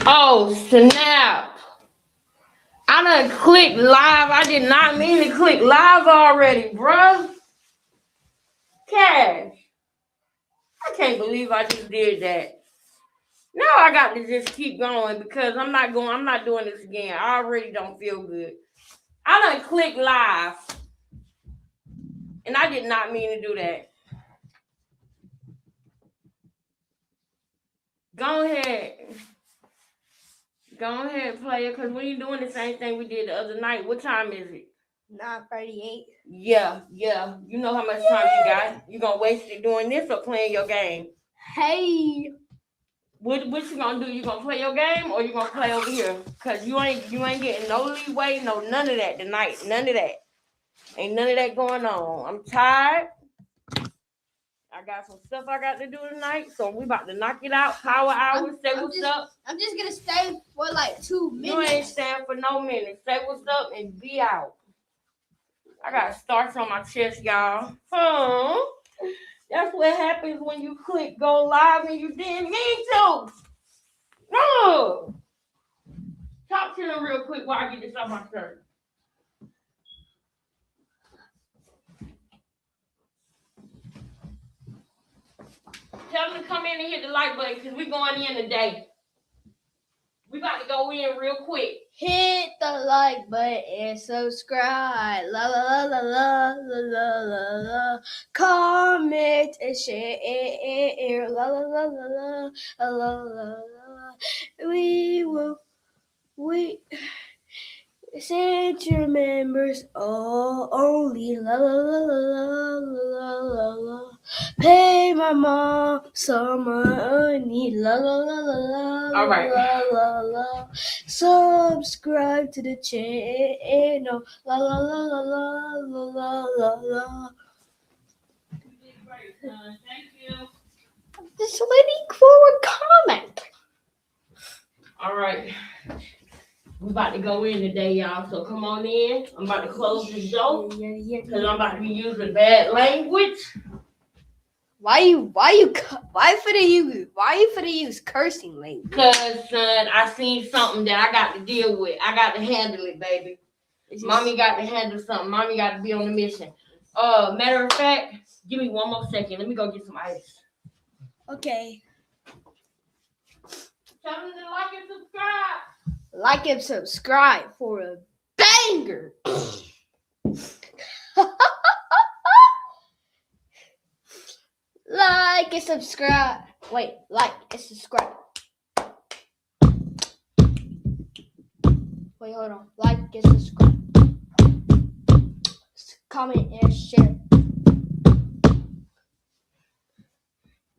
Oh, snap. I done clicked live. I did not mean to click live already, bruh. Cash. I can't believe I just did that. Now I got to just keep going because I'm not doing this again. I already don't feel good. I done clicked live. And I did not mean to do that. Go ahead. Go ahead, player, because we ain't doing the same thing we did the other night. What time is it? 9:38. Yeah. You know how much time you got. You gonna waste it doing this or playing your game? Hey. What you gonna do? You gonna play your game or you gonna play over here? Cause you ain't getting no leeway, none of that tonight. None of that. Ain't none of that going on. I'm tired. I got some stuff I got to do tonight, so we about to knock it out. Power hour. Say what's up. I'm just gonna stay for like 2 minutes. You ain't staying for no minutes. Say what's up and be out. I got stars on my chest, y'all. That's what happens when you click go live and you didn't mean to. No. Talk to them real quick while I get this off my shirt. Tell them to come in and hit the like button because we're going in today. We about to go in real quick. Hit the like button and subscribe. La la la la la la la la la. Comment and share. La la la la la la la la la. We send your members only. La la la la la la la. Pay my mom some money. La la la la la. All right. La la la. Subscribe to the channel. La la la la la la la la. You did great, son. Thank you. I'm just waiting for a comment. All right. We about to go in today, y'all. So come on in. I'm about to close this door because I'm about to be using bad language. Why you finna use cursing language? Because, son, I seen something that I got to deal with. I got to handle it, baby. Mommy got to handle something. Mommy got to be on the mission. Matter of fact, give me one more second. Let me go get some ice. Okay. Tell them to like and subscribe. Like and subscribe for a banger. Like and subscribe. Wait, like and subscribe. Wait, hold on. Like and subscribe. Comment and share.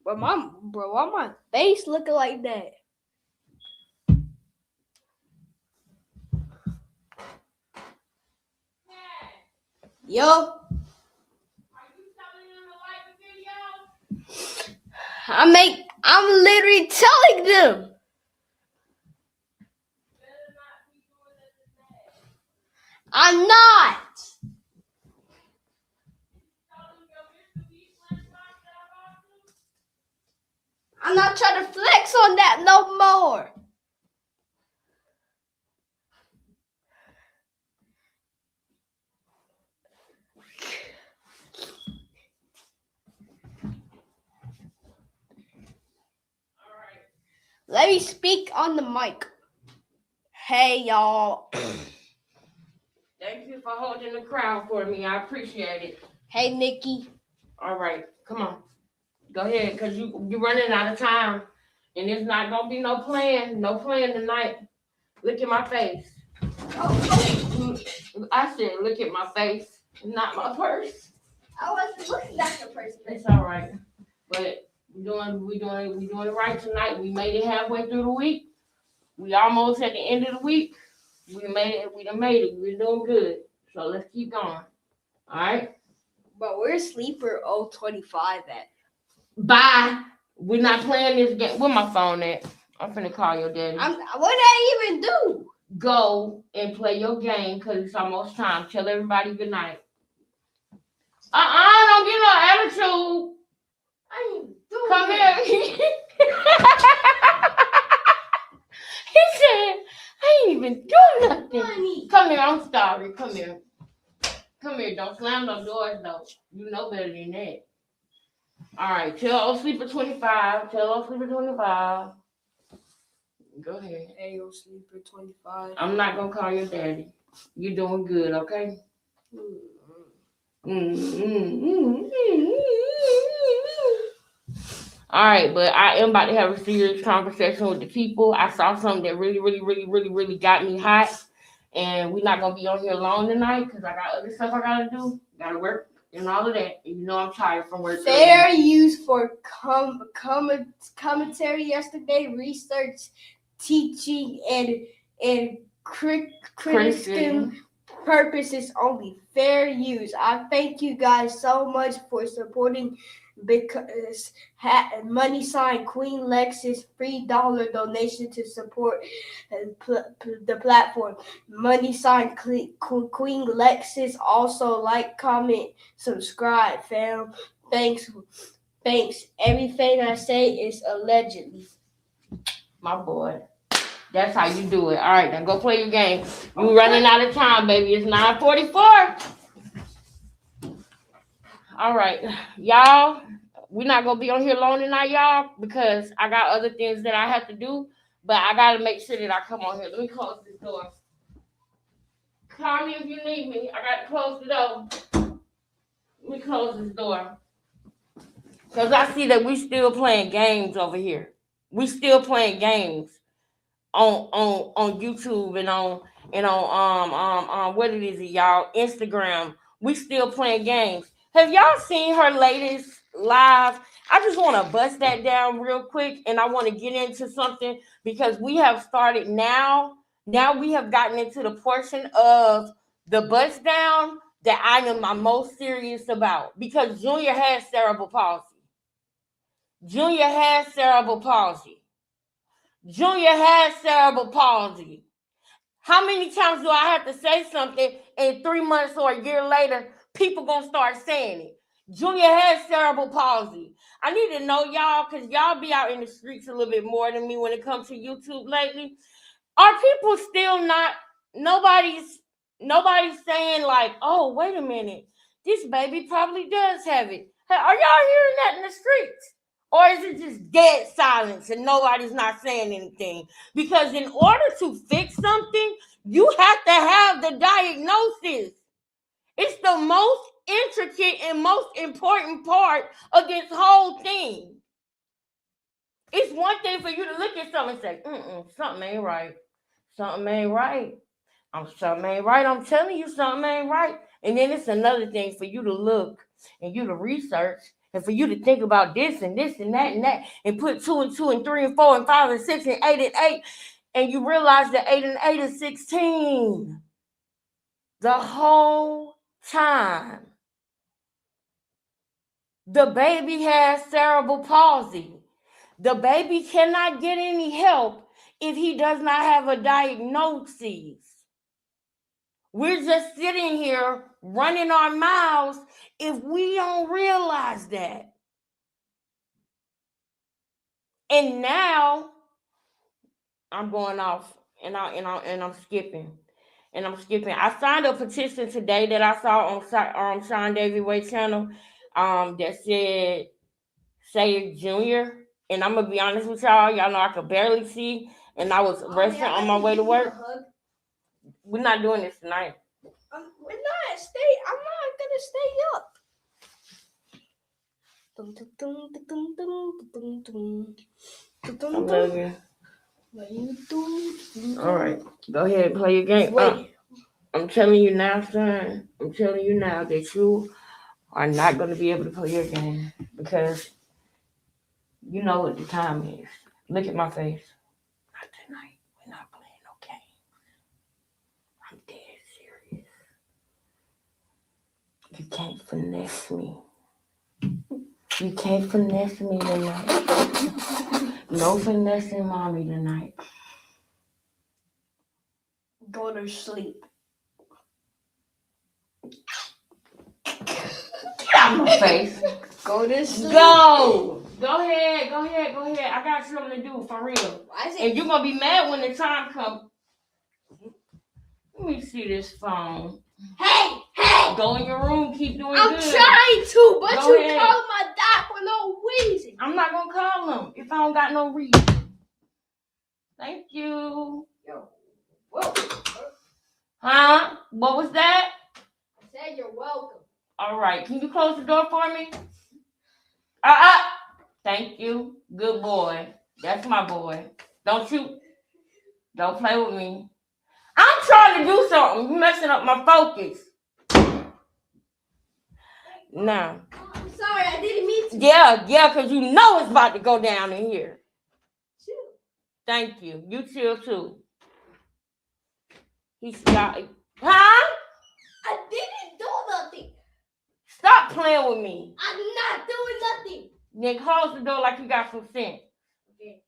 Bro, why my face looking like that? Yo. Are you telling them to like the video? I'm literally telling them. I'm not. I'm not trying to flex on that no more. Let me speak on the mic. Hey, y'all. Thank you for holding the crowd for me. I appreciate it. Hey, Nikki. All right, come on. Go ahead, because you're running out of time. And it's not going to be no playing tonight. Look at my face. Oh. I said, look at my face, not my purse. I wasn't looking at your purse. It's all right. But we doing it right tonight. We made it halfway through the week. We almost at the end of the week. We made it. We done made it. We're doing good. So let's keep going. All right. But where's Sleeper 025 at? Bye. We're not playing this game. Where my phone at? I'm finna call your daddy. What did I even do? Go and play your game because it's almost time. Tell everybody good night. Don't get no attitude. I ain't doing Come it. here. He even do nothing. Honey. Come here, I'm sorry. Come here. Come here, don't slam no doors though. You know better than that. Alright, tell old sleeper 25. Tell old sleeper 25. Go ahead. Hey, old sleeper 25. I'm not gonna call your daddy. You're doing good, okay? All right, but I am about to have a serious conversation with the people. I saw something that really got me hot, and we're not gonna be on here long tonight because I got other stuff I gotta do. Gotta work and all of that. And you know I'm tired from work. Fair use for commentary yesterday, research, teaching, and criticism purposes only. Fair use. I thank you guys so much for supporting because money sign Queen Lexus $3 donation to support the platform. Money sign Queen Lexus. Also like, comment, subscribe, fam. Thanks. Everything I say is allegedly. My boy. That's how you do it. All right, now go play your game. You running out of time, baby. It's 9:44. All right, y'all. We're not gonna be on here long tonight, y'all, because I got other things that I have to do. But I gotta make sure that I come on here. Let me close this door. Call me if you need me. I gotta close the door. Let me close this door. Because I see that we still playing games over here. We still playing games on YouTube and on what it is, y'all, Instagram. We still playing games. Have y'all seen her latest live? I just want to bust that down real quick, and I want to get into something because we have started now. Now we have gotten into the portion of the bust down that I am my most serious about because Junior has cerebral palsy. Junior has cerebral palsy. Junior has cerebral palsy. How many times do I have to say something and 3 months or a year later, people gonna start saying it? Junior has cerebral palsy. I need to know y'all, because y'all be out in the streets a little bit more than me when it comes to YouTube lately. Are people still not, nobody's saying like, oh, wait a minute, this baby probably does have it. Hey, are y'all hearing that in the streets? Or is it just dead silence and nobody's not saying anything? Because in order to fix something, you have to have the diagnosis. It's the most intricate and most important part of this whole thing. It's one thing for you to look at something and say, something ain't right. Something ain't right. Something ain't right. I'm telling you, something ain't right. And then it's another thing for you to look and you to research and for you to think about this and this and that and put 2 and 2 and 3 and 4 and 5 and 6 and 8 and 8 and you realize that 8 and 8 is 16 the whole time. The baby has cerebral palsy. The baby cannot get any help if he does not have a diagnosis. We're just sitting here running our mouths if we don't realize that. And now I'm going off and I'm skipping. And I'm skipping. I signed a petition today that I saw on Sean Davy Way channel that said say it Junior. And I'm gonna be honest with y'all. Y'all know I could barely see, and I was resting on my way to work. We're not doing this tonight. I'm not gonna stay up. I love you. What are you doing? All right, go ahead and play your game. I'm telling you now, son. I'm telling you now that you are not going to be able to play your game because you know what the time is. Look at my face. Not tonight. We're not playing no game. I'm dead serious. You can't finesse me. You can't finesse me tonight. No finessing mommy tonight. Go to sleep. Get out my face. Go to sleep. Go ahead. I got something to do for real. And you're going to be mad when the time comes. Let me see this phone. Hey! Go in your room, keep doing I'm good. trying to, but Go you ahead. call my dad for no reason. I'm not gonna call him if I don't got no reason. Thank you. Yo, whoa. Huh? What was that? I said you're welcome. All right. Can you close the door for me? Thank you. Good boy. That's my boy. Don't play with me. I'm trying to do something. You're messing up my focus. Nah. I'm sorry, I didn't mean to. Yeah, because you know it's about to go down in here. Chill. Thank you. You chill too. He's got. Huh? I didn't do nothing. Stop playing with me. I'm not doing nothing. Nick, close the door like you got some sense. Okay.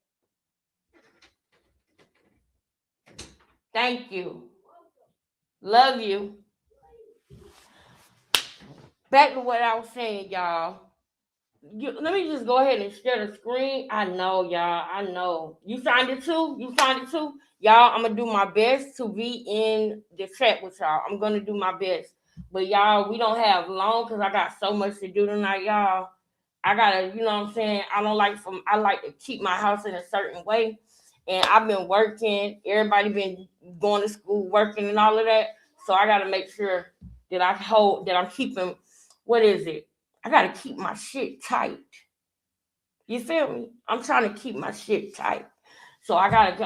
Thank you. Love you. Back to what I was saying, y'all. Let me just go ahead and share the screen. I know, y'all. I know. You signed it too? Y'all, I'm going to do my best to be in the chat with y'all. I'm going to do my best. But, y'all, we don't have long because I got so much to do tonight, y'all. I got to, you know what I'm saying? I like to keep my house in a certain way. And I've been working. Everybody been going to school, working and all of that. So I got to make sure that I'm keeping, what is it? I got to keep my shit tight. You feel me? I'm trying to keep my shit tight. So I got to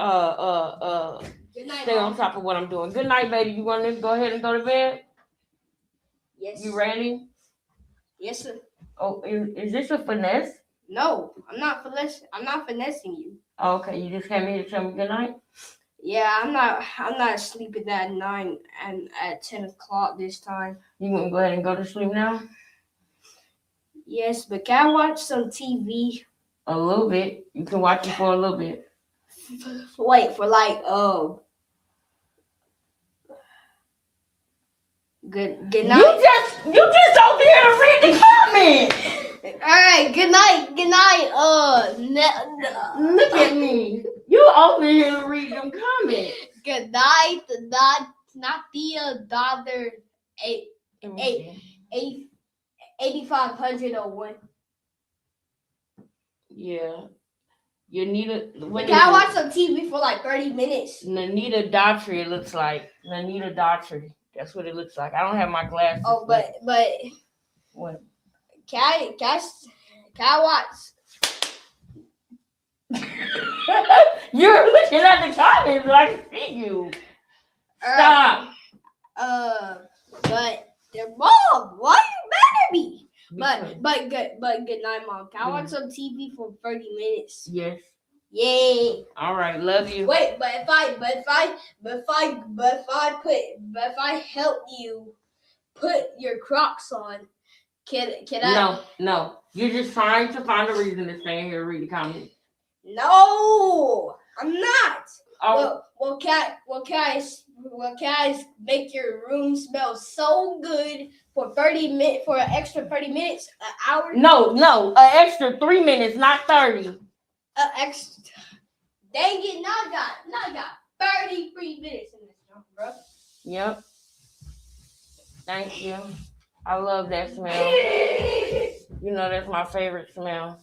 stay on top of what I'm doing. Good night, baby. You want to go ahead and go to bed? Yes. You ready? Yes, sir. Oh, is this a finesse? No, I'm not finessing you. Oh, okay, you just came here to tell me good night? Yeah, I'm not sleeping at 9 and at 10 o'clock this time. You want to go ahead and go to sleep now? Yes, but can I watch some TV? A little bit. You can watch it for a little bit. Wait, for like good night. You just over here to read the comments. All right, good night. Look at me. You over here to read them comments. Good night. Not the dollar 8501. Yeah. You need a. Can I watch some TV for like 30 minutes? Nanita Daughtry, it looks like. Nanita Daughtry. That's what it looks like. I don't have my glasses. Oh, but what? Can I watch? You're looking at the comments like I see you. Stop. But they're mom. Why are you mad at me? But good night, Mom. Can I watch some TV for 30 minutes? Yes. Yay. All right, love you. Wait, but if I help you put your Crocs on, can I? No. You're just trying to find a reason to stay here and read the comments. No, I'm not. Oh. Well, can I make your room smell so good for 30 minutes, for an extra 30 minutes, an hour? No, an extra 3 minutes, not 30. Extra. Dang it! Now I got 33 minutes in this jump, bro. Yep. Thank you. I love that smell. You know that's my favorite smell.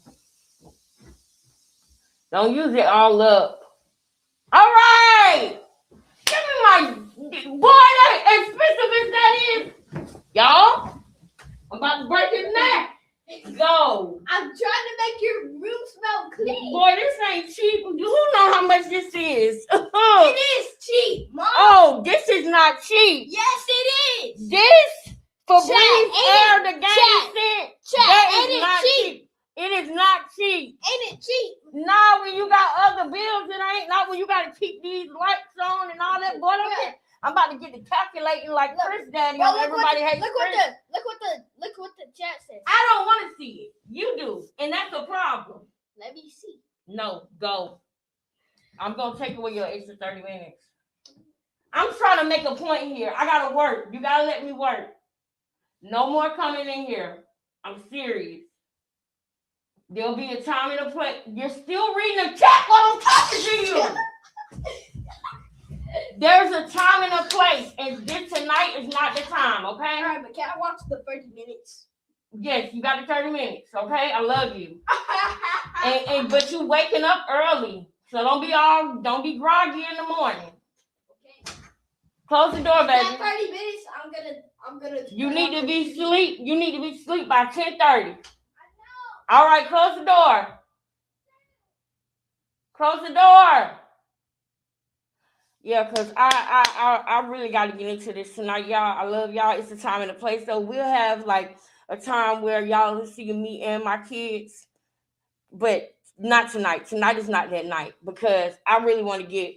Don't use it all up. All right. Give me my boy. That expensive as that is, y'all. I'm about to break his neck. Go. I'm trying to make your room smell clean. Boy, this ain't cheap. Who know how much this is? It is cheap, Mom. Oh, this is not cheap. Yes, it is. This for breathe air the game sent. That is not cheap. It is not cheap. Ain't it cheap? Nah, when you got other bills, it ain't. Not when you got to keep these lights on and all that. Boy, I'm about to get to calculating like Chris Daddy on Everybody Hates Chris. Look what the chat says. I don't want to see it. You do, and that's a problem. Let me see. No, go. I'm gonna take away your extra 30 minutes. I'm trying to make a point here. I gotta work. You gotta let me work. No more coming in here. I'm serious. There'll be a time and a place. You're still reading the chat while I'm talking to you. there's a time and a place, and this tonight is not the time, okay? All right, but can I watch the 30 minutes? Yes, you got the 30 minutes, okay? I love you. and but you waking up early, so don't be groggy in the morning. Okay. Close the door, baby. That 30 minutes, I'm gonna. You need to be asleep. You need to be asleep by 10:30. I know. All right, close the door. Close the door. Yeah, cause I really got to get into this tonight, y'all. I love y'all. It's the time and the place, so we'll have like a time where y'all will see me and my kids, but not tonight. Tonight is not that night because I really want to get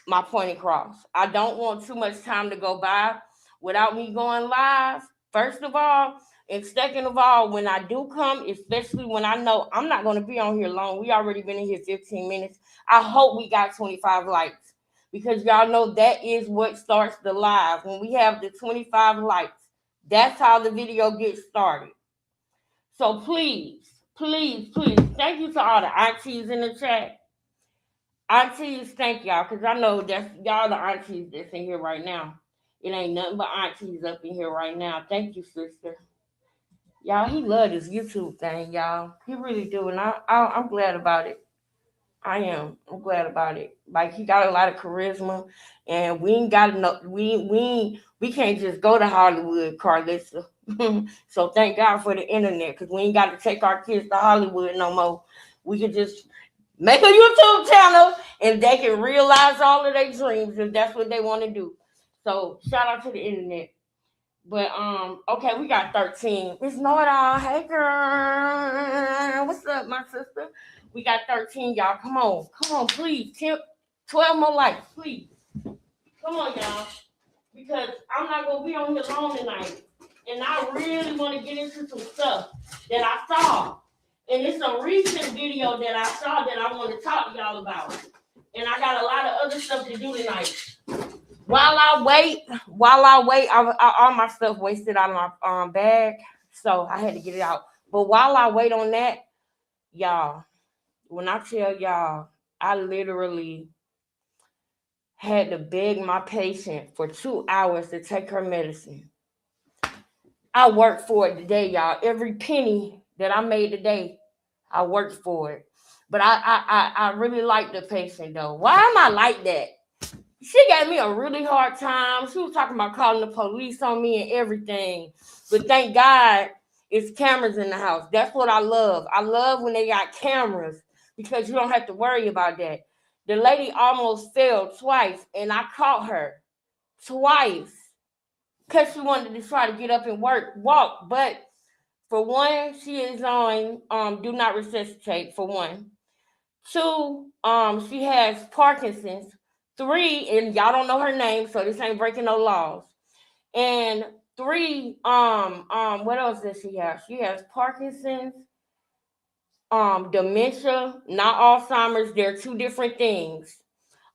my point across. I don't want too much time to go by without me going live. First of all, and second of all, when I do come, especially when I know I'm not going to be on here long. We already been in here 15 minutes. I hope we got 25 likes. Because y'all know that is what starts the live. When we have the 25 likes, that's how the video gets started. So please, thank you to all the aunties in the chat. Aunties, thank y'all, because I know that's y'all the aunties that's in here right now. It ain't nothing but aunties up in here right now. Thank you, sister. Y'all, he love this YouTube thing, y'all. He really do, and I'm glad about it. I am. I'm glad about it. Like he got a lot of charisma, and we ain't got no. We can't just go to Hollywood, Carlissa. So thank God for the internet, because we ain't got to take our kids to Hollywood no more. We can just make a YouTube channel, and they can realize all of their dreams if that's what they want to do. So shout out to the internet. But okay, we got 13. It's Nora. Hey girl. What's up, my sister? We got 13, y'all. Come on, please. 12 more likes, please. Come on, y'all. Because I'm not gonna be on here long tonight. And I really want to get into some stuff that I saw. And it's a recent video that I saw that I want to talk to y'all about. And I got a lot of other stuff to do tonight. While I wait, all my stuff wasted out of my bag, so I had to get it out. But while I wait on that, y'all, when I tell y'all, I literally had to beg my patient for 2 hours to take her medicine. I worked for it today, y'all. Every penny that I made today, I worked for it. But I really like the patient though. Why am I like that? She gave me a really hard time. She was talking about calling the police on me and everything. But thank God it's cameras in the house. That's what I love. I love when they got cameras because you don't have to worry about that. The lady almost fell twice, and I caught her twice because she wanted to try to get up and walk. But for one, she is on do not resuscitate, for one. Two, she has Parkinson's. Three, and y'all don't know her name, so this ain't breaking no laws. And three, what else does she have? She has Parkinson's, dementia, not Alzheimer's. They're two different things.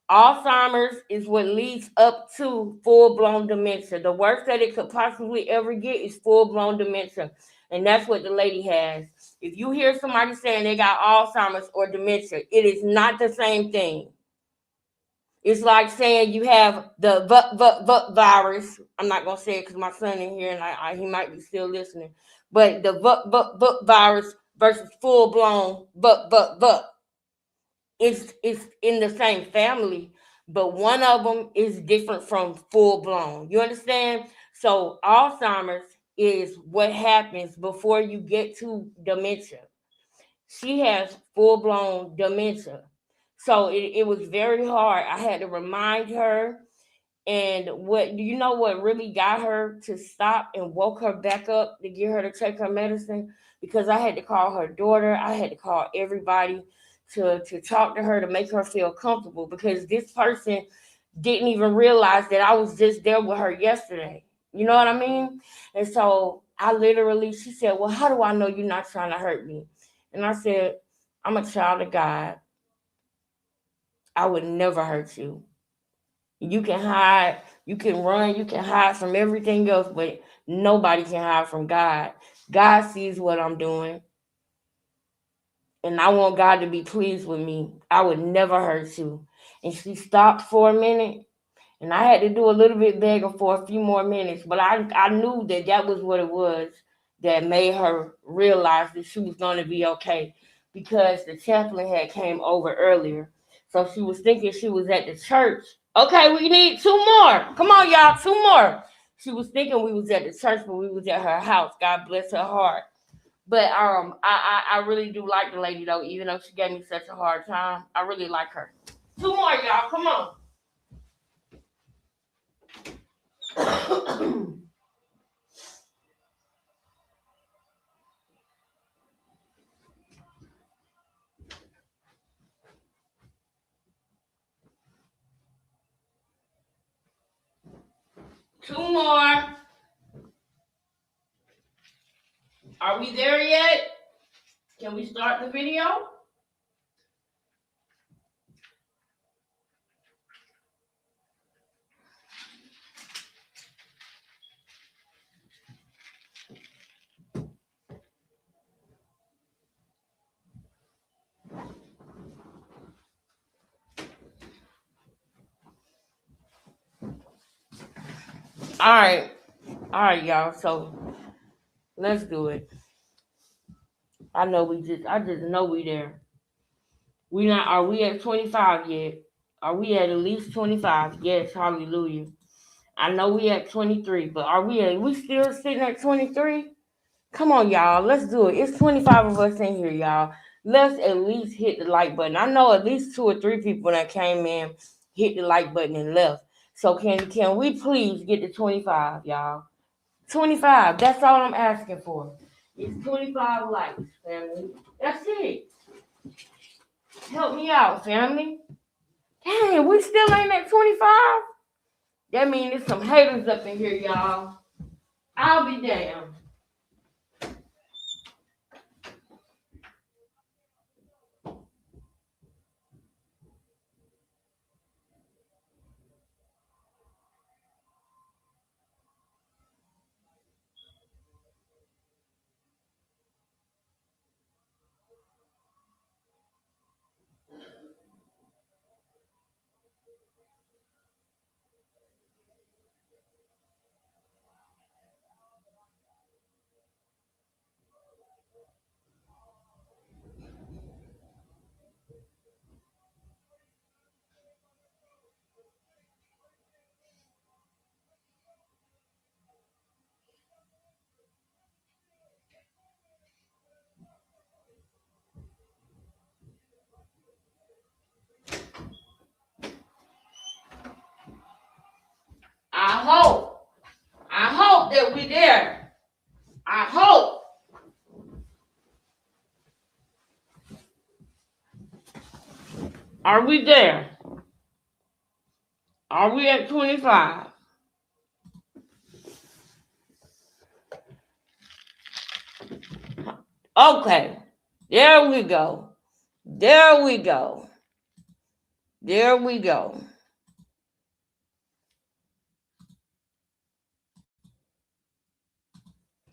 Alzheimer's is what leads up to full-blown dementia. The worst that it could possibly ever get is full-blown dementia. And that's what the lady has. If you hear somebody saying they got Alzheimer's or dementia, it is not the same thing. It's like saying you have the virus. I'm not gonna say it because my son in here and he might be still listening. But the virus versus full blown it's in the same family, but one of them is different from full blown. You understand? So Alzheimer's is what happens before you get to dementia. She has full blown dementia. So it was very hard. I had to remind her. And what do you know what really got her to stop and woke her back up to get her to take her medicine? Because I had to call her daughter. I had to call everybody to talk to her to make her feel comfortable, because this person didn't even realize that I was just there with her yesterday. You know what I mean? And so she said, well, how do I know you're not trying to hurt me? And I said, I'm a child of God. I would never hurt you. You can hide, you can run, you can hide from everything else, but nobody can hide from God. God sees what I'm doing. And I want God to be pleased with me. I would never hurt you. And she stopped for a minute. And I had to do a little bit begging for a few more minutes, but I knew that was what it was that made her realize that she was going to be okay, because the chaplain had came over earlier. So she was thinking she was at the church. Okay, we need two more. Come on, y'all, two more. She was thinking we was at the church, but we was at her house. God bless her heart. But I really do like the lady though, even though she gave me such a hard time. I really like her. Two more, y'all. Come on. Two more. Are we there yet? Can we start the video? All right, y'all. So let's do it. I just know we there. We not. Are we at 25 yet? Are we at least 25? Yes, hallelujah. I know we at 23, but we still sitting at 23? Come on, y'all. Let's do it. It's 25 of us in here, y'all. Let's at least hit the like button. I know at least 2 or 3 people that came in, hit the like button and left. So can we please get to 25, y'all? 25. That's all I'm asking for. It's 25 likes, family. That's it. Help me out, family. Dang, we still ain't at 25? That means there's some haters up in here, y'all. I'll be damned. I hope that we there. I hope. Are we there? Are we at 25? Okay. There we go. There we go. There we go.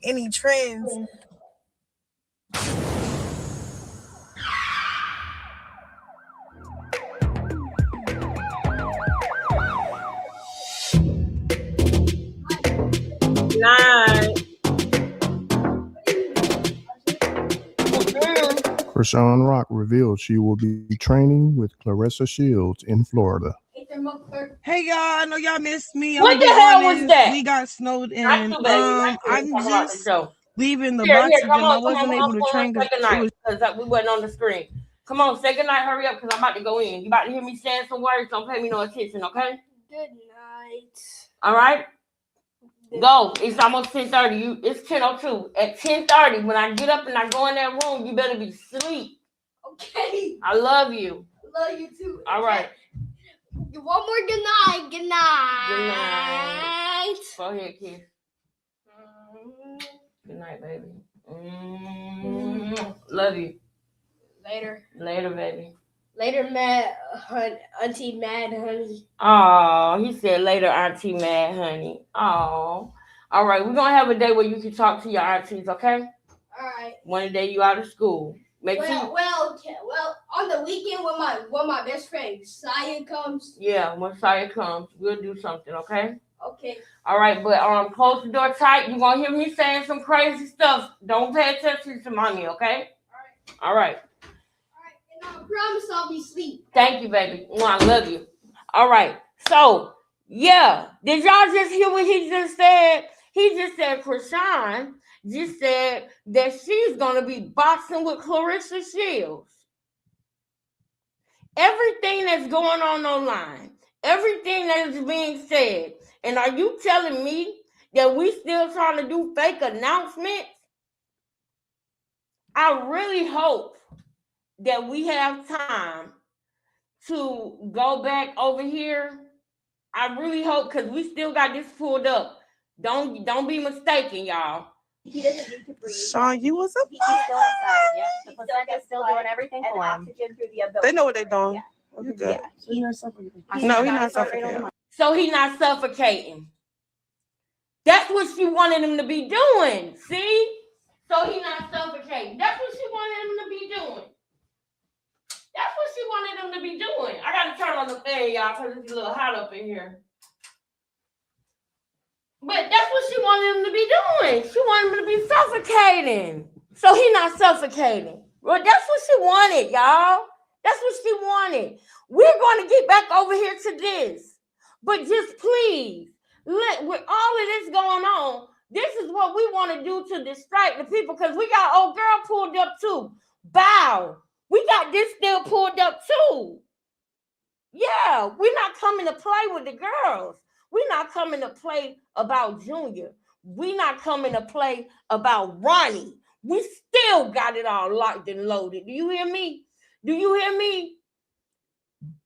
Any trends? Krishan Rock revealed she will be training with Clarissa Shields in Florida. Hey y'all, I know y'all missed me. What the hell was that? We got snowed in. Not too bad. I'm just leaving the Here, boxes come and I on, wasn't able to train say goodnight, because we wasn't on the screen. Come on, say goodnight, hurry up, because I'm about to go in. You about to hear me saying some words, don't pay me no attention, okay? Good night. All right? Go. It's almost 10:30. It's 10:02. At 10:30, when I get up and I go in that room, you better be asleep. Okay. I love you. Love you too. All right. One more good night. Good night. Good night. Go ahead, kiss. Good night, baby. Love you. Later. Later, baby. Later, Auntie Mad Honey. Oh, he said later, Auntie Mad Honey. Oh. All right, we're going to have a day where you can talk to your aunties, okay? All right. One day you out of school. Well, on the weekend when my best friend Saya comes. Yeah, when Saya comes, we'll do something, okay? Okay. All right, but close the door tight. You're gonna hear me saying some crazy stuff. Don't pay attention to mommy, okay? All right. And I promise I'll be asleep. Thank you, baby. I love you. All right. So, yeah. Did y'all just hear what he just said? He just said Krishan just said that she's going to be boxing with Clarissa Shields. Everything that's going on online, everything that is being said, and are you telling me that we still trying to do fake announcements? I really hope that we have time to go back over here. I really hope, because we still got this pulled up. Don't be mistaken, y'all. He doesn't need to breathe. Sean, you was up. He's still inside. Yeah, the placenta's still doing everything for him. Oxygen through the umbilical. They know what they're doing. Yeah. You good. Yeah, he's not suffocating. No, he's not suffocating. So he's not suffocating. That's what she wanted him to be doing. See? So he's not suffocating. That's what she wanted him to be doing. That's what she wanted him to be doing. I got to turn on the fan, y'all, because it's a little hot up in here. But that's what she wanted him to be doing. She wanted him to be suffocating. So he's not suffocating. Well, that's what she wanted, y'all. That's what she wanted. We're going to get back over here to this. But just please, with all of this going on, this is what we want to do to distract the people, because we got old girl pulled up too. Bow. We got this still pulled up too. Yeah, we're not coming to play with the girls. We're not coming to play about Junior. We're not coming to play about Ronnie. We still got it all locked and loaded. Do you hear me? Do you hear me?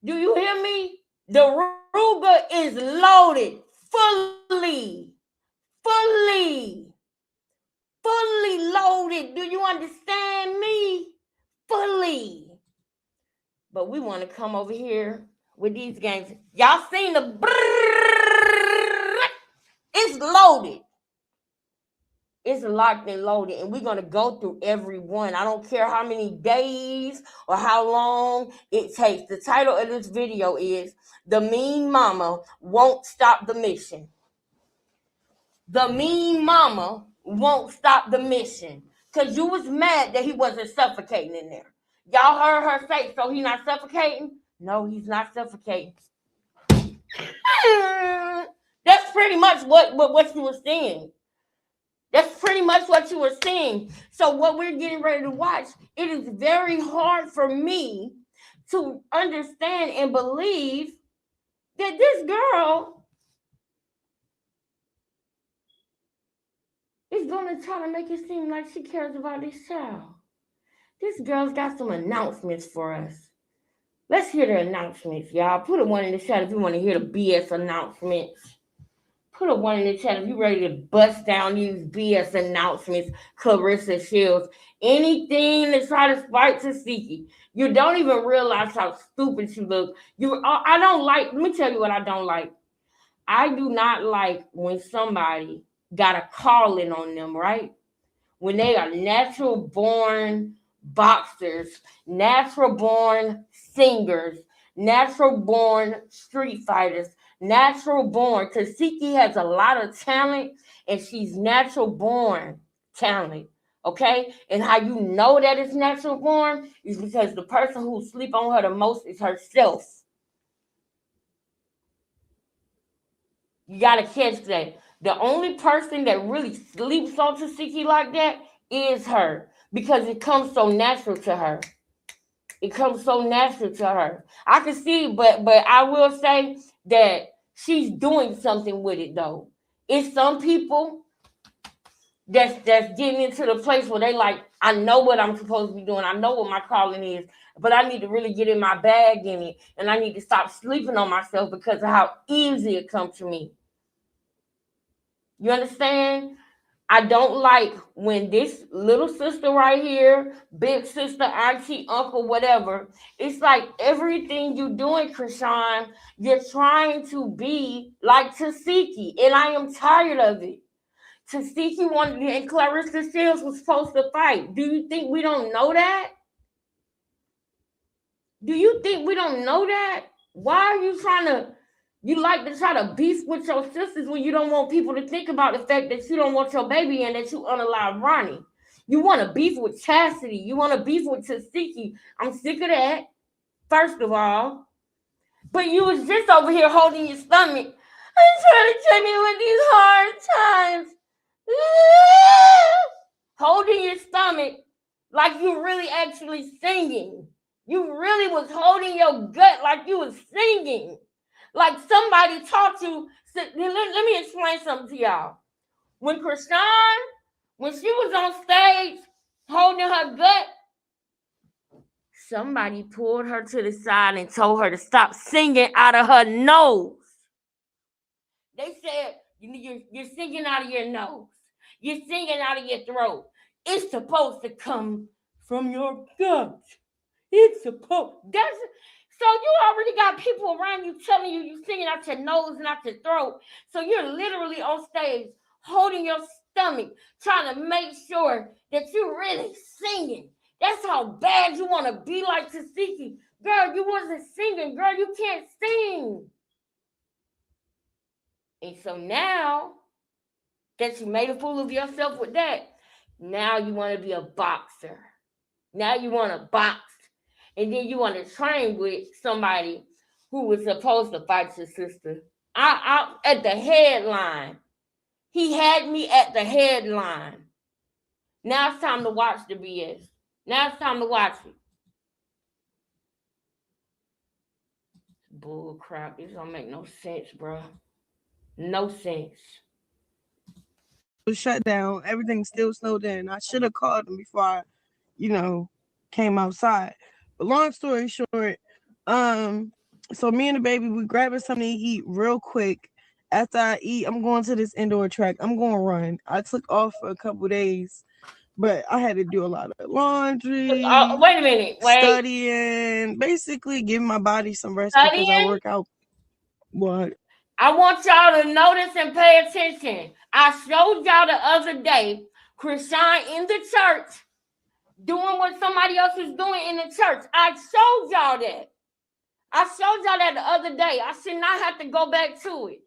Do you hear me? The Ruger is loaded fully loaded. Do you understand me? Fully. But we want to come over here with these games. Y'all seen the it's loaded. It's locked and loaded, and we're going to go through every one. I don't care how many days or how long it takes. The title of this video is The Mean Mama Won't Stop the Mission. The Mean Mama Won't Stop the Mission. Because you was mad that he wasn't suffocating in there. Y'all heard her say, so he's not suffocating? No, he's not suffocating. That's pretty much what you were saying. That's pretty much what you were saying. So what we're getting ready to watch, it is very hard for me to understand and believe that this girl is going to try to make it seem like she cares about this child. This girl's got some announcements for us. Let's hear the announcements, y'all. Put a one in the chat if you want to hear the BS announcements. Put a one in the chat if you're ready to bust down these BS announcements, Clarissa Shields. Anything to try to spite Tasiki. You don't even realize how stupid you look. I don't like, let me tell you what I don't like. I do not like when somebody got a calling on them, right? When they are natural born boxers, natural born singers, natural born street fighters, natural born. Tasiki has a lot of talent, and she's natural born talent. Okay? And how you know that it's natural born is because the person who sleep on her the most is herself. You gotta catch that. The only person that really sleeps on Tasiki like that is her, because it comes so natural to her. It comes so natural to her. I can see, but I will say that she's doing something with it though. It's some people that's getting into the place where they like, I know what I'm supposed to be doing. I know what my calling is, but I need to really get in my bag in it, and I need to stop sleeping on myself because of how easy it comes to me. You understand? I don't like when this little sister right here, big sister, auntie, uncle, whatever, it's like everything you're doing, Krishan, you're trying to be like Tasiki, and I am tired of it. Tasiki wanted, and Clarissa Shields was supposed to fight. Do you think we don't know that? Do you think we don't know that? Why are you like to try to beef with your sisters when you don't want people to think about the fact that you don't want your baby and that you unalive Ronnie? You want to beef with Chastity. You want to beef with Tasiki. I'm sick of that, first of all. But you was just over here holding your stomach. I'm trying to take me with these hard times. Holding your stomach like you really actually singing. You really was holding your gut like you was singing. Like somebody taught you. Let me explain something to y'all. When she was on stage holding her gut, somebody pulled her to the side and told her to stop singing out of her nose. They said, you're singing out of your nose. You're singing out of your throat. It's supposed to come from your gut. It's supposed. So you already got people around you telling you singing out your nose and out your throat. So you're literally on stage holding your stomach, trying to make sure that you're really singing. That's how bad you want to be like Tasiki. Girl, you wasn't singing. Girl, you can't sing. And so now that you made a fool of yourself with that, now you want to be a boxer. Now you want to box. And then you want to train with somebody who was supposed to fight your sister. I at the headline. He had me at the headline. Now it's time to watch the BS. Now it's time to watch it. Bull crap. This don't make no sense, bro. No sense. Shut down. Everything still snowed in. I should have called him before I, came outside. But long story short, so me and the baby, we grabbing something to eat real quick. After I eat, I'm going to this indoor track. I'm going to run. I took off for a couple days, but I had to do a lot of laundry. Wait a minute. Studying, basically giving my body some rest because I work out. What? I want y'all to notice and pay attention. I showed y'all the other day, Krishan in the church doing what somebody else is doing in the church. I showed y'all that. I showed y'all that the other day. I should not have to go back to it.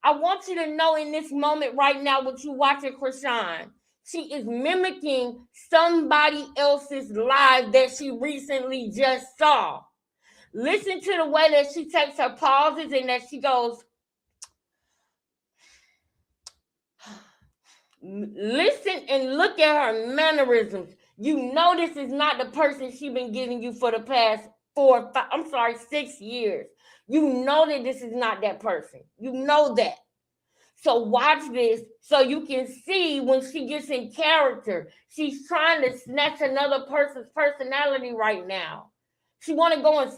I want you to know in this moment right now what you watching Krishan. She is mimicking somebody else's live that she recently just saw. Listen to the way that she takes her pauses and that she goes. Listen and look at her mannerisms. You know this is not the person she's been giving you for the past 6 years. You know that this is not that person. You know that. So watch this so you can see when she gets in character. She's trying to snatch another person's personality right now. She want to go and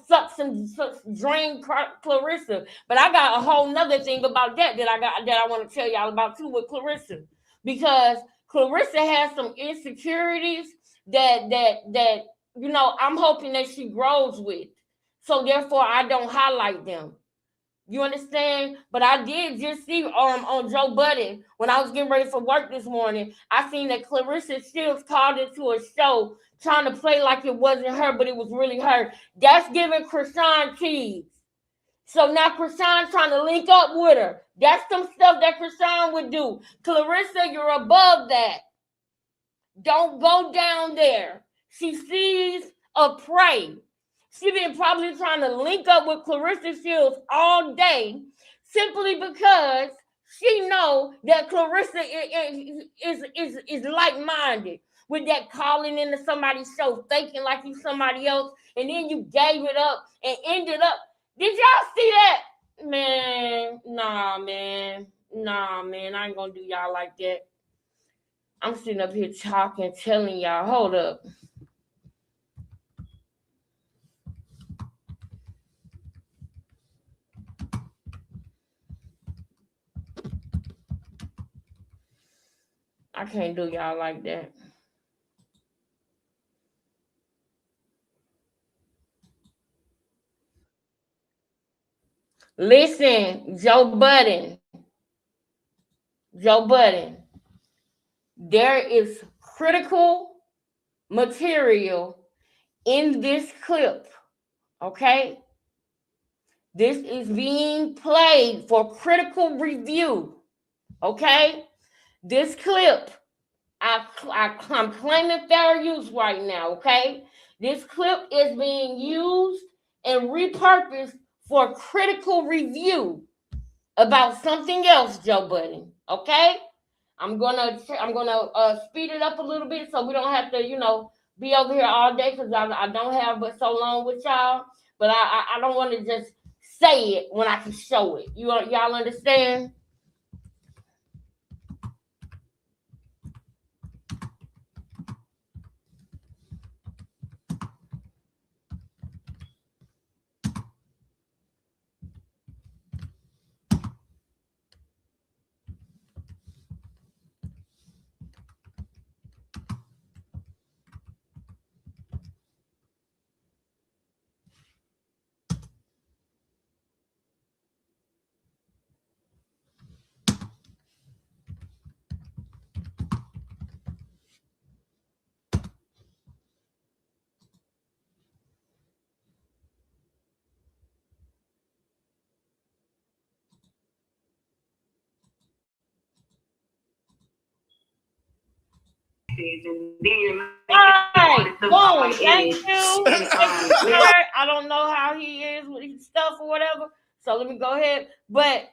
drain Clarissa. But I got a whole nother thing about that I want to tell y'all about too with Clarissa. Because Clarissa has some insecurities that I'm hoping that she grows with. So therefore I don't highlight them. You understand? But I did just see on Joe Budden when I was getting ready for work this morning, I seen that Clarissa Shields called into a show trying to play like it wasn't her, but it was really her. That's giving Krishan keys. So now Krishan's trying to link up with her. That's some stuff that Krishan would do. Clarissa, you're above that. Don't go down there. She sees a prey. She been probably trying to link up with Clarissa Shields all day simply because she know that Clarissa is like-minded with that calling into somebody's show, thinking like you somebody else, and then you gave it up and ended up. Did y'all see that? Man, nah, man, I ain't gonna do y'all like that. I'm sitting up here talking, telling y'all, hold up. I can't do y'all like that. Listen, Joe Budden. There is critical material in this clip, okay? This is being played for critical review, okay? This clip, I'm claiming fair use right now, okay? This clip is being used and repurposed for critical review about something else, Joe Budden, okay? I'm gonna speed it up a little bit so we don't have to, be over here all day because I don't have but so long with y'all. But I don't want to just say it when I can show it. Y'all understand? Right, boom. Thank you. I don't know how he is with his stuff or whatever. So let me go ahead. But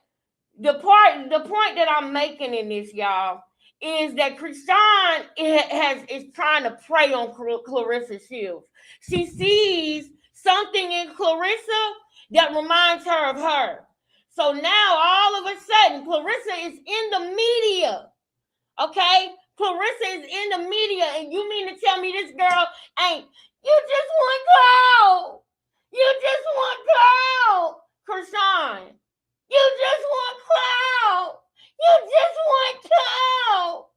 the point that I'm making in this, y'all, is that Krishan is trying to prey on Clarissa Shields. She sees something in Clarissa that reminds her of her. So now all of a sudden, Clarissa is in the media. Okay? Clarissa is in the media, and you mean to tell me this girl ain't, you just want clout. You just want clout, Krishan. You just want clout. You just want clout.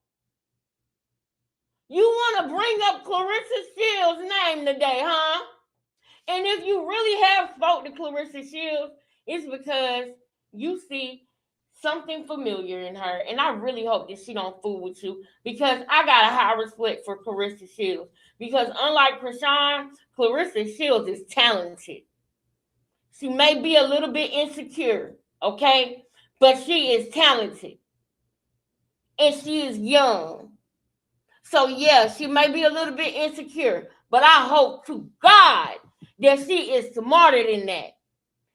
You want to bring up Clarissa Shields' name today, huh? And if you really have spoke to Clarissa Shields, it's because you see something familiar in her. And I really hope that she don't fool with you, because I got a high respect for Clarissa Shields. Because unlike Krishan, Clarissa Shields is talented. She may be a little bit insecure, okay? But she is talented. And she is young. So, yeah, she may be a little bit insecure. But I hope to God that she is smarter than that.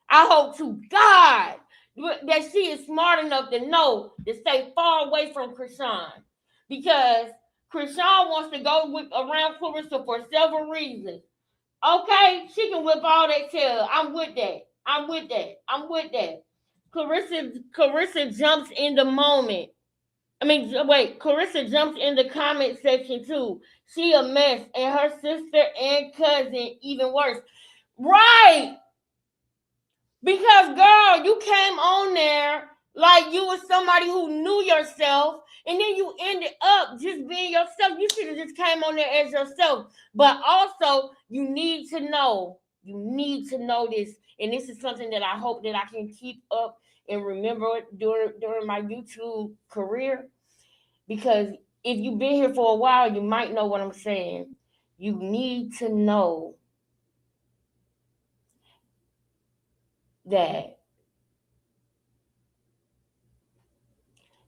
I hope to God that she is smart enough to know to stay far away from Krishan. Because Krishan wants to go around Clarissa for several reasons. Okay, she can whip all that tail. I'm with that. Clarissa jumps in the moment. Clarissa jumps in the comment section too. She a mess, and her sister and cousin even worse. Right. Because, girl, you came on there like you was somebody who knew yourself, and then you ended up just being yourself. You should have just came on there as yourself. But also, you need to know this, and this is something that I hope that I can keep up and remember during my YouTube career. Because if you've been here for a while, you might know what I'm saying. You need to know that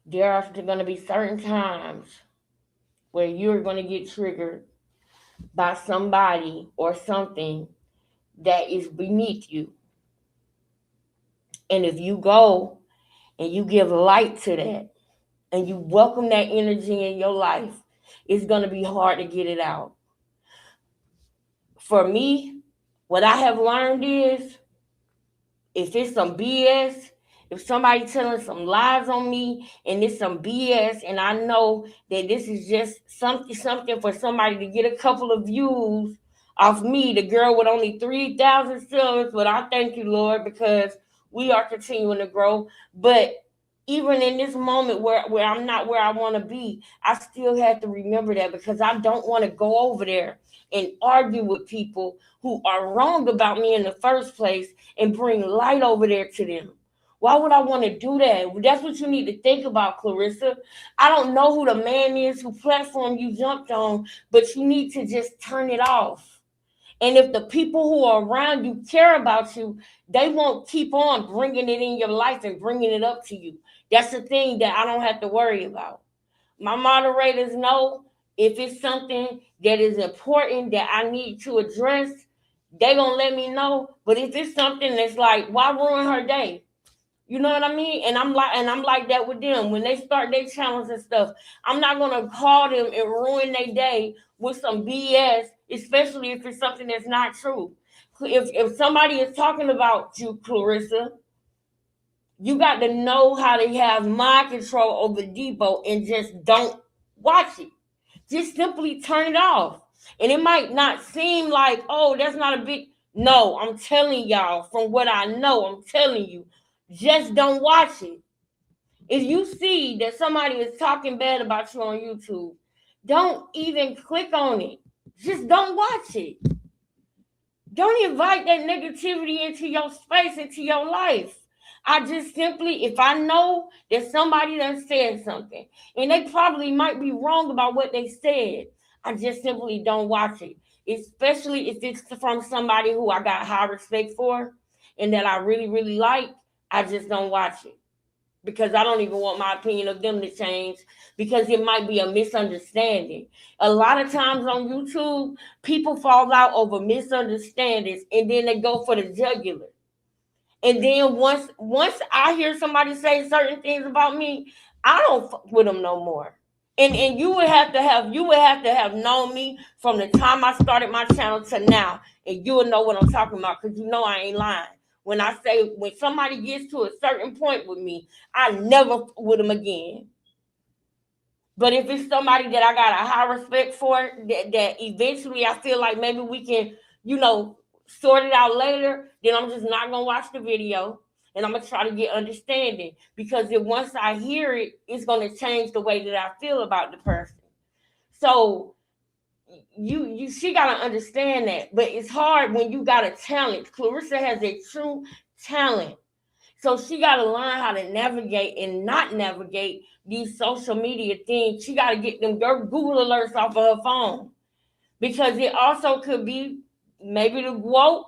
there are going to be certain times where you're going to get triggered by somebody or something that is beneath you. And if you go and you give light to that and you welcome that energy in your life, it's going to be hard to get it out. For me, what I have learned is, if it's some BS, if somebody telling some lies on me and it's some BS, and I know that this is just something for somebody to get a couple of views off me, the girl with only 3,000 subs, but I thank you, Lord, because we are continuing to grow. But even in this moment where I'm not where I want to be, I still have to remember that, because I don't want to go over there and argue with people who are wrong about me in the first place and bring light over there to them. Why would I want to do that? That's what you need to think about, Clarissa. I don't know who the man is who platform you jumped on, but you need to just turn it off. And if the people who are around you care about you, they won't keep on bringing it in your life and bringing it up to you. That's the thing that I don't have to worry about. My moderators know if it's something that is important that I need to address, they gonna let me know. But if it's something that's like, why ruin her day? You know what I mean? And I'm like that with them. When they start their channels and stuff, I'm not gonna call them and ruin their day with some BS, especially if it's something that's not true. If somebody is talking about you, Clarissa, you got to know how to have mind control over Depot and just don't watch it. Just simply turn it off. And it might not seem like, oh, that's not a big. No, I'm telling y'all from what I know, I'm telling you, just don't watch it. If you see that somebody is talking bad about you on YouTube, don't even click on it. Just don't watch it. Don't invite that negativity into your space, into your life. I just simply, if I know that somebody done said something, and they probably might be wrong about what they said, I just simply don't watch it. Especially if it's from somebody who I got high respect for and that I really, really like, I just don't watch it. Because I don't even want my opinion of them to change, because it might be a misunderstanding. A lot of times on YouTube, people fall out over misunderstandings and then they go for the jugular. And then once I hear somebody say certain things about me, I don't fuck with them no more. And you would have to have known me from the time I started my channel to now, and you will know what I'm talking about, because you know I ain't lying. When I say when somebody gets to a certain point with me, I never fuck with them again. But if it's somebody that I got a high respect for, that eventually I feel like maybe we can, sort it out later, then I'm just not gonna watch the video, and I'm gonna try to get understanding, because if once I hear it, it's gonna change the way that I feel about the person. So she gotta understand that. But it's hard when you got a talent. Clarissa has a true talent. So she got to learn how to navigate and not navigate these social media things. She got to get them Google alerts off of her phone, because it also could be maybe the Wont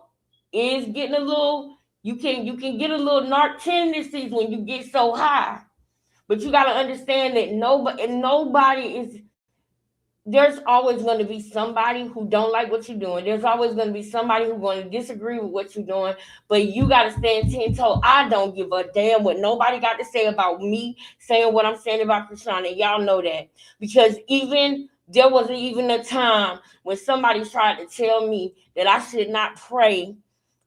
is getting a little. You can get a little narc tendencies when you get so high, but you got to understand that nobody is. There's always going to be somebody who don't like what you're doing. There's always going to be somebody who's going to disagree with what you're doing, but you got to stand 10 toes. I don't give a damn what nobody got to say about me saying what I'm saying about Krishana. Y'all know that, because there was even a time when somebody tried to tell me that I should not pray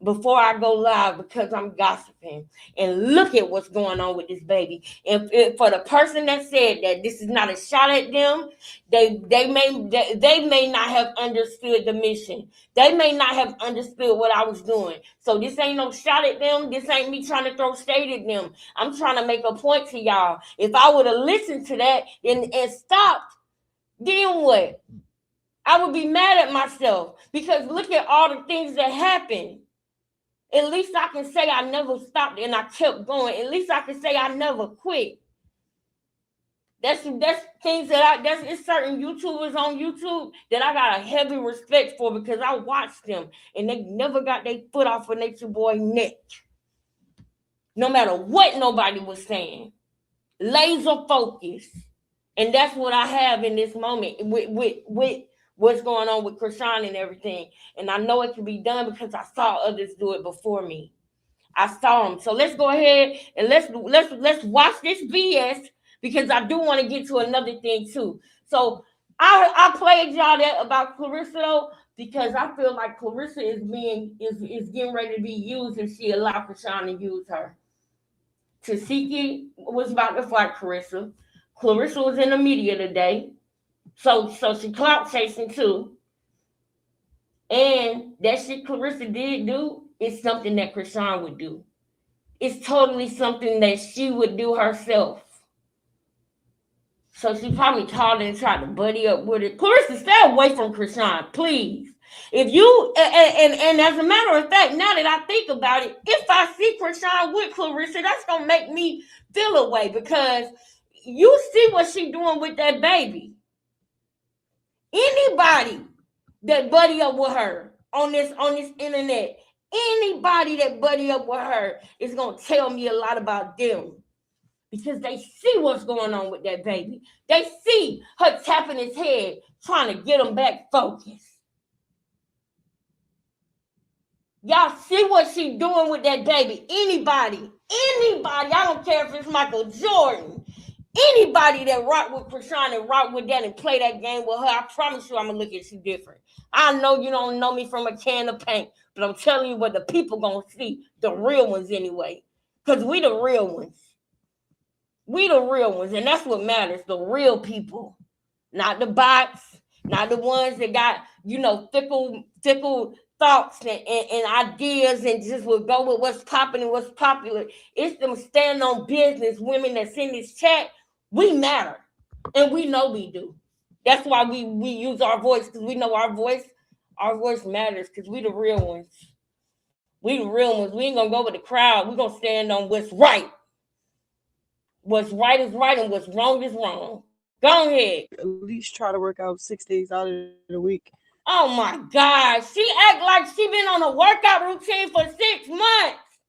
before I go live because I'm gossiping. And look at what's going on with this baby. And for the person that said that, this is not a shot at them. They may not have understood the mission. They may not have understood what I was doing. So this ain't no shot at them. This ain't me trying to throw shade at them. I'm trying to make a point to y'all. If I would have listened to that and stopped, then what? I would be mad at myself, because look at all the things that happened. At least I can say I never stopped and I kept going. At least I can say I never quit. That's things it's certain YouTubers on YouTube that I got a heavy respect for, because I watched them and they never got their foot off of Nature Boy neck. No matter what nobody was saying. Laser focus. And that's what I have in this moment with what's going on with Krishan and everything. And I know it can be done because I saw others do it before me. I saw them. So let's go ahead and let's watch this BS, because I do want to get to another thing too. So I played y'all that about Clarissa though, because I feel like Clarissa is getting ready to be used if she allowed Krishan to use her. Tasiki was about to fight Clarissa. Clarissa was in the media today. So she clout chasing too. And that shit Clarissa did do is something that Krishan would do. It's totally something that she would do herself. So she probably called and tried to buddy up with it. Clarissa, stay away from Krishan, please. If you and as a matter of fact, now that I think about it, if I see Krishan with Clarissa, that's gonna make me feel away, because you see what she doing with that baby. Anybody that buddy up with her on this internet. Anybody that buddy up with her is gonna tell me a lot about them because they see what's going on with that baby. They see her tapping his head, trying to get him back focused. Y'all see what she doing with that baby. Anybody, I don't care if it's Michael Jordan, anybody that rock with Krishan and rock with that and play that game with her, I promise you I'm going to look at you different. I know you don't know me from a can of paint, but I'm telling you what the people going to see, the real ones anyway, because we the real ones. We the real ones, and that's what matters, the real people, not the bots, not the ones that got, fickle thoughts and ideas and just will go with what's popping and what's popular. It's them stand on business women that's in this chat. We matter, and we know we do. That's why we use our voice, because we know our voice matters, because we the real ones. We the real ones. We ain't gonna go with the crowd. We're gonna stand on what's right. What's right is right, and what's wrong is wrong. Go ahead. At least try to work out 6 days out of the week. Oh my God. She act like she been on a workout routine for 6 months.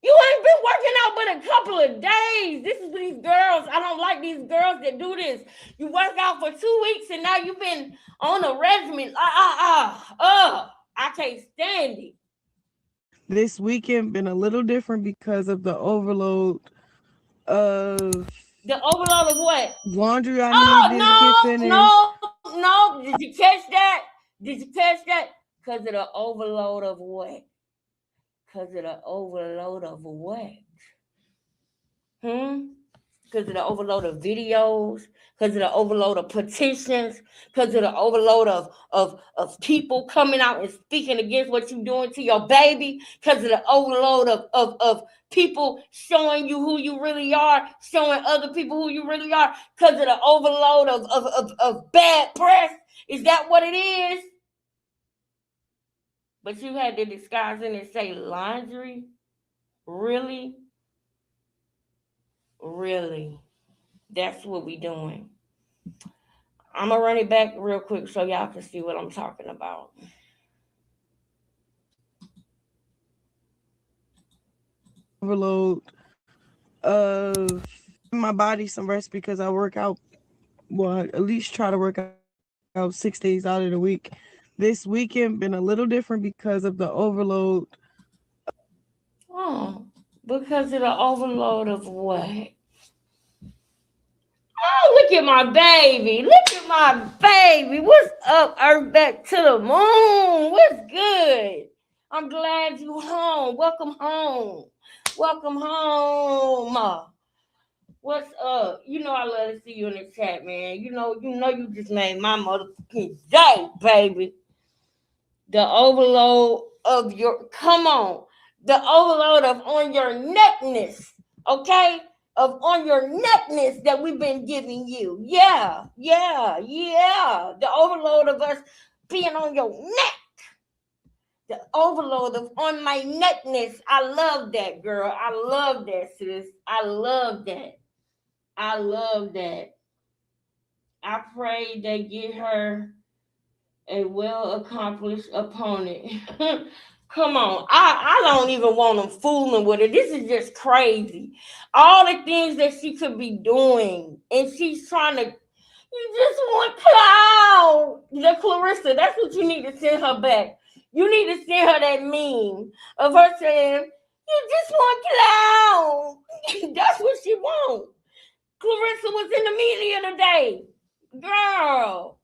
You ain't been working out but a couple of days. This is these girls. I don't like these girls that do this. You work out for 2 weeks and now you've been on a regimen. I can't stand it. This weekend been a little different because of the overload of... The overload of what? Laundry I needed to get finished. No. Did you catch that? Because of the overload of what? Because of the overload of what? Because of the overload of videos, because of the overload of petitions, because of the overload of people coming out and speaking against what you're doing to your baby, because of the overload of people showing you who you really are, showing other people who you really are, because of the overload of bad press. Is that what it is? But you had to disguise it and say laundry? Really? Really? That's what we doing. I'm going to run it back real quick so y'all can see what I'm talking about. Overload of my body some rest because I work out. Well, I at least try to work out 6 days out of the week. This weekend been a little different because of the overload. Oh, because of the overload of what? Oh, look at my baby. What's up, Earth back to the moon? What's good? I'm glad you home. Welcome home. What's up? You know I love to see you in the chat, man. You know you just made my motherfucking day, baby. The overload of the overload of on your neckness, okay? Of on your neckness that we've been giving you. Yeah. The overload of us being on your neck. The overload of on my neckness. I love that, girl. I love that, sis. I love that. I pray they get her a well-accomplished opponent. Come on. I don't even want them fooling with her. This is just crazy. All the things that she could be doing. And she's trying to, you just want clout. The Clarissa, that's what you need to send her back. You need to send her that meme of her saying, you just want clout. That's what she wants. Clarissa was in the media today. Girl.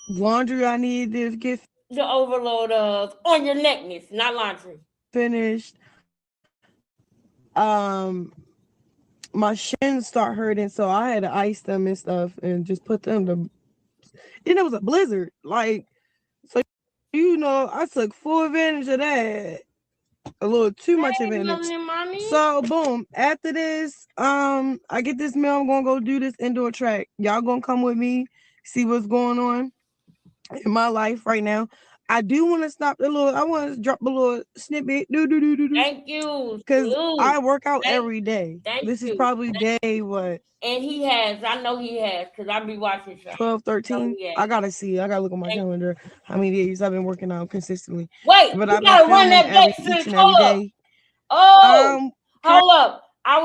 Laundry I need to get the overload of on your neckness, not laundry. Finished. My shins start hurting, so I had to ice them and stuff and just put them to. Then it was a blizzard, like, so I took full advantage of that. A little too much advantage. So boom, after this, I get this mail. I'm gonna go do this indoor track. Y'all gonna come with me, see what's going on in my life right now. I do want to stop the little. I want to drop a little snippet. Thank you. Because I work out Thank- every day. thank This is you. probably day what? And he has. I know he has because I be watching. 12, 13. Yeah. I gotta see. I gotta look on my calendar how many days I've been working out consistently. Wait, But you I've been gotta run filming that back each and every day. Oh, hold up. I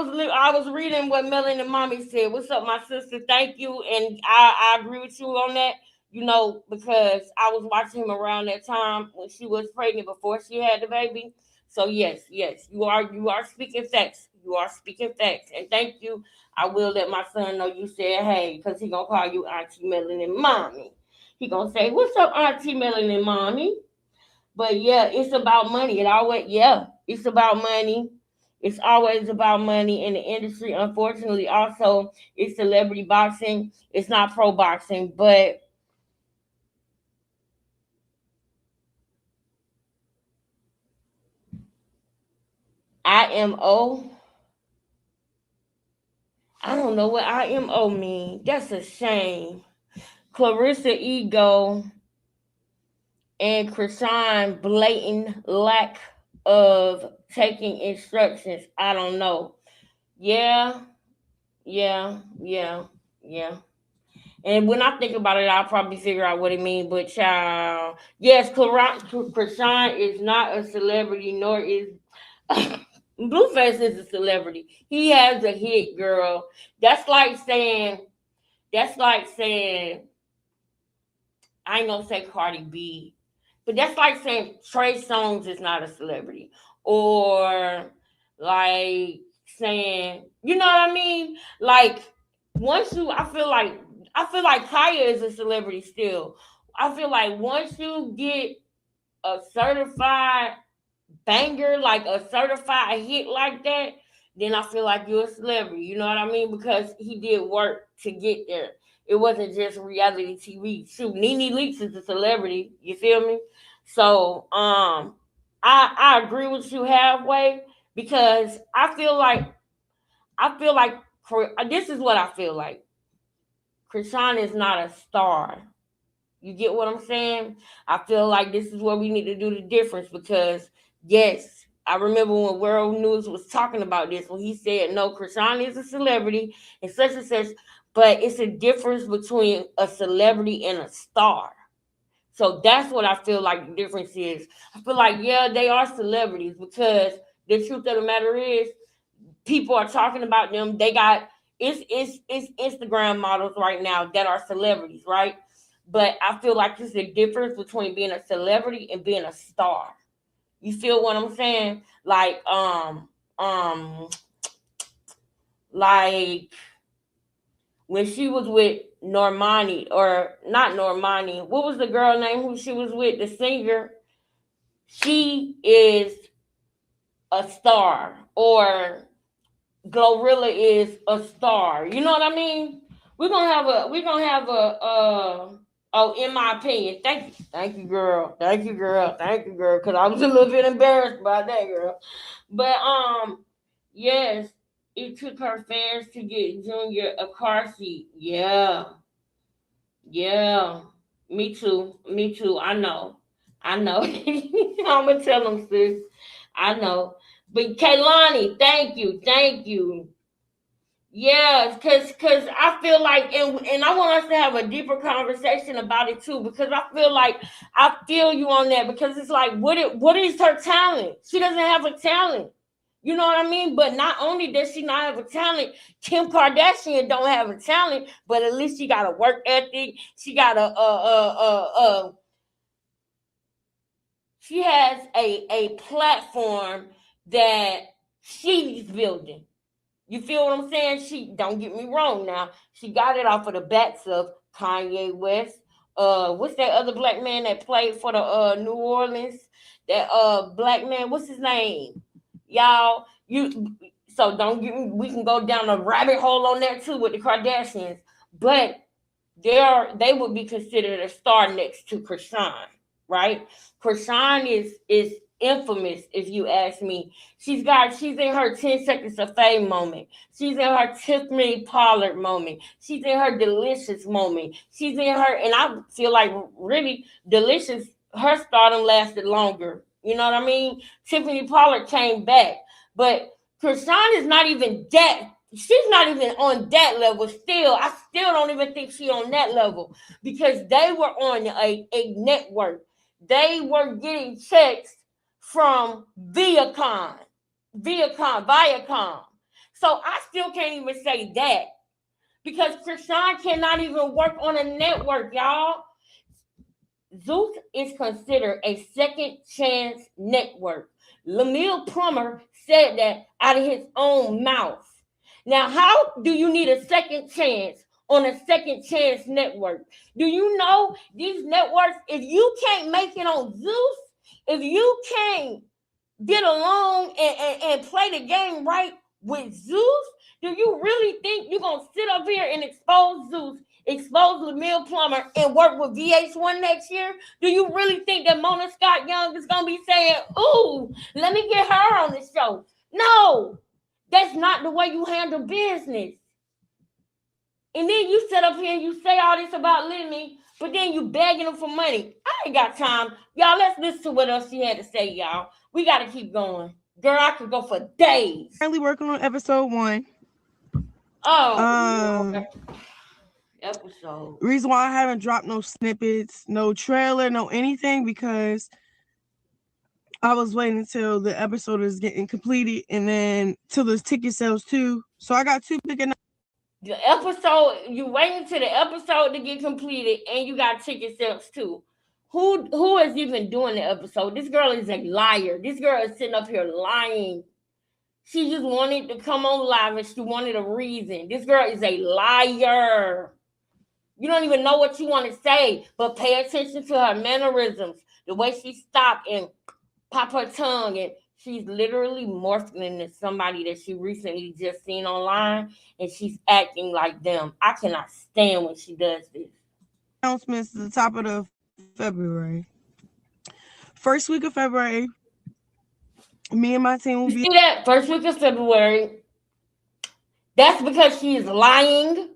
was reading what Melanie and Mommy said. What's up, my sister? Thank you, and I agree with you on that. You know, because I was watching him around that time when she was pregnant before she had the baby. So yes, you are speaking facts. You are speaking facts, and thank you. I will let my son know you said hey, because he gonna call you Auntie Melanie and Mommy. He gonna say, "What's up, Auntie Melanie and Mommy?" But yeah, it's about money. It's about money. It's always about money in the industry. Unfortunately, also it's celebrity boxing. It's not pro boxing, but IMO. I don't know what IMO means. That's a shame. Clarissa Ego and Krishan blatant lack of taking instructions. I don't know. Yeah. And when I think about it, I'll probably figure out what it means. But child, yes, Krishan is not a celebrity, nor is Blueface is a celebrity. He has a hit, girl. That's like saying I ain't gonna say Cardi B, but that's like saying Trey Songz is not a celebrity, or like saying, you know what I mean? Like I feel like Kaya is a celebrity still. I feel like once you get a certified banger, like a certified hit like that, then I feel like you're a celebrity. You know what I mean? Because he did work to get there. It wasn't just reality TV. Shoot, Nene Leakes is a celebrity. You feel me? So I agree with you halfway because I feel like this is what I feel like. Krishan is not a star. You get what I'm saying? I feel like this is where we need to do the difference because, yes, I remember when World News was talking about this, when he said, no, Krishan is a celebrity and such, but it's a difference between a celebrity and a star. So that's what I feel like the difference is. I feel like, yeah, they are celebrities because the truth of the matter is people are talking about them. They got, it's Instagram models right now that are celebrities, right? But I feel like there's a difference between being a celebrity and being a star. You feel what I'm saying? Like when she was with Normani, or not Normani, what was the girl name who she was with? The singer. She is a star, or Glorilla is a star. You know what I mean? We're gonna have a oh, in my opinion. Thank you, girl. Because I was a little bit embarrassed by that, girl. But yes, it took her fans to get Junior a car seat. Yeah. Me too. I know. I'm gonna tell them, sis. I know. But Kaylani, thank you. Yeah, cause I feel like, and I want us to have a deeper conversation about it too, because I feel you on that, because it's like, what is her talent? She doesn't have a talent. You know what I mean? But not only does she not have a talent, Kim Kardashian don't have a talent, but at least she got a work ethic. She got she has a platform that she's building. You feel what I'm saying? She, don't get me wrong now. She got it off of the backs of Kanye West. What's that other black man that played for the New Orleans? That black man, what's his name? Y'all, so don't get me, we can go down a rabbit hole on that too with the Kardashians. But they would be considered a star next to Krishan, right? Krishan is infamous, if you ask me. She's in her 10 seconds of fame moment. She's in her Tiffany Pollard moment. She's in her Delicious moment. She's in her, and I feel like really Delicious her stardom lasted longer. You know what I mean? Tiffany Pollard came back, but Krishan is not even that. She's not even on that level. Still, I still don't even think she's on that level because they were on a network. They were getting checks from Viacom. So I still can't even say that because Krishan cannot even work on a network, y'all. Zeus is considered a second chance network. Lamille Plummer said that out of his own mouth. Now, how do you need a second chance on a second chance network? Do you know these networks, if you can't make it on Zeus, if you can't get along and play the game right with Zeus, do you really think you're going to sit up here and expose Zeus, expose Lamille Plummer, and work with VH1 next year? Do you really think that Mona Scott Young is going to be saying, ooh, let me get her on the show? No, that's not the way you handle business. And then you sit up here and you say all this about Lenny, but then you begging them for money. I ain't got time. Y'all, let's listen to what else she had to say, y'all. We got to keep going. Girl, I could go for days. Currently working on episode 1. Oh, episode. Reason why I haven't dropped no snippets, no trailer, no anything, because I was waiting until the episode is getting completed and then till the ticket sales too. So I got 2 big enough. The episode, you waiting till the episode to get completed and you got ticket sales too. Who is even doing the episode? This girl is a liar. This girl is sitting up here lying. She just wanted to come on live and she wanted a reason. This girl is a liar. You don't even know what you want to say, but pay attention to her mannerisms, the way she stopped and pop her tongue, and she's literally morphing into somebody that she recently just seen online, and she's acting like them. I cannot stand when she does this. Announcements at the top of the February. First week of February, me and my team will be. See that? First week of February. That's because she is lying,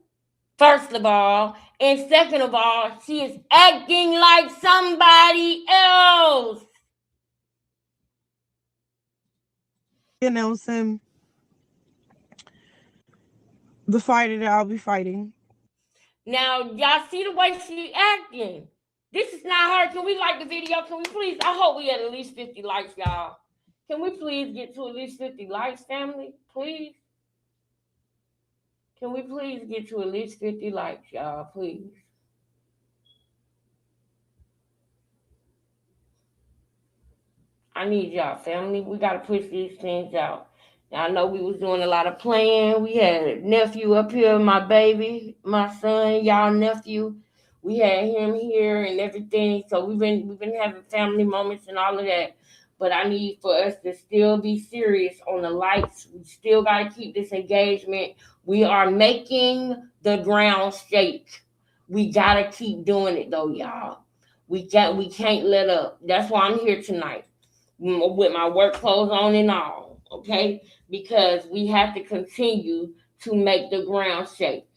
first of all. And second of all, she is acting like somebody else. Announcing the fighter that I'll be fighting. Now, y'all see the way she acting. This is not her. Can we like the video? Can we please? I hope we at least 50 likes, y'all. Can we please get to at least 50 likes, family? Please. Can we please get to at least 50 likes, y'all? Please. I need y'all, family. We got to push these things out. Now, I know we was doing a lot of playing. We had a nephew up here, my baby, my son, y'all nephew. We had him here and everything. So we've been having family moments and all of that. But I need for us to still be serious on the likes. We still got to keep this engagement. We are making the ground shake. We got to keep doing it, though, y'all. We can't let up. That's why I'm here tonight with my work clothes on and all, okay? Because we have to continue to make the ground shake.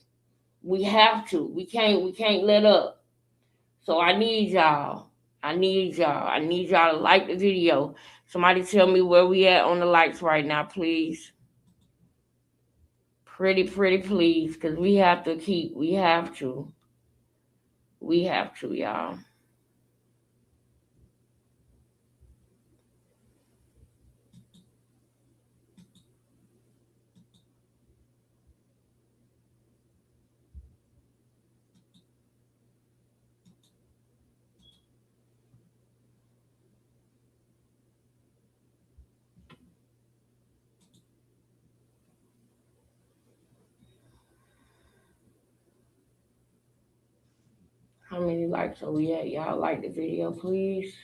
We have to. We can't let up. So I need y'all. I need y'all to like the video. Somebody tell me where we at on the likes right now, please. Pretty please, because we have to, y'all. How many likes are we at? Y'all like the video, please.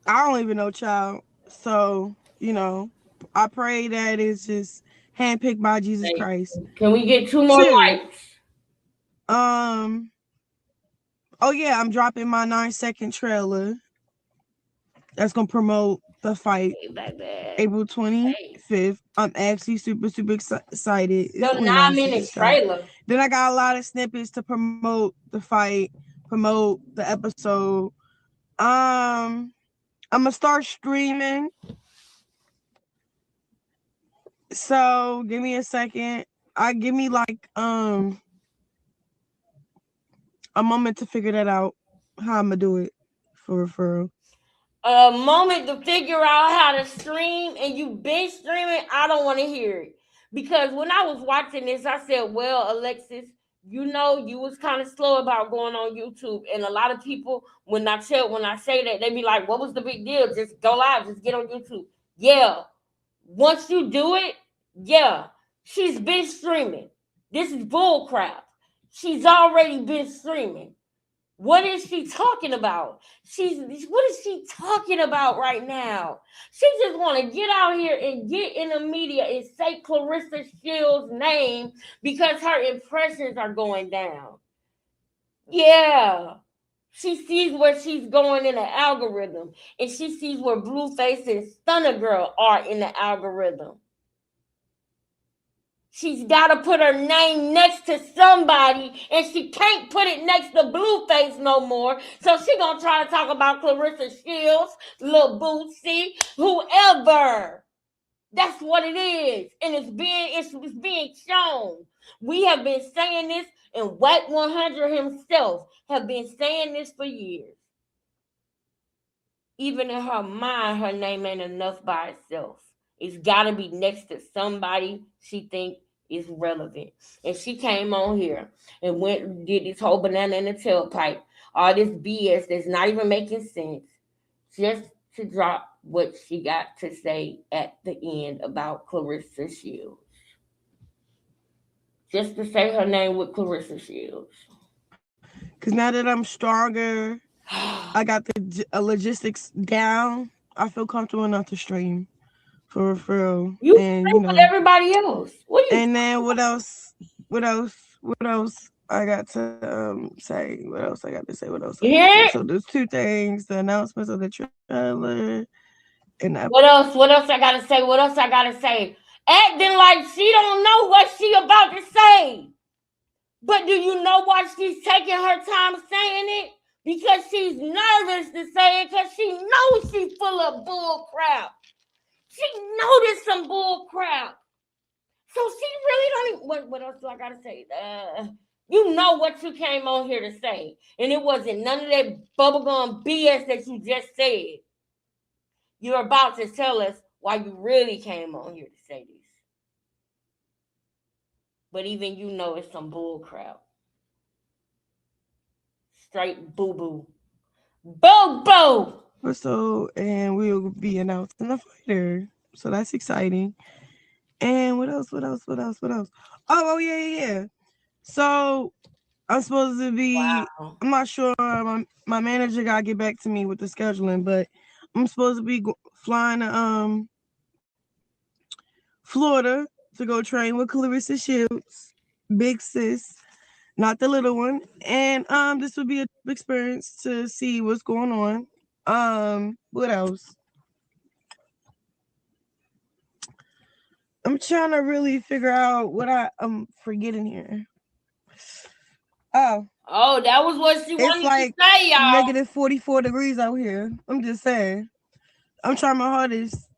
I don't even know, child. So, I pray that it's just handpicked by Jesus Christ. Can we get 2 more likes? Oh yeah, I'm dropping my 9-second trailer. that's gonna promote the fight Hey, baby. April 25th. I'm actually super excited. It's The only 9 seconds, 9-minute y'all. trailer. Then I got a lot of snippets to promote the fight, promote the episode. I'm gonna start streaming. So give me a second. Give me like a moment to figure that out. How I'm gonna do it for referral. A moment to figure out how to stream, and you been streaming. I don't want to hear it, because when I was watching this, I said, "Well, Alexis, you know, you was kind of slow about going on YouTube." And a lot of people, when I say that, they be like, "What was the big deal? Just go live, just get on YouTube." Yeah, once you do it, yeah, she's been streaming. This is bull crap. She's already been streaming. What is she talking about? What is she talking about right now? She just want to get out here and get in the media and say Clarissa Shields' name because her impressions are going down. Yeah. She sees where she's going in the algorithm, and she sees where Blueface and Stunner Girl are in the algorithm. She's got to put her name next to somebody, and she can't put it next to Blueface no more. So she gonna try to talk about Clarissa Shields, Lil Bootsy, whoever. That's what it is, and it's being shown. We have been saying this, and Whack 100 himself have been saying this for years. Even in her mind, her name ain't enough by itself. It's got to be next to somebody she think is relevant. And she came on here and did this whole banana in the tailpipe, all this BS that's not even making sense, just to drop what she got to say at the end about Clarissa Shields. Just to say her name with Clarissa Shields. Because now that I'm stronger, I got the logistics down. I feel comfortable enough to stream for referral. You and with everybody else. What do you? And then what else? I got to say? What else I got to say? Yeah. So there's two things: the announcements of the trailer, and what else? What else I gotta say? What else I gotta say? Acting like she don't know what she about to say. But do you know why she's taking her time saying it? Because she's nervous to say it, because she knows she's full of bull crap. She noticed some bull crap. So she really don't even, what else do I gotta say? You know what you came on here to say. And it wasn't none of that bubblegum BS that you just said. You're about to tell us why you really came on here to say this. But even you know it's some bull crap. Straight boo-boo. Boo-boo! So, and we'll be announcing a fighter. So that's exciting. And what else? Oh, yeah. So I'm supposed to be, wow. I'm not sure, my manager got to get back to me with the scheduling, but I'm supposed to be flying to Florida to go train with Clarissa Shields, big sis, not the little one. And this would be a experience to see what's going on. What else? I'm trying to really figure out what I'm forgetting here. Oh, that was what she wanted to say, y'all. Negative 44 degrees out here. I'm just saying. I'm trying my hardest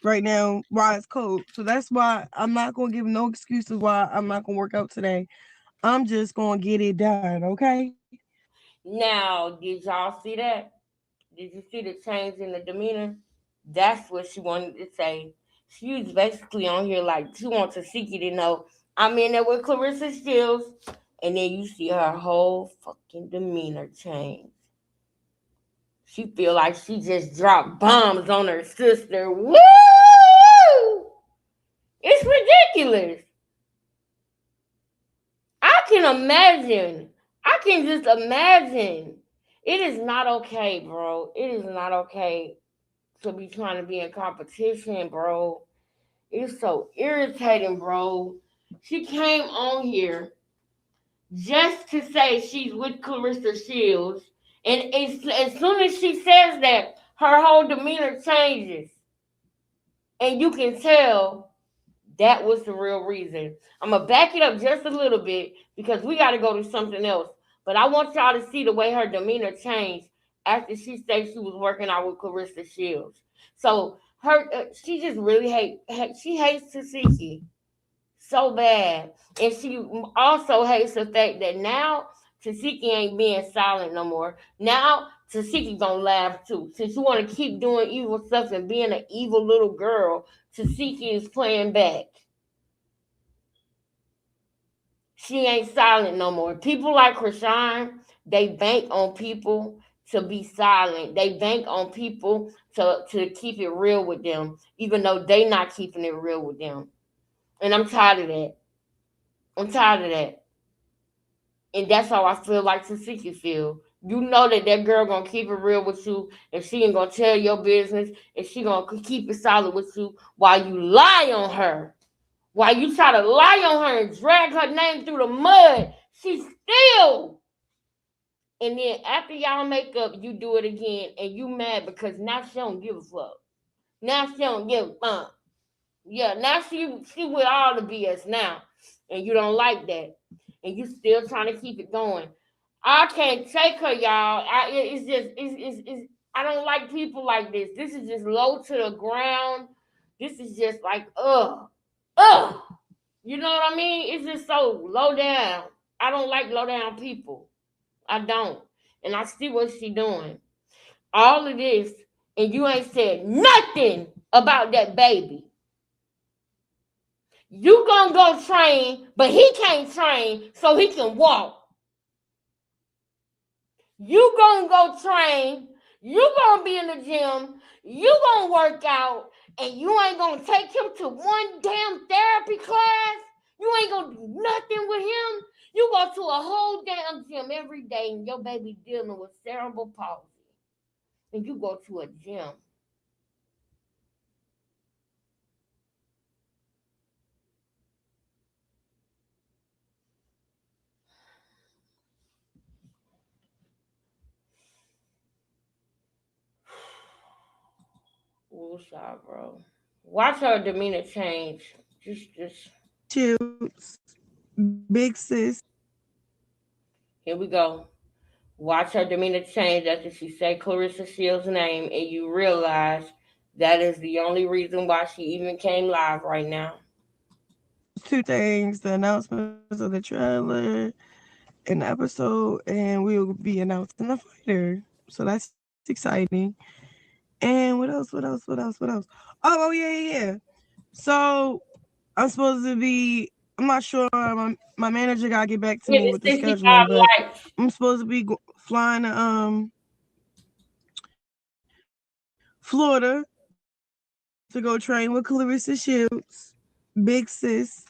right now while it's cold. So that's why I'm not going to give no excuses why I'm not going to work out today. I'm just going to get it done, okay? Now, did y'all see that? Did you see the change in the demeanor? That's what she wanted to say. She was basically on here like she wants Tasiki to know I'm in there with Clarissa Shields, and then you see her whole fucking demeanor change. She feel like she just dropped bombs on her sister. Woo! It's ridiculous. I can imagine. I can just imagine. It is not okay, bro. It is not okay to be trying to be in competition, bro. It's so irritating, bro. She came on here just to say she's with Clarissa Shields. And as soon as she says that, her whole demeanor changes. And you can tell that was the real reason. I'm going to back it up just a little bit because we got to go to something else. But I want y'all to see the way her demeanor changed after she said she was working out with Clarissa Shields. So she just really she hates Tasiki so bad. And she also hates the fact that now Tasiki ain't being silent no more. Now Tasiki gonna laugh too. Since you want to keep doing evil stuff and being an evil little girl, Tasiki is playing back. She ain't silent no more. People like Krishan, they bank on people to be silent. They bank on people to keep it real with them, even though they not keeping it real with them. And I'm tired of that. I'm tired of that. And that's how I feel like Tasiki feel. You know that girl gonna keep it real with you, and she ain't gonna tell your business, and she gonna keep it solid with you while you lie on her. While you try to lie on her and drag her name through the mud, she's still. And then after y'all make up, you do it again, and you mad because now she don't give a fuck. Now she don't give a fuck. Yeah, now she with all the BS now, and you don't like that, and you still trying to keep it going. I can't take her, y'all. It's I don't like people like this. This is just low to the ground. This is just like ugh. You know what I mean? It's just so low down. I don't like low down people. I don't. And I see what she doing. All of this, and you ain't said nothing about that baby. You gonna go train, but he can't train, so he can walk. You gonna go train. You gonna be in the gym. You gonna work out, and you ain't gonna take him to one damn therapy class. You ain't gonna do nothing with him. You go to a whole damn gym every day, and your baby dealing with cerebral palsy, and you go to a gym. Woosah, bro. Watch her demeanor change. Just. Shields, big sis. Here we go. Watch her demeanor change after she said Clarissa Shields' name, and you realize that is the only reason why she even came live right now. Two things: the announcements of the trailer and the episode, and we'll be announcing the fighter. So that's exciting. And what else? Oh yeah. So I'm supposed to be. I'm not sure. My manager gotta get back to me with the scheduling, but I'm supposed to be flying to Florida to go train with Clarissa Shields, big sis,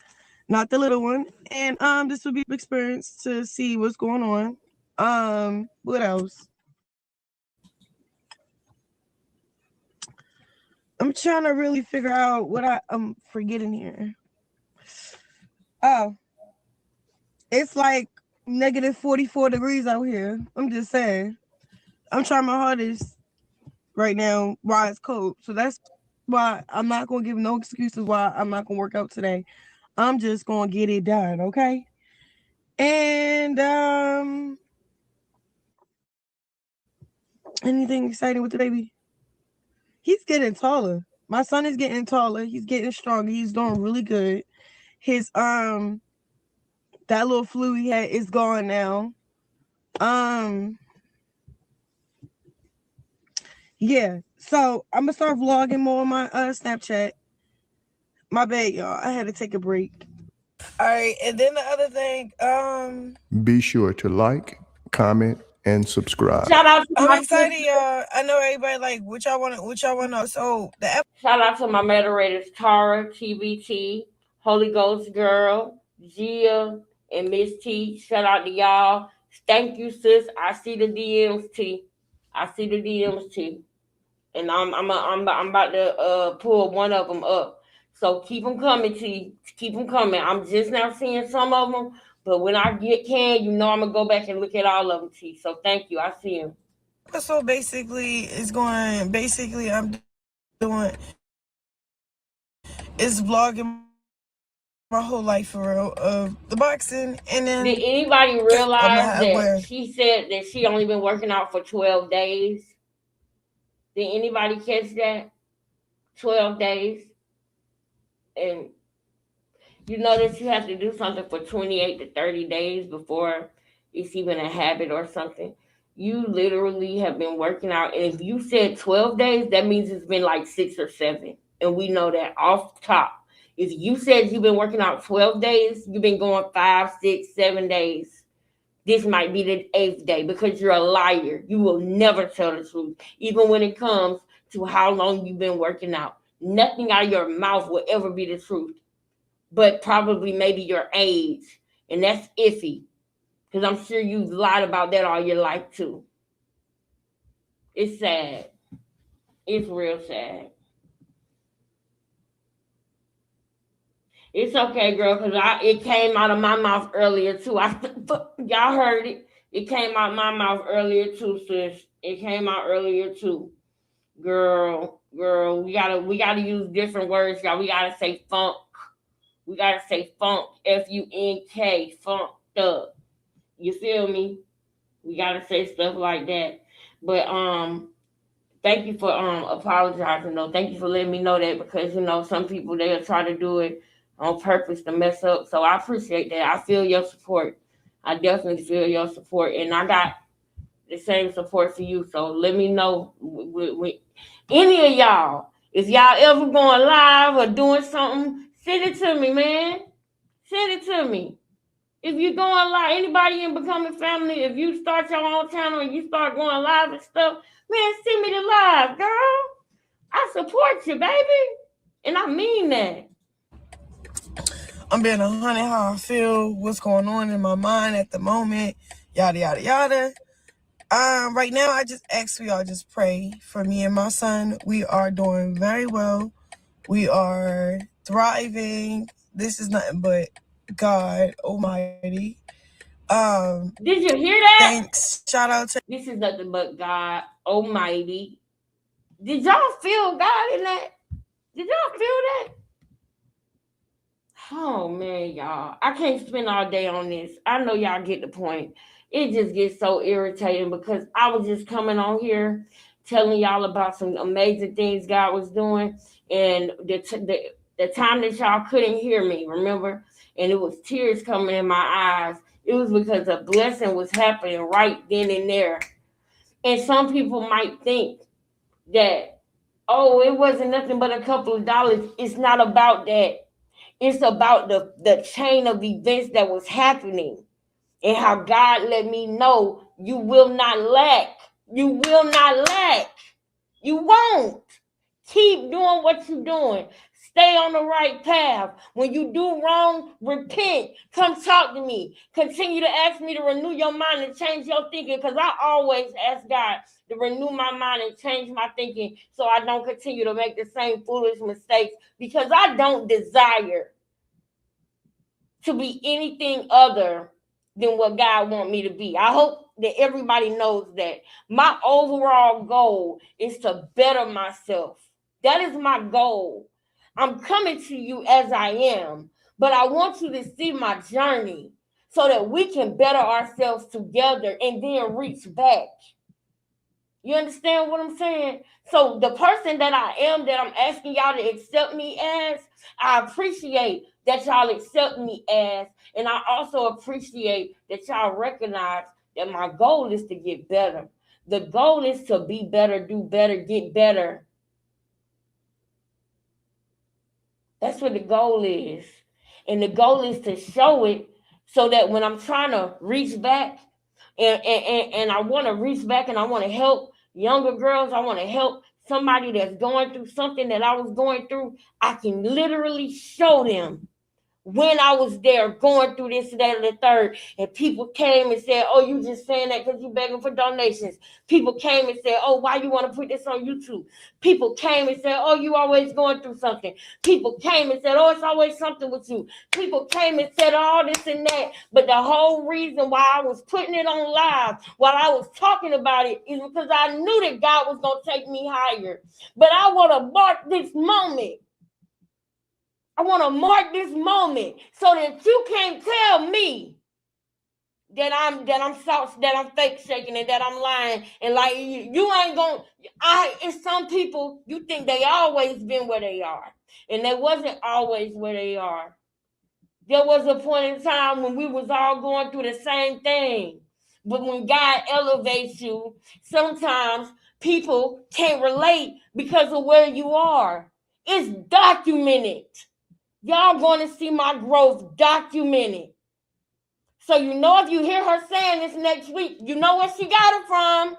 not the little one. And this will be an experience to see what's going on. What else? I'm trying to really figure out what I'm forgetting here. Oh, it's like negative 44 degrees out here. I'm just saying. I'm trying my hardest right now while it's cold. So that's why I'm not going to give no excuses why I'm not going to work out today. I'm just going to get it done, okay? And anything exciting with the baby? He's getting taller. My son is getting taller. He's getting stronger. He's doing really good. His that little flu he had is gone now. Yeah. So I'm gonna start vlogging more on my Snapchat. My bad, y'all. I had to take a break. All right, and then the other thing, Be sure to like, comment, and subscribe. Shout out to I'm excited, y'all. I know everybody like what y'all want to know. So shout out to my moderators Tara, TBT, Holy Ghost Girl, Gia, and Miss T. Shout out to y'all. Thank you, sis. I see the DMs, T. And I'm about to pull one of them up. So keep them coming, T. Keep them coming. I'm just now seeing some of them, but when I can, you know I'm gonna go back and look at all of them, T. So thank you. I see them. So basically, I'm doing is vlogging my whole life for real of the boxing, and then Did anybody I'm gonna realize have that where she said that she only been working out for 12 days? Did anybody catch that? 12 days. And you notice you have to do something for 28 to 30 days before it's even a habit or something. You literally have been working out. And if you said 12 days, that means it's been like 6 or 7. And we know that off top. If you said you've been working out 12 days, you've been going 5, 6, 7 days. This might be the 8th day because you're a liar. You will never tell the truth, even when it comes to how long you've been working out. Nothing out of your mouth will ever be the truth, but probably maybe your age. And that's iffy because I'm sure you've lied about that all your life too. It's sad. It's real sad. It's okay, girl, because it came out of my mouth earlier too. Y'all heard it. It came out my mouth earlier too, sis. It came out earlier too. Girl, we gotta use different words, y'all. We gotta say funk. We gotta say funk. FUNK. Funk up. You feel me? We gotta say stuff like that. But thank you for apologizing though. Thank you for letting me know that because some people they'll try to do it on purpose to mess up. So I appreciate that. I feel your support. I definitely feel your support, and I got the same support for you. So let me know with any of y'all if y'all ever going live or doing something. Send it to me, man. Send it to me. If you're going live, anybody in Becoming Family, if you start your own channel and you start going live and stuff, man, send me the live, girl. I support you, baby. And I mean that. I'm being 100 how I feel, what's going on in my mind at the moment, yada yada yada. Right now I just ask y'all just pray for me and my son. We are doing very well. We are thriving. This is nothing but God Almighty. Did you hear that? Thanks. Shout out to This is nothing but God Almighty. Did y'all feel God in that? Did y'all feel that? Oh man, y'all. I can't spend all day on this. I know y'all get the point. It just gets so irritating because I was just coming on here telling y'all about some amazing things God was doing, and the time that y'all couldn't hear me, remember? And it was tears coming in my eyes. It was because a blessing was happening right then and there. And some people might think that, oh, it wasn't nothing but a couple of dollars. It's not about that. It's about the chain of events that was happening and how God let me know you will not lack. You will not lack. You won't. Keep doing what you're doing. Stay on the right path. When you do wrong, repent. Come talk to me. Continue to ask me to renew your mind and change your thinking, because I always ask God to renew my mind and change my thinking so I don't continue to make the same foolish mistakes, because I don't desire to be anything other than what God wants me to be. I hope that everybody knows that. My overall goal is to better myself. That is my goal. I'm coming to you as I am, but I want you to see my journey so that we can better ourselves together and then reach back. You understand what I'm saying? So the person that I am, that I'm asking y'all to accept me as, I appreciate that y'all accept me as, and I also appreciate that y'all recognize that my goal is to get better. The goal is to be better, do better, get better. That's what the goal is. And the goal is to show it so that when I'm trying to reach back and I want to reach back and I want to help younger girls, I want to help somebody that's going through something that I was going through, I can literally show them when I was there going through this, that, and the third, and people came and said, oh, you just saying that because you begging for donations. People came and said, oh, why you want to put this on YouTube? People came and said, oh, you always going through something. People came and said, oh, it's always something with you. People came and said all this and that. But the whole reason why I was putting it on live, while I was talking about it, is because I knew that God was going to take me higher. But I want to mark this moment. I want to mark this moment so that you can't tell me that I'm fake shaking and that I'm lying and like you ain't gonna. It's some people you think they always been where they are, and they wasn't always where they are. There was a point in time when we was all going through the same thing, but when God elevates you, sometimes people can't relate because of where you are. It's documented. Y'all going to see my growth documented. So you know if you hear her saying this next week, you know where she got it from.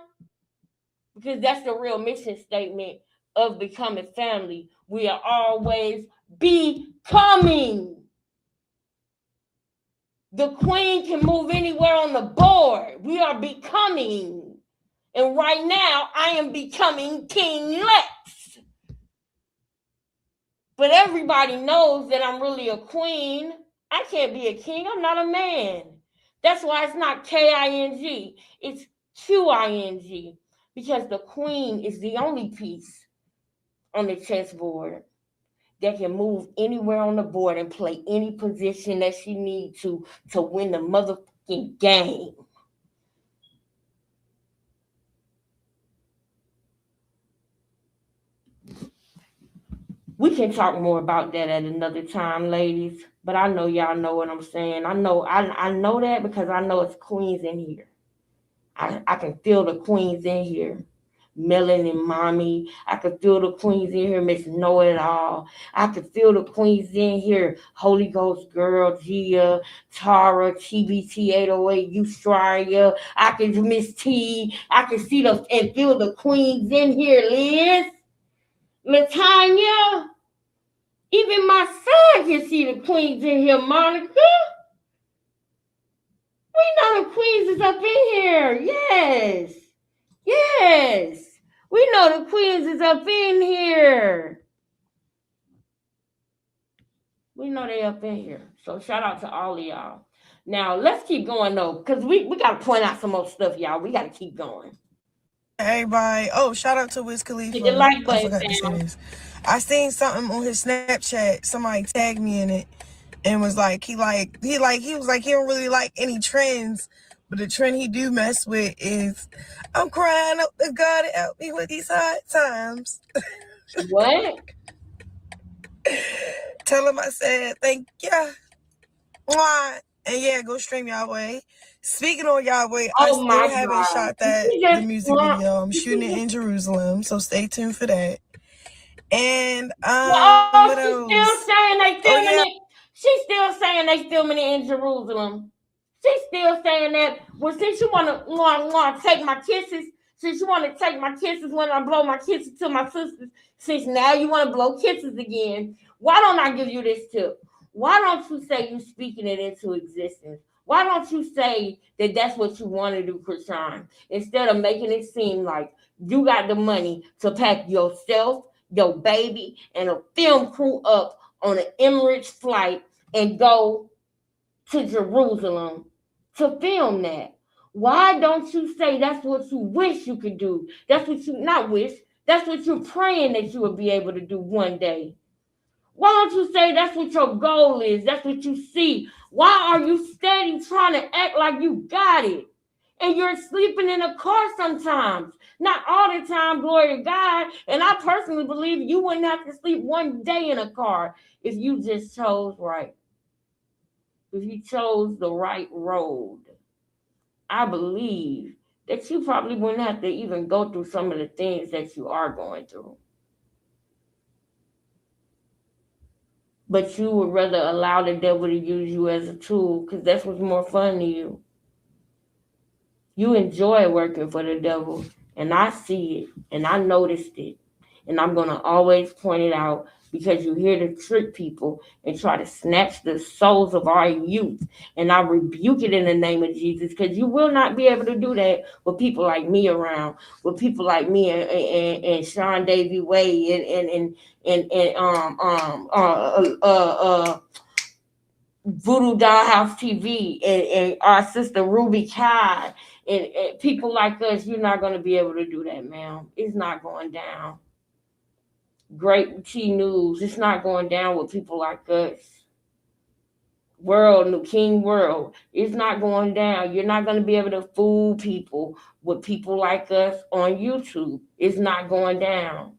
Because that's the real mission statement of becoming family. We are always becoming. The queen can move anywhere on the board. We are becoming. And right now, I am becoming King Lex. But everybody knows that I'm really a queen. I can't be a king. I'm not a man. That's why it's not King. It's Qing. Because the queen is the only piece on the chessboard that can move anywhere on the board and play any position that she needs to win the motherfucking game. We can talk more about that at another time, ladies. But I know y'all know what I'm saying. I know that because I know it's queens in here. I can feel the queens in here. Melon and Mommy. I can feel the queens in here, Miss Know It All. I can feel the queens in here, Holy Ghost Girl, Gia, Tara, TBT 808, Eustria. I can Miss T. I can see and feel the queens in here, Liz. Latanya, even my son can see the queens in here, Monica. We know the queens is up in here. Yes. Yes. We know the queens is up in here. We know they up in here. So shout out to all of y'all. Now, let's keep going, though, because we got to point out some more stuff, y'all. We got to keep going. Everybody, shout out to Wiz Khalifa. Hit the like button, I forgot to say fam. this. I seen something on his Snapchat. Somebody tagged me in it and was like, he was like, he don't really like any trends, but the trend he do mess with is, I'm crying up to God to help me with these hard times. What? Tell him I said thank ya. Mwah. And yeah, go stream Yahweh. Speaking on Yahweh, I still haven't shot the music video. I'm shooting it in Jerusalem, so stay tuned for that. And what else? Still saying they filming it. She's still saying they filming it in Jerusalem. She's still saying that. Well, since you want to take my kisses, since you want to take my kisses when I blow my kisses to my sisters, since now you want to blow kisses again, why don't I give you this tip? Why don't you say you speaking it into existence? Why don't you say that that's what you want to do, Krishan? Instead of making it seem like you got the money to pack yourself, your baby, and a film crew up on an Emirates flight and go to Jerusalem to film that. Why don't you say that's what you wish you could do? That's what you, not wish, that's what you're praying that you will be able to do one day. Why don't you say that's what your goal is? That's what you see. Why are you steady trying to act like you got it? And you're sleeping in a car sometimes. Not all the time, glory to God. And I personally believe you wouldn't have to sleep one day in a car if you just chose right. If you chose the right road. I believe that you probably wouldn't have to even go through some of the things that you are going through. But you would rather allow the devil to use you as a tool because that's what's more fun to you. You enjoy working for the devil, and I see it, and I noticed it, and I'm going to always point it out because you're here to trick people and try to snatch the souls of our youth. And I rebuke it in the name of Jesus, because you will not be able to do that with people like me around, with people like me and Sean Davy Way and Voodoo Dollhouse TV and our sister Ruby Kai and people like us. You're not going to be able to do that, ma'am. It's not going down. Great T News, it's not going down with people like us. New King World, it's not going down. You're not going to be able to fool people with people like us on YouTube. It's not going down.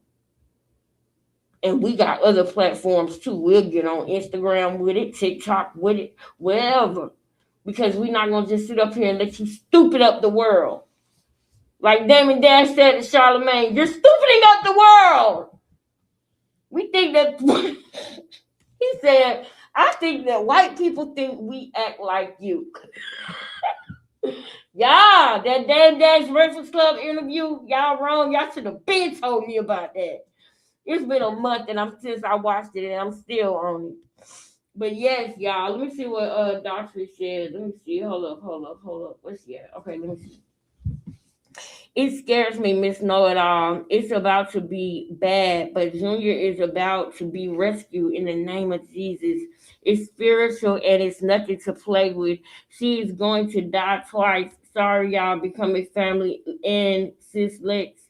And we got other platforms too. We'll get on Instagram with it, TikTok with it, wherever. Because we're not going to just sit up here and let you stupid up the world. Like Damon Dash said to Charlemagne, you're stupiding up the world. We think that, he said, I think that white people think we act like you. Yeah, that Damn Dash Breakfast Club interview, y'all wrong. Y'all should have been told me about that. It's been a month since I watched it, and I'm still on it. But yes, y'all, let me see what Doctor said. Let me see. Hold up. What's okay, let me see. It scares me, Miss Know-It-All. It's about to be bad, but Junior is about to be rescued in the name of Jesus. It's spiritual and it's nothing to play with. She is going to die twice. Sorry, y'all, becoming family and Sis Lex.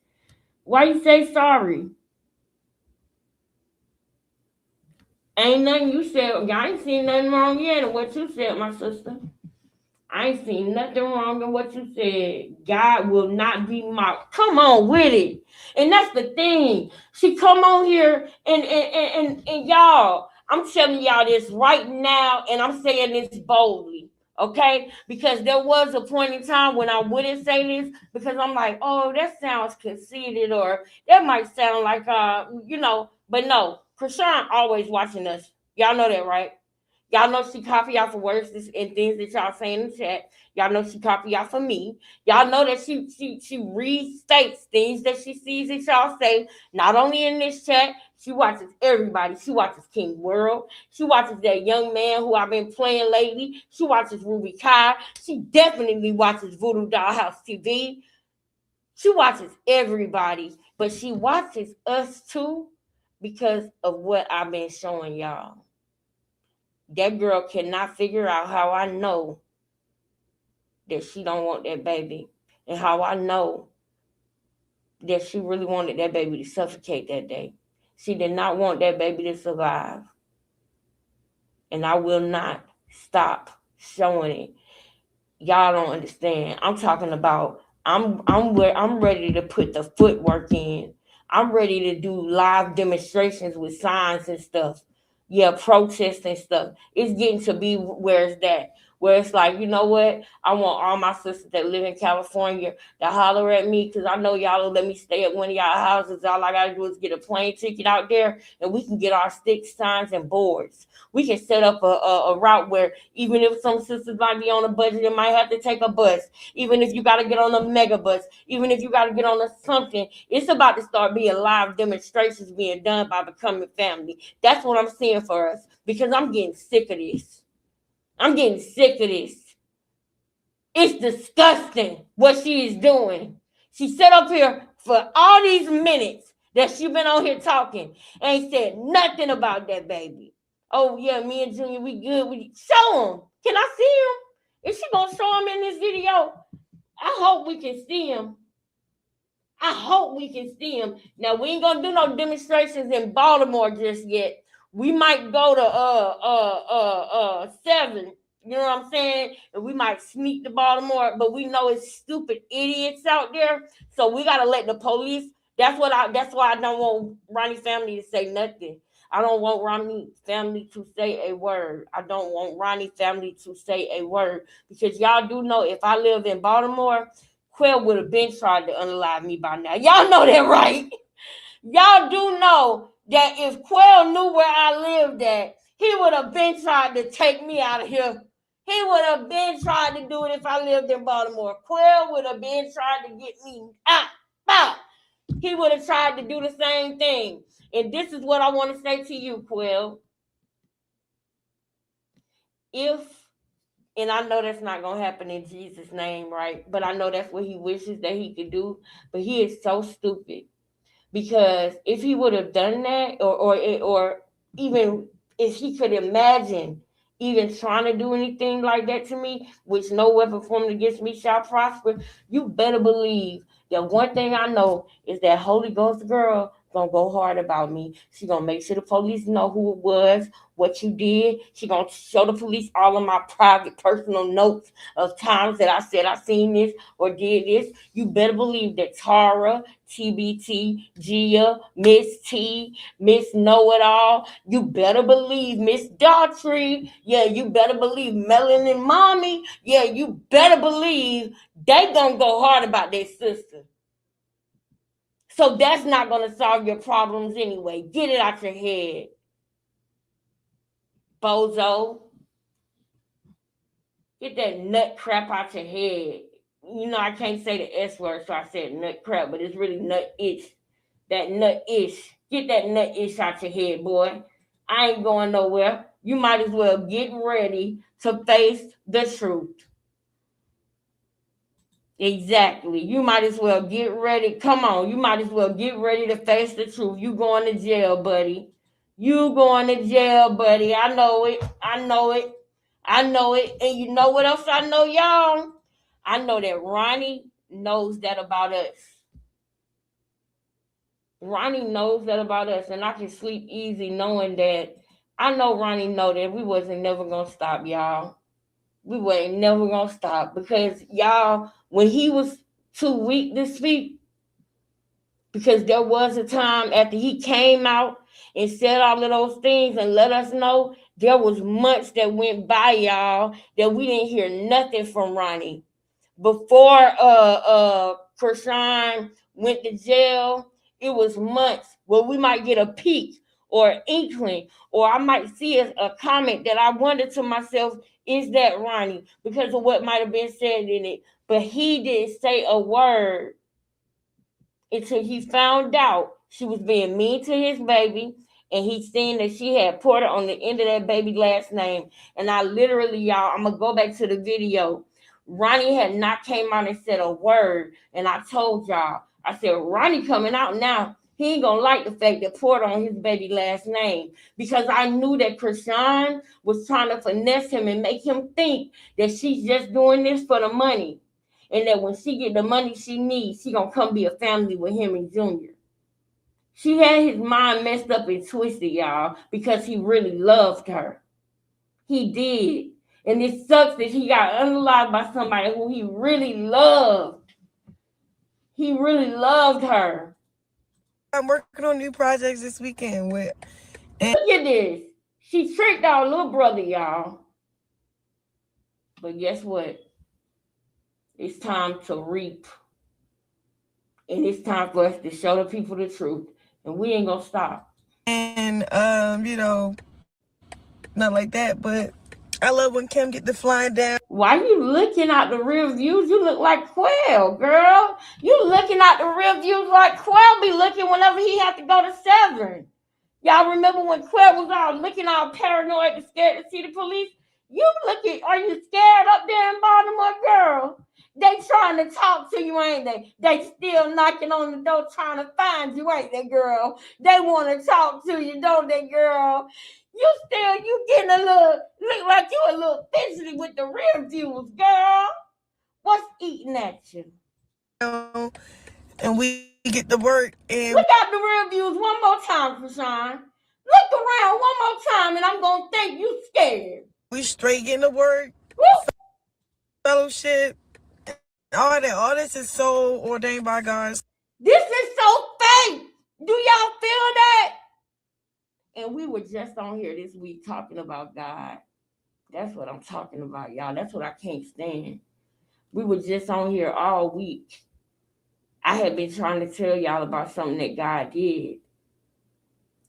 Why you say sorry? Ain't nothing you said. I ain't seen nothing wrong yet in what you said, my sister. I ain't seen nothing wrong in what you said. God will not be mocked. Come on with it. And that's the thing. She come on here and y'all, I'm telling y'all this right now, and I'm saying this boldly, okay? Because there was a point in time when I wouldn't say this, because I'm like, oh, that sounds conceited, or that might sound like but no, Krishan always watching us. Y'all know that, right? Y'all know she copy off of words and things that y'all saying in the chat. Y'all know she copy off of me. Y'all know that she restates things that she sees that y'all say. Not only in this chat, she watches everybody. She watches King World. She watches that young man who I've been playing lately. She watches Ruby Kai. She definitely watches Voodoo Dollhouse TV. She watches everybody, but she watches us too because of what I've been showing y'all. That girl cannot figure out how I know that she don't want that baby, and how I know that she really wanted that baby to suffocate that day. She did not want that baby to survive. And I will not stop showing it. Y'all don't understand. I'm talking about I'm ready to put the footwork in. I'm ready to do live demonstrations with signs and stuff. Yeah, protests and stuff. It's getting to be where it's like, you know what? I want all my sisters that live in California to holler at me, because I know y'all will let me stay at one of y'all houses. All I gotta do is get a plane ticket out there, and we can get our sticks, signs, and boards. We can set up a route where even if some sisters might be on a budget and might have to take a bus, even if you got to get on a mega bus, even if you got to get on a something, it's about to start being live demonstrations being done by Becoming Family. That's what I'm seeing for us, because I'm getting sick of this. It's disgusting what she is doing. She sat up here for all these minutes that she been on here talking, ain't said nothing about that baby. Oh, yeah, me and Junior, we good. Show him. Can I see him? Is she going to show him in this video? I hope we can see him. Now, we ain't going to do no demonstrations in Baltimore just yet. We might go to 7. You know what I'm saying? And we might sneak to Baltimore, but we know it's stupid idiots out there. So we got to let the police. That's why I don't want Ronnie family to say nothing. I don't want Ronnie family to say a word. Because y'all do know, if I lived in Baltimore, Quell would have been tried to unalive me by now. Y'all know that, right? Y'all do know that if Quell knew where I lived at, he would have been tried to take me out of here. He would have been tried to do it if I lived in Baltimore. Quell would have been trying to get me out. he would have tried to do the same thing. And this is what I want to say to you, Quill. And I know that's not going to happen in Jesus' name, right? But I know that's what he wishes that he could do. But he is so stupid. Because if he would have done that, or even if he could imagine even trying to do anything like that to me, which no weapon formed against me shall prosper, you better believe that one thing I know is that Holy Ghost girl gonna go hard about me. She gonna make sure the police know who it was, what you did. She gonna show the police all of my private personal notes of times that I said I seen this or did this. You better believe that Tara, TBT, Gia, Miss T, Miss Know-It-All, you better believe Miss Daughtry, yeah, you better believe Melanin Mommy, yeah, you better believe they gonna go hard about their sister. So that's not gonna solve your problems anyway. Get it out your head, bozo. Get that nut crap out your head. You know I can't say the S word, so I said nut crap, but it's really nut itch. That nut ish. Get that nut ish out your head, boy. I ain't going nowhere. You might as well get ready to face the truth. Exactly. You might as well get ready. Come on. You might as well get ready to face the truth. You going to jail, buddy. You going to jail, buddy. I know it. I know it. I know it. And you know what else I know, y'all? I know that Ronnie knows that about us. Ronnie knows that about us, and I can sleep easy knowing that. I know Ronnie know that we wasn't never gonna stop, y'all. We wasn't never gonna stop because y'all, when he was too weak to speak, because there was a time after he came out and said all of those things and let us know, there was months that went by, y'all, that we didn't hear nothing from Ronnie. Before Krishan went to jail, it was months where we might get a peek or inkling, or I might see a comment that I wondered to myself, is that Ronnie? Because of what might have been said in it. But he didn't say a word until he found out she was being mean to his baby, and he seen that she had Porter on the end of that baby last name. And I literally, y'all, I'm gonna go back to the video. Ronnie had not came out and said a word, and I told y'all, I said, Ronnie coming out now, he ain't gonna like the fact that Porter on his baby last name, because I knew that Krishan was trying to finesse him and make him think that she's just doing this for the money, and that when she get the money she needs, she gonna come be a family with him and Junior. She had his mind messed up and twisted, y'all, because he really loved her. He did. And it sucks that he got unalived by somebody who he really loved. He really loved her. I'm working on new projects this weekend with. Look at this. She tricked our little brother, y'all. But guess what? It's time to reap. And it's time for us to show the people the truth. And we ain't gonna stop. And not like that, but I love when Kim get the flying down. Why you looking at the real views? You look like Quell, girl. You looking at the real views like Quell be looking whenever he had to go to Severn. Y'all remember when Quell was all looking all paranoid and scared to see the police? You looking, are you scared up there in Baltimore, girl? They trying to talk to you, ain't they? They still knocking on the door trying to find you, ain't they, girl? They want to talk to you, don't they, girl? You getting a little, look like you a little fidgety with the rear views, girl. What's eating at you? And we get the work. And look out the rear views one more time, Krishan. Look around one more time, and I'm going to think you scared. We straight getting to work. Woo! Fellowship. All this is so ordained by God. This is so fake. Do y'all feel that? And we were just on here this week talking about God. That's what I'm talking about, y'all. That's what I can't stand. We were just on here all week. I had been trying to tell y'all about something that God did.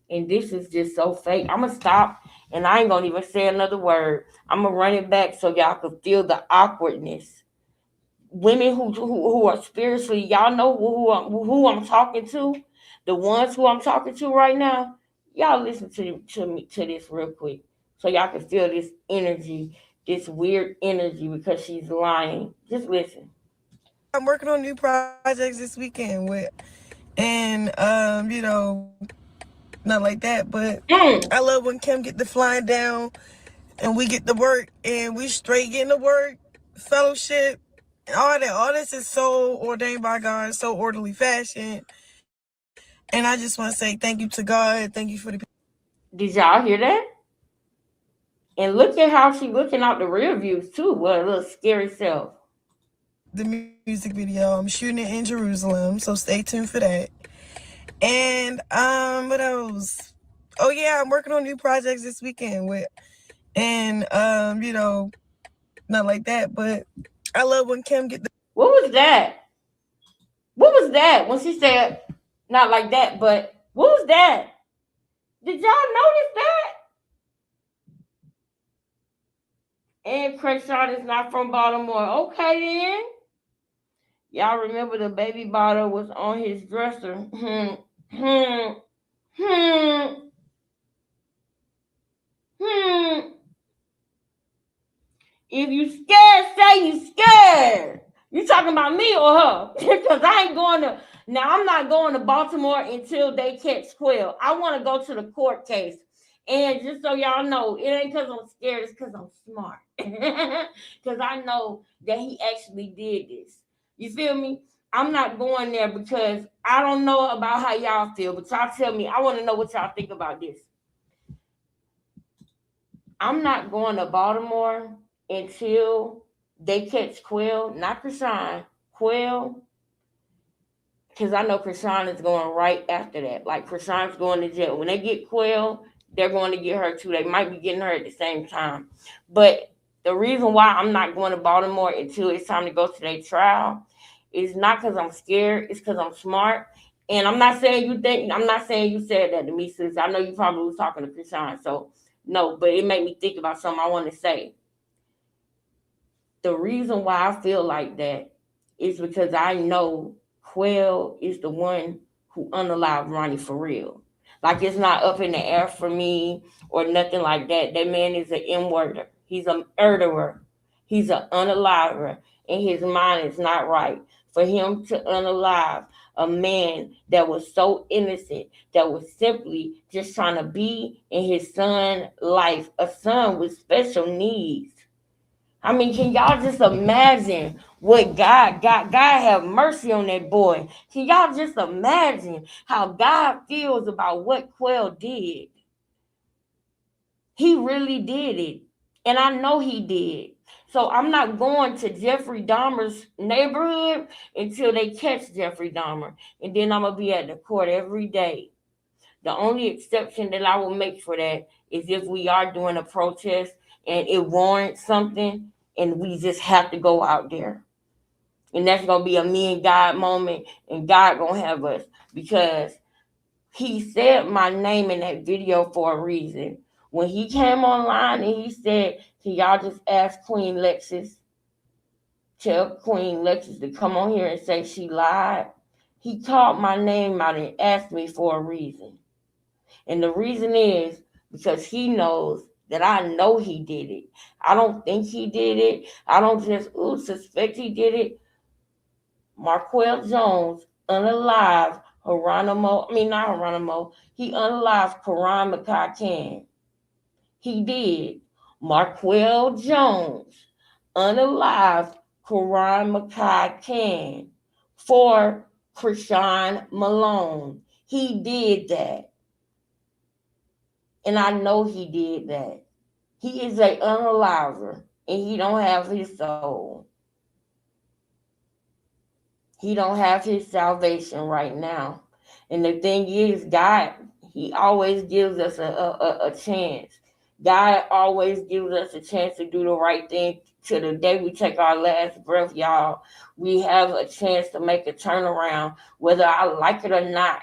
And this is just so fake. I'm going to stop, and I ain't going to even say another word. I'm going to run it back so y'all can feel the awkwardness. women who are spiritually, y'all know who I'm talking to, the ones who I'm talking to right now. Y'all listen to me to this real quick, so y'all can feel this energy, this weird energy, because she's lying. Just listen. I'm working on new projects this weekend with, and not like that, but I love when Kim get the flying down and we get to work and we straight getting to work, fellowship, and all that. All this is so ordained by God, so orderly fashion. And I just want to say thank you to God. Thank you for the. Did y'all hear that? And look at how she looking out the rear views too. What a little scary self. The music video. I'm shooting it in Jerusalem, so stay tuned for that. And what else? Oh yeah, I'm working on new projects this weekend with, and not like that, but I love when Kim get the. What was that? What was that when she said not like that, but what was that? Did y'all notice that? And Krayshawn is not from Baltimore. Okay then. Y'all remember the baby bottle was on his dresser. If you scared, say you scared. You talking about me or her? Because I ain't going to. Now, I'm not going to Baltimore until they catch Quill. I want to go to the court case. And just so y'all know, it ain't because I'm scared. It's because I'm smart. Because I know that he actually did this. You feel me? I'm not going there because I don't know about how y'all feel. But y'all tell me. I want to know what y'all think about this. I'm not going to Baltimore until they catch Quill, not Krishan, Quill, because I know Krishan is going right after that. Like, Krishan's going to jail. When they get Quill, they're going to get her too. They might be getting her at the same time. But the reason why I'm not going to Baltimore until it's time to go to their trial is not because I'm scared. It's because I'm smart. And I'm not saying you said that to me, sis. I know you probably was talking to Krishan. So, no, but it made me think about something I want to say. The reason why I feel like that is because I know Quell is the one who unalived Ronnie for real. Like, it's not up in the air for me or nothing like that. That man is an M-worder. He's a murderer. He's an unaliver, and his mind is not right. For him to unalive a man that was so innocent, that was simply just trying to be in his son's life, a son with special needs. I mean, can y'all just imagine what God have mercy on that boy? Can y'all just imagine how God feels about what Quell did? He really did it. And I know he did. So I'm not going to Jeffrey Dahmer's neighborhood until they catch Jeffrey Dahmer. And then I'm going to be at the court every day. The only exception that I will make for that is if we are doing a protest and it warrants something and we just have to go out there. And that's going to be a me and God moment, and God going to have us, because he said my name in that video for a reason. When he came online and he said, can y'all just ask Queen Lexus, tell Queen Lexus to come on here and say she lied, he called my name out and asked me for a reason. And the reason is because he knows that I know he did it. I don't think he did it. I don't just suspect he did it. Marquel Jones unalived he unalived Karan Makai Khan. He did. Marquel Jones unalived Karan Makai Khan for Krishan Malone. He did that. And I know he did that. He is an unaliver, and he don't have his soul. He don't have his salvation right now. And the thing is, God, he always gives us a chance. God always gives us a chance to do the right thing. To the day we take our last breath, y'all, we have a chance to make a turnaround, whether I like it or not.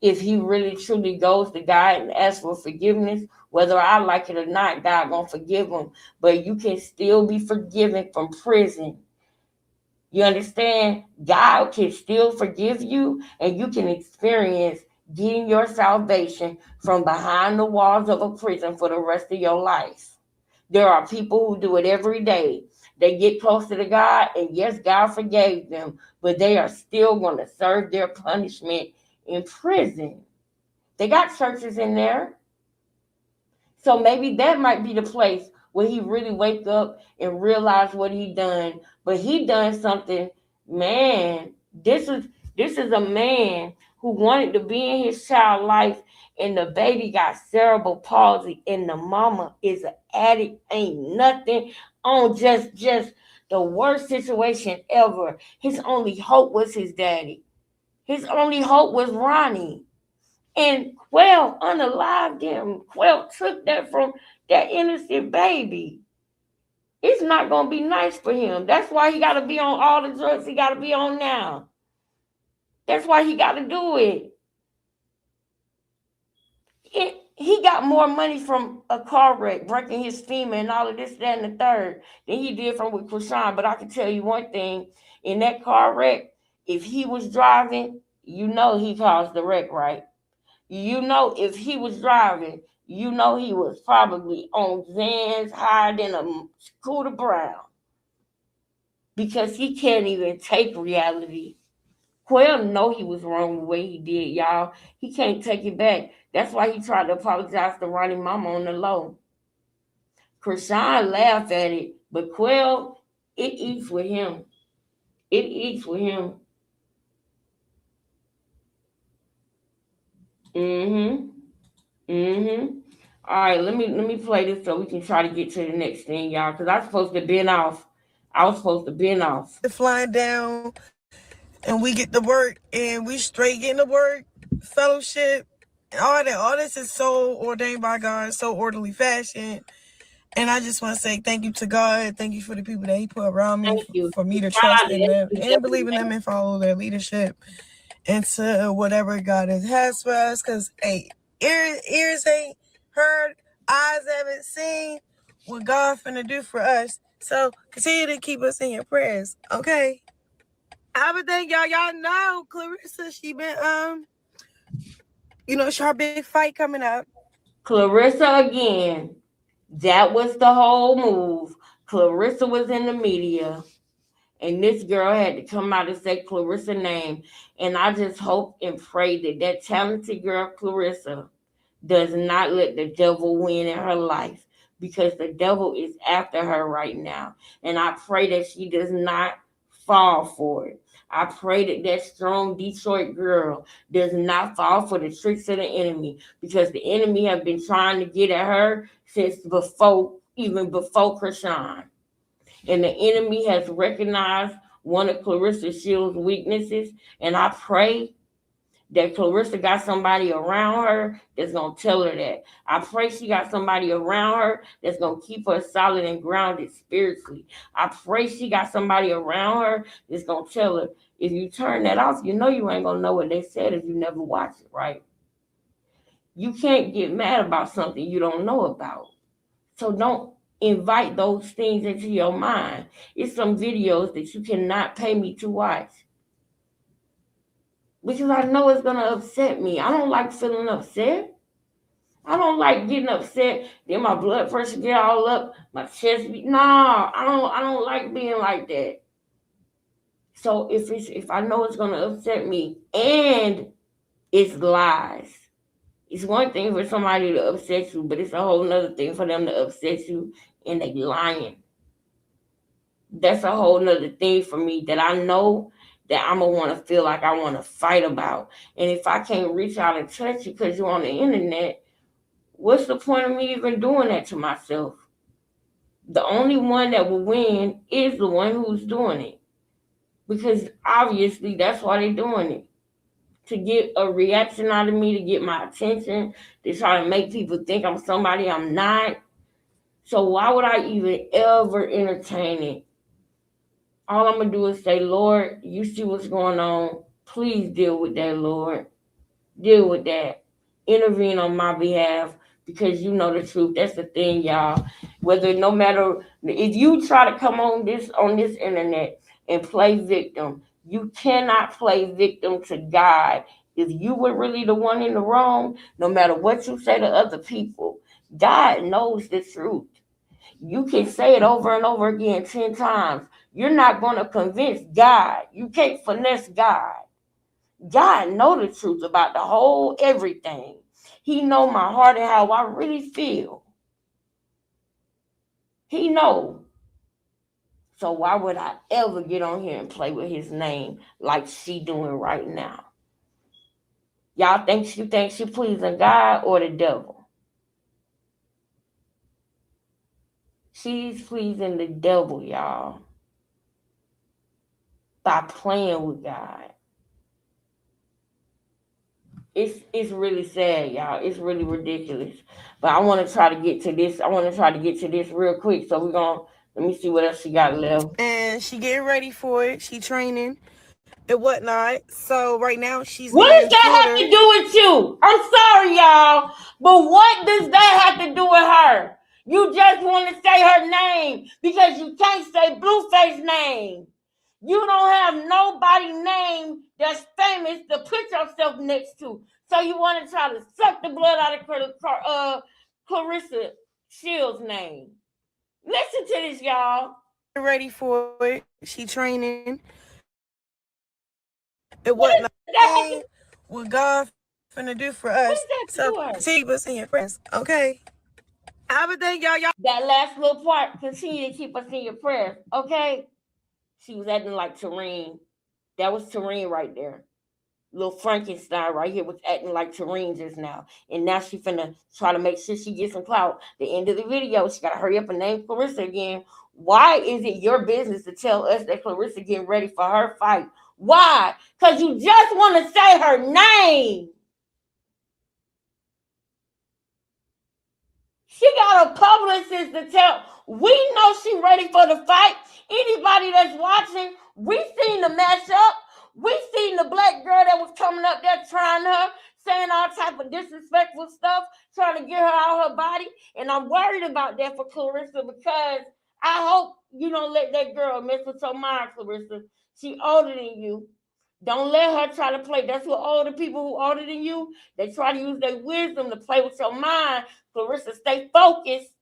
If he really truly goes to God and asks for forgiveness, whether I like it or not, God gonna forgive him. But you can still be forgiven from prison You understand? God can still forgive you, and you can experience getting your salvation from behind the walls of a prison for the rest of your life. There are people who do it every day. They get closer to God, and yes, God forgave them, but they are still going to serve their punishment in prison. They got churches in there. So maybe that might be the place where he really wake up and realize what he done. But he done something, man. This is a man who wanted to be in his child life, and the baby got cerebral palsy, and the mama is an addict. Ain't nothing on just the worst situation ever. His only hope was his daddy. His only hope was Ronnie. And Quell unalived him. Quell took that from that innocent baby. It's not going to be nice for him. That's why he got to be on all the drugs he got to be on now. That's why he got to do it. He got more money from a car wreck, breaking his femur and all of this, that, and the third, than he did from with Krishan. But I can tell you one thing. In that car wreck, if he was driving, you know he caused the wreck, right? You know, if he was driving, you know he was probably on Zans higher than a Scooter Brown, because he can't even take reality. Quell know he was wrong the way he did, y'all. He can't take it back. That's why he tried to apologize to Ronnie Mama on the low. Krishan laughed at it, but Quell, it eats with him. It eats with him. All right, let me play this so we can try to get to the next thing, y'all. Cause I was supposed to been off. Flying down, and we get to work, and we straight getting to work, fellowship, and all that. All this is so ordained by God, so orderly fashion. And I just want to say thank you to God. Thank you for the people that He put around me, for me to trust in them and believe in them and follow their leadership into whatever God has for us. Because, hey, ears ain't heard, eyes haven't seen what God finna do for us. So continue to keep us in your prayers, okay? I would think y'all know Clarissa, she been she her big fight coming up. Clarissa again. That was the whole move. Clarissa was in the media, and this girl had to come out and say Clarissa's name. And I just hope and pray that that talented girl Clarissa does not let the devil win in her life, because the devil is after her right now. And I pray that she does not fall for it. I pray that that strong Detroit girl does not fall for the tricks of the enemy, because the enemy have been trying to get at her since even before Krishan. And the enemy has recognized one of Clarissa Shields' weaknesses. And I pray that Clarissa got somebody around her that's going to tell her that. I pray she got somebody around her that's going to keep her solid and grounded spiritually. I pray she got somebody around her that's going to tell her, if you turn that off, you know you ain't going to know what they said if you never watch it, right? You can't get mad about something you don't know about. So don't invite those things into your mind. It's some videos that you cannot pay me to watch, because I know it's gonna upset me. I don't like feeling upset. I don't like getting upset. Then my blood pressure get all up, my chest beat. Nah, I don't like being like that. So if I know it's gonna upset me and it's lies, it's one thing for somebody to upset you, but it's a whole nother thing for them to upset you and they lying. That's a whole nother thing for me that I know that I'm going to want to feel like I want to fight about. And if I can't reach out and touch you because you're on the internet, what's the point of me even doing that to myself? The only one that will win is the one who's doing it. Because obviously that's why they're doing it. To get a reaction out of me, to get my attention, to try to make people think I'm somebody I'm not. So why would I even ever entertain it? All I'm going to do is say, Lord, you see what's going on. Please deal with that, Lord. Deal with that. Intervene on my behalf, because you know the truth. That's the thing, y'all. No matter if you try to come on this internet and play victim. You cannot play victim to God. If you were really the one in the wrong, no matter what you say to other people, God knows the truth. You can say it over and over again 10 times. You're not going to convince God. You can't finesse God. God know the truth about the whole everything. He know my heart and how I really feel. He know. So why would I ever get on here and play with his name like she doing right now? Y'all think she pleasing God or the devil? She's pleasing the devil, y'all, by playing with God. It's really sad, y'all. It's really ridiculous. But I want to try to get to this. I want to try to get to this real quick. So let me see what else she got left. And she getting ready for it. She training and whatnot. So right now she's What in does that have Florida. to do with you? I'm sorry, y'all, but what does that have to do with her? You just want to say her name because you can't say Blueface's name. You don't have nobody name that's famous to put yourself next to. So you want to try to suck the blood out of Clarissa Shields' name. Listen to this, y'all. Ready for it. She training and What whatnot. that What God finna do for What us. does that So do? keep us in your prayers, okay? Everything y'all. That last little part, continue to keep us in your prayers, okay? She was acting like Tareen. That was Tareen right there. Little Frankenstein right here was acting like Tareen just now. And now she finna try to make sure she gets some clout. The end of the video, she gotta hurry up and name Clarissa again. Why is it your business to tell us that Clarissa getting ready for her fight? Why? Because you just want to say her name. She got a publicist to tell. We know she ready for the fight. Anybody that's watching, we seen the matchup. We seen the black girl that was coming up there trying her, saying all type of disrespectful stuff, trying to get her out of her body. And I'm worried about that for Clarissa because I hope you don't let that girl mess with your mind, Clarissa. She older than you. Don't let her try to play. That's what older people who older than you, they try to use their wisdom to play with your mind. Clarissa, stay focused.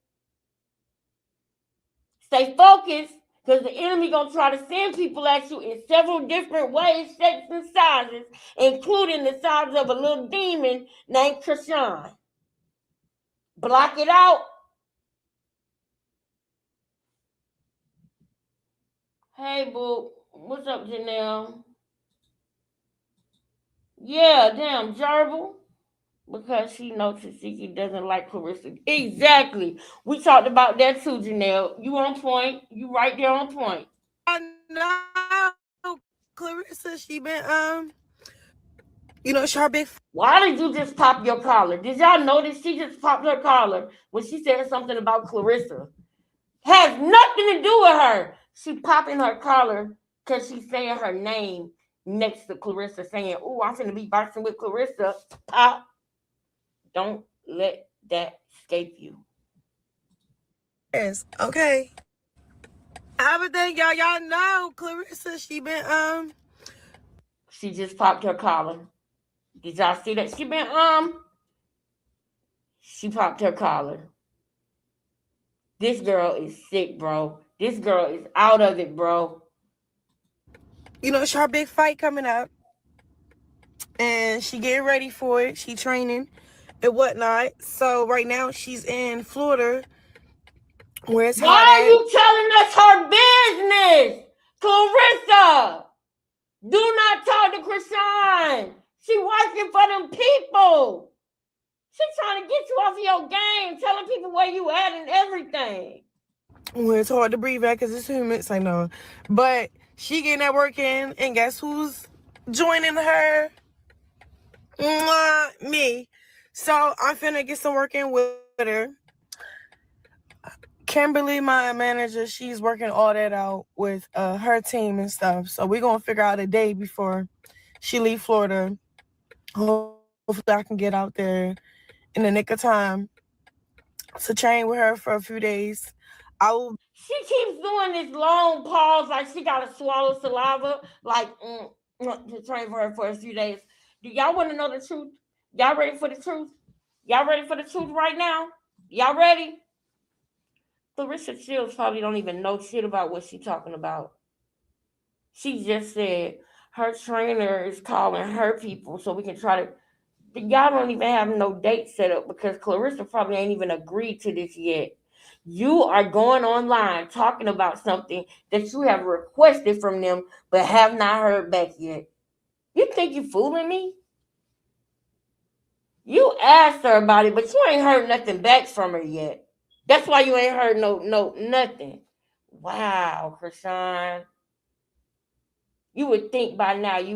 Stay focused, because the enemy gonna try to send people at you in several different ways, shapes, and sizes, including the size of a little demon named Krishan. Block it out. Hey, boo. What's up, Janelle? Yeah, damn, Gerbil. Because she knows Tasiki doesn't like Clarissa. Exactly. We talked about that too, Janelle. You on point. You right there on point. No, Clarissa, she been she her big. Why did you just pop your collar? Did y'all notice she just popped her collar when she said something about Clarissa? Has nothing to do with her. She popping her collar because she's saying her name next to Clarissa, saying, "Oh, I'm finna be boxing with Clarissa." Pop. Don't let that escape you. Yes, okay. Everything y'all know, Clarissa, she been She just popped her collar. Did y'all see that? She popped her collar. This girl is sick, bro. This girl is out of it, bro. It's her big fight coming up. And she getting ready for it. She training and whatnot. So right now she's in Florida where it's Why hot are at. you telling us her business? Clarissa, do not talk to Krishan. She working for them people. She's trying to get you off of your game, telling people where you at and everything. Well, it's hard to breathe at because it's humid. I know. But she getting that work in, and guess who's joining her? Me. So I'm finna get some work in with her. Kimberly, my manager, she's working all that out with her team and stuff. So we're gonna figure out a day before she leave Florida. Hopefully I can get out there in the nick of time to train with her for a few days. I will. She keeps doing this long pause like she got to swallow saliva, like to train for her for a few days. Do y'all want to know the truth? Y'all ready for the truth? Y'all ready for the truth right now? Y'all ready? Clarissa Shields probably don't even know shit about what she's talking about. She just said her trainer is calling her people so we can try to. Y'all don't even have no date set up because Clarissa probably ain't even agreed to this yet. You are going online talking about something that you have requested from them but have not heard back yet. You think you fooling me? You asked her about it, but you ain't heard nothing back from her yet. That's why you ain't heard no nothing. Wow, Krishan. You would think by now you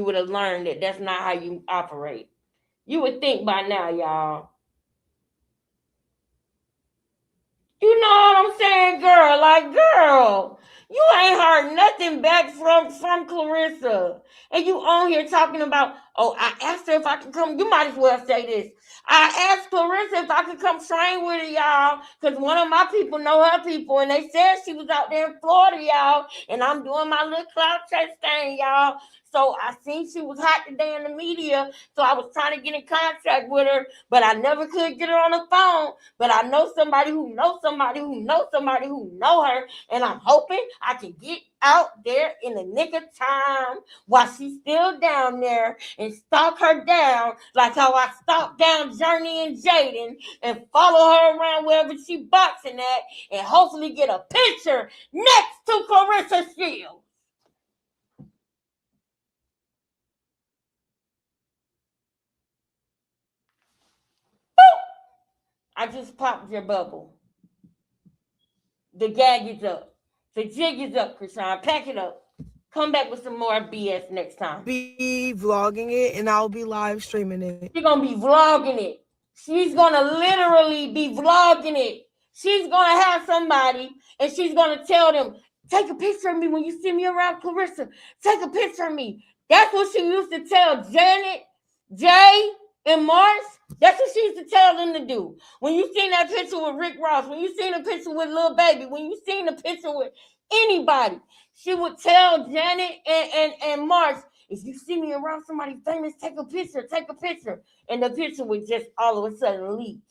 would have learned that that's not how you operate. You would think by now, y'all. You know what I'm saying, girl? Like, girl, you ain't heard nothing back from Clarissa. And you on here talking about, oh, I asked her if I could come. You might as well say this. I asked Clarissa if I could come train with her, y'all, because one of my people know her people, and they said she was out there in Florida, y'all, and I'm doing my little cloud chase thing, y'all. So I seen she was hot today in the media, so I was trying to get in contact with her, but I never could get her on the phone. But I know somebody who knows somebody who knows somebody who know her, and I'm hoping I can get out there in the nick of time while she's still down there and stalk her down like how I stalked down Journey and Jaden and follow her around wherever she boxing at and hopefully get a picture next to Clarissa Shields. I just popped your bubble. The gag is up. The jig is up, Krishan. Pack it up. Come back with some more BS next time. Be vlogging it and I'll be live streaming it. She's gonna be vlogging it. She's gonna literally be vlogging it. She's gonna have somebody and she's gonna tell them, take a picture of me when you see me around Clarissa. Take a picture of me. That's what she used to tell Janet, Jay, and Mars. That's what she used to tell them to do. When you seen that picture with Rick Ross, when you seen a picture with Lil Baby, when you seen a picture with anybody, she would tell Janet and Mars, if you see me around somebody famous, take a picture, take a picture. And the picture would just all of a sudden leak.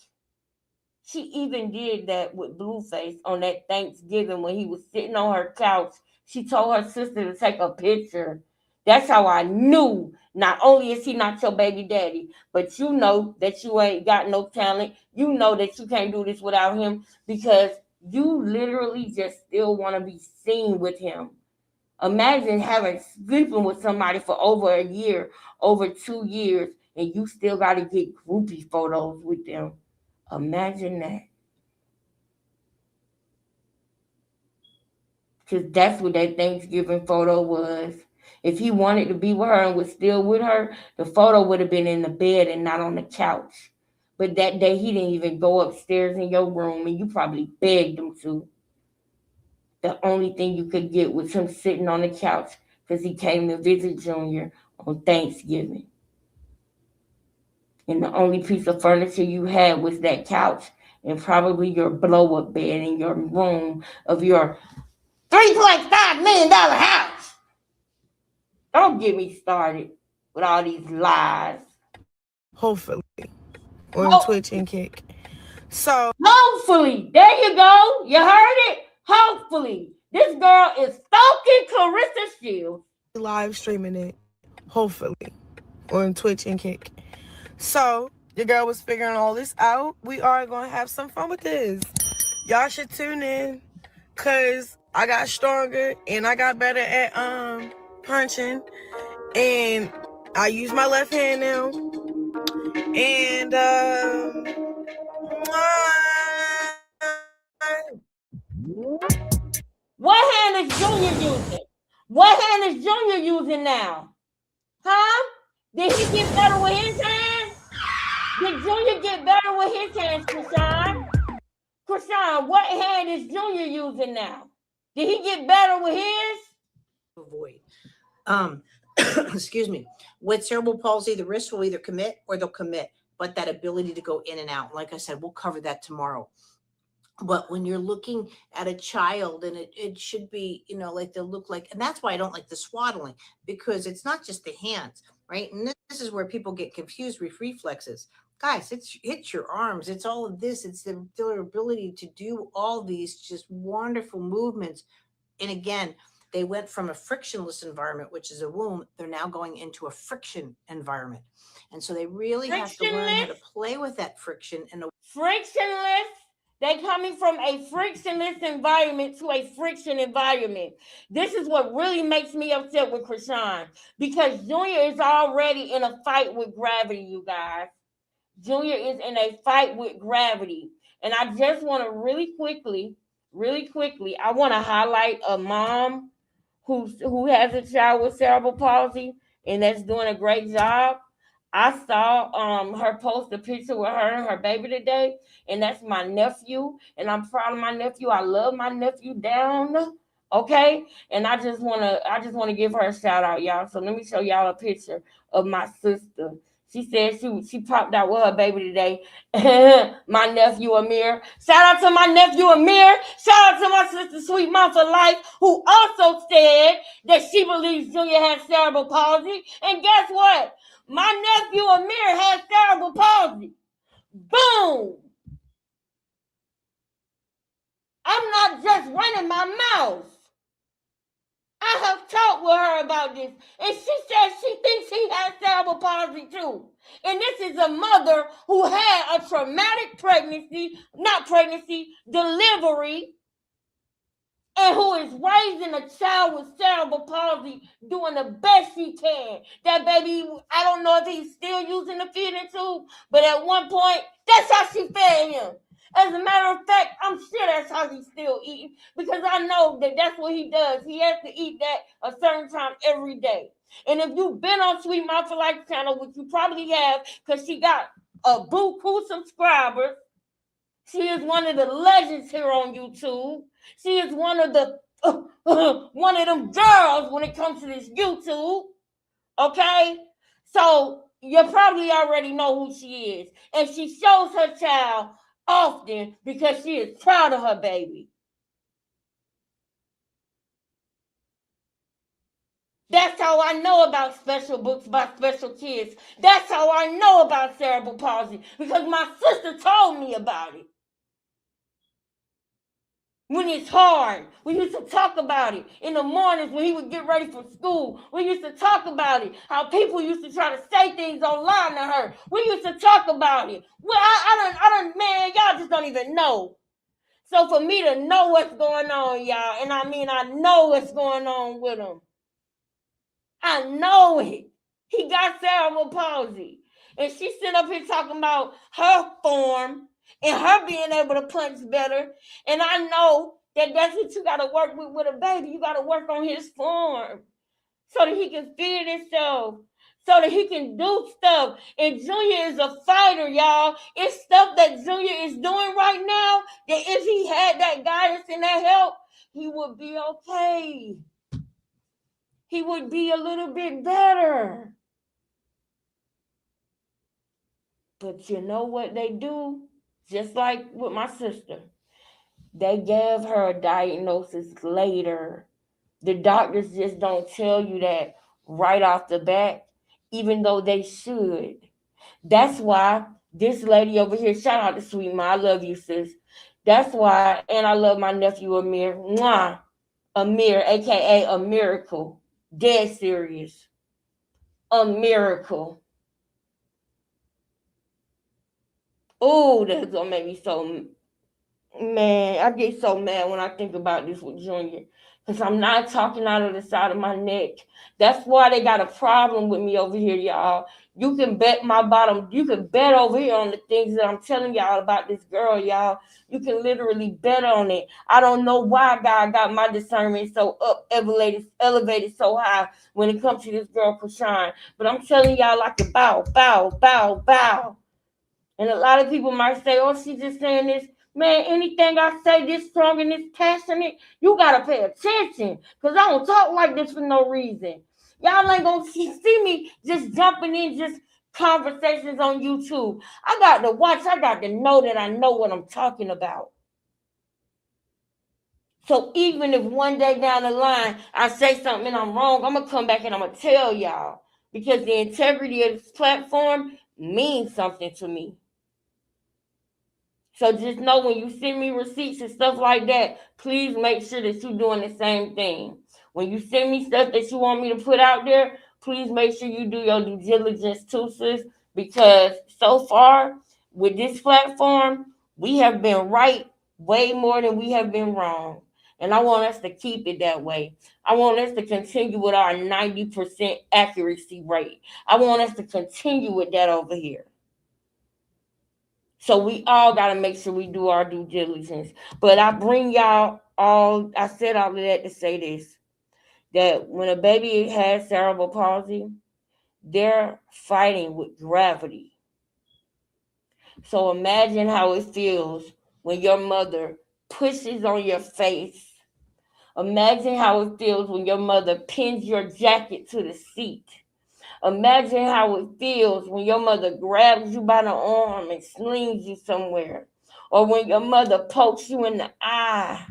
She even did that with Blueface on that Thanksgiving when he was sitting on her couch. She told her sister to take a picture. That's how I knew not only is he not your baby daddy, but you know that you ain't got no talent. You know that you can't do this without him because you literally just still want to be seen with him. Imagine sleeping with somebody for over a year, over 2 years, and you still got to get groupie photos with them. Imagine that. Because that's what that Thanksgiving photo was. If he wanted to be with her and was still with her, the photo would have been in the bed and not on the couch. But that day, he didn't even go upstairs in your room, and you probably begged him to. The only thing you could get was him sitting on the couch because he came to visit Junior on Thanksgiving. And the only piece of furniture you had was that couch and probably your blow-up bed in your room of your $3.5 million house. Don't get me started with all these lies. Hopefully. On Twitch and Kick. So hopefully, there you go. You heard it? Hopefully. This girl is stalking Clarissa Shields. Live streaming it. Hopefully. On Twitch and Kick. So your girl was figuring all this out. We are going to have some fun with this. Y'all should tune in because I got stronger and I got better at punching. And I use my left hand now. And what hand is Junior using? What hand is Junior using now? Huh? Did he get better with his hands? Did Junior get better with his hands, Krishan? Krishan, what hand is Junior using now? Did he get better with his? Avoid. Excuse me. With cerebral palsy, the wrist will either commit or they'll commit, but that ability to go in and out, like I said, we'll cover that tomorrow. But when you're looking at a child, and it should be, like they'll look like, and that's why I don't like the swaddling, because it's not just the hands, right? And this is where people get confused with reflexes. Guys, it's your arms, it's all of this, it's their ability to do all these just wonderful movements. And again, they went from a frictionless environment, which is a womb, they're now going into a friction environment. And so they really have to learn how to play with that friction and frictionless. They coming from a frictionless environment to a friction environment. This is what really makes me upset with Krishan, because Junior is already in a fight with gravity, you guys. Junior is in a fight with gravity. And I just want to really quickly, I want to highlight a mom who has a child with cerebral palsy and that's doing a great job. I saw her post a picture with her and her baby today, and that's my nephew, and I'm proud of my nephew. I love my nephew down, okay? And I just wanna give her a shout out, y'all. So let me show y'all a picture of my sister. She said she popped out with her baby today. My nephew Amir. Shout out to my nephew Amir. Shout out to my sister Sweet Mom for Life, who also said that she believes Junior has cerebral palsy. And guess what? My nephew Amir has cerebral palsy. Boom! I'm not just running my mouth. I have talked with her about this, and she says she thinks he has cerebral palsy too. And this is a mother who had a traumatic delivery, and who is raising a child with cerebral palsy, doing the best she can. That baby, I don't know if he's still using the feeding tube, but at one point, that's how she fed him. As a matter of fact, I'm sure that's how he's still eating, because I know that that's what he does. He has to eat that a certain time every day. And if you've been on Sweet Mouth for Life channel, which you probably have, because she got a buku subscribers, she is one of the legends here on YouTube. She is one of them girls when it comes to this YouTube. Okay? So you probably already know who she is. And she shows her child often because she is proud of her baby. That's how I know about special books by special kids. That's how I know about cerebral palsy, because my sister told me about it. When it's hard, we used to talk about it. In the mornings when he would get ready for school, we used to talk about it. How people used to try to say things online to her. We used to talk about it. Well, man, y'all just don't even know. So for me to know what's going on, y'all, and I mean, I know what's going on with him. I know it. He got cerebral palsy. And she's sitting up here talking about her form and her being able to punch better. And I know that that's what you got to work with a baby. You got to work on his form so that he can feed himself, so that he can do stuff. And Junior is a fighter, y'all. It's stuff that Junior is doing right now that if he had that guidance and that help, he would be okay. He would be a little bit better. But you know what they do? Just like with my sister, they gave her a diagnosis later. The doctors just don't tell you that right off the bat, even though they should. That's why this lady over here, shout out to Sweet Ma, I love you, sis. That's why, and I love my nephew Amir. Mwah. Amir, aka a miracle. Dead serious. A miracle. Oh, that's gonna make me so, man, I get so mad when I think about this with Junior, because I'm not talking out of the side of my neck. That's why they got a problem with me over here, y'all. You can bet my bottom, you can bet over here on the things that I'm telling y'all about this girl, y'all. You can literally bet on it. I don't know why God got my discernment so elevated so high when it comes to this girl, Krishan. But I'm telling y'all like a bow, bow, bow, bow. And a lot of people might say, oh, she's just saying this. Man, anything I say this strong and this passionate, you got to pay attention, because I don't talk like this for no reason. Y'all ain't going to see me just jumping in just conversations on YouTube. I got to watch. I got to know that I know what I'm talking about. So even if one day down the line I say something and I'm wrong, I'm gonna come back and I'm gonna tell y'all, because the integrity of this platform means something to me. So just know when you send me receipts and stuff like that, please make sure that you're doing the same thing. When you send me stuff that you want me to put out there, please make sure you do your due diligence too, sis, because so far with this platform, we have been right way more than we have been wrong. And I want us to keep it that way. I want us to continue with our 90% accuracy rate. I want us to continue with that over here. So we all got to make sure we do our due diligence. But I bring y'all all, I said all of that to say this, that when a baby has cerebral palsy, they're fighting with gravity. So imagine how it feels when your mother pushes on your face. Imagine how it feels when your mother pins your jacket to the seat. Imagine how it feels when your mother grabs you by the arm and slings you somewhere, or when your mother pokes you in the eye.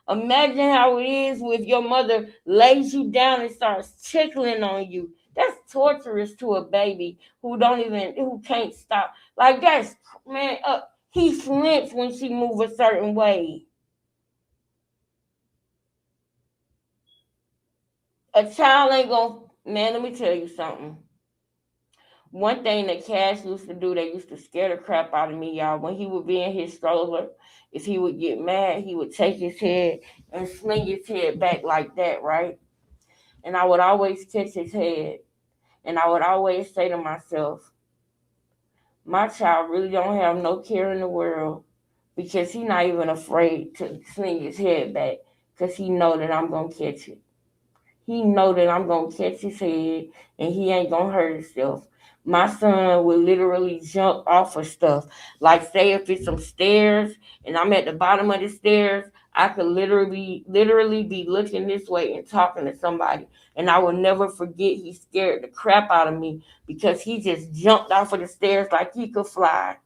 Imagine how it is when your mother lays you down and starts tickling on you. That's torturous to a baby who can't stop. Like that's, man, he flinched when she move a certain way. A child ain't gonna, man, let me tell you something. One thing that Cash used to do, they used to scare the crap out of me, y'all. When he would be in his stroller, if he would get mad, he would take his head and sling his head back like that, right? And I would always catch his head. And I would always say to myself, my child really don't have no care in the world, because he's not even afraid to sling his head back, because he know that I'm going to catch it. He know that I'm going to catch his head and he ain't going to hurt himself. My son will literally jump off of stuff. Like, say if it's some stairs and I'm at the bottom of the stairs, I could literally be looking this way and talking to somebody. And I will never forget, he scared the crap out of me because he just jumped off of the stairs like he could fly.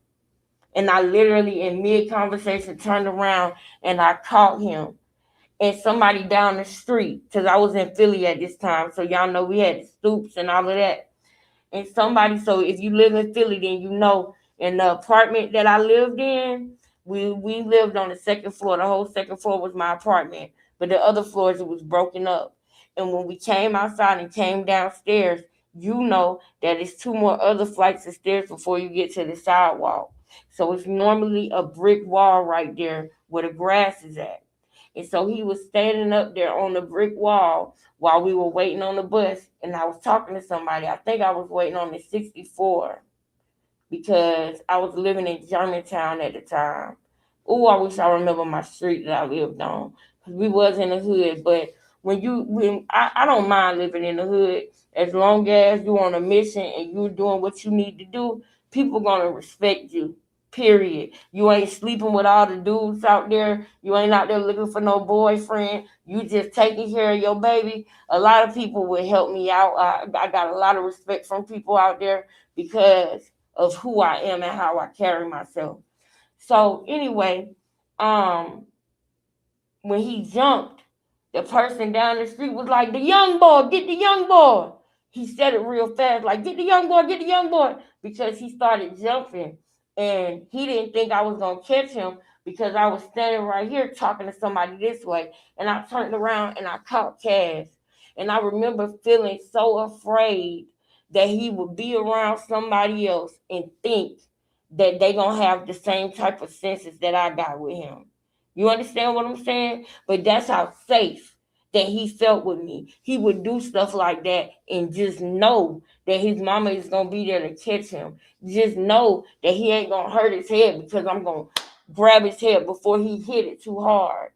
And I literally, in mid-conversation, turned around and I caught him. And somebody down the street, because I was in Philly at this time, so y'all know we had stoops and all of that. And somebody, so if you live in Philly, then you know, in the apartment that I lived in, we lived on the second floor. The whole second floor was my apartment, but the other floors, it was broken up. And when we came outside and came downstairs, you know that it's two more other flights of stairs before you get to the sidewalk. So it's normally a brick wall right there where the grass is at. And so he was standing up there on the brick wall while we were waiting on the bus. And I was talking to somebody. I think I was waiting on the 64 because I was living in Germantown at the time. Oh, I wish I remember my street that I lived on, because we was in the hood. But I don't mind living in the hood as long as you're on a mission and you're doing what you need to do. People gonna respect you. Period. You ain't sleeping with all the dudes out there. You ain't out there looking for no boyfriend. You just taking care of your baby. A lot of people would help me out. I got a lot of respect from people out there because of who I am and how I carry myself. So anyway, when he jumped, the person down the street was like, "The young boy, get the young boy." He said it real fast, like, "Get the young boy, get the young boy," because he started jumping. And he didn't think I was going to catch him because I was standing right here talking to somebody this way. And I turned around and I caught Cass. And I remember feeling so afraid that he would be around somebody else and think that they going to have the same type of senses that I got with him. You understand what I'm saying? But that's how safe that he felt with me. He would do stuff like that and just know that his mama is going to be there to catch him. Just know that he ain't going to hurt his head because I'm going to grab his head before he hit it too hard.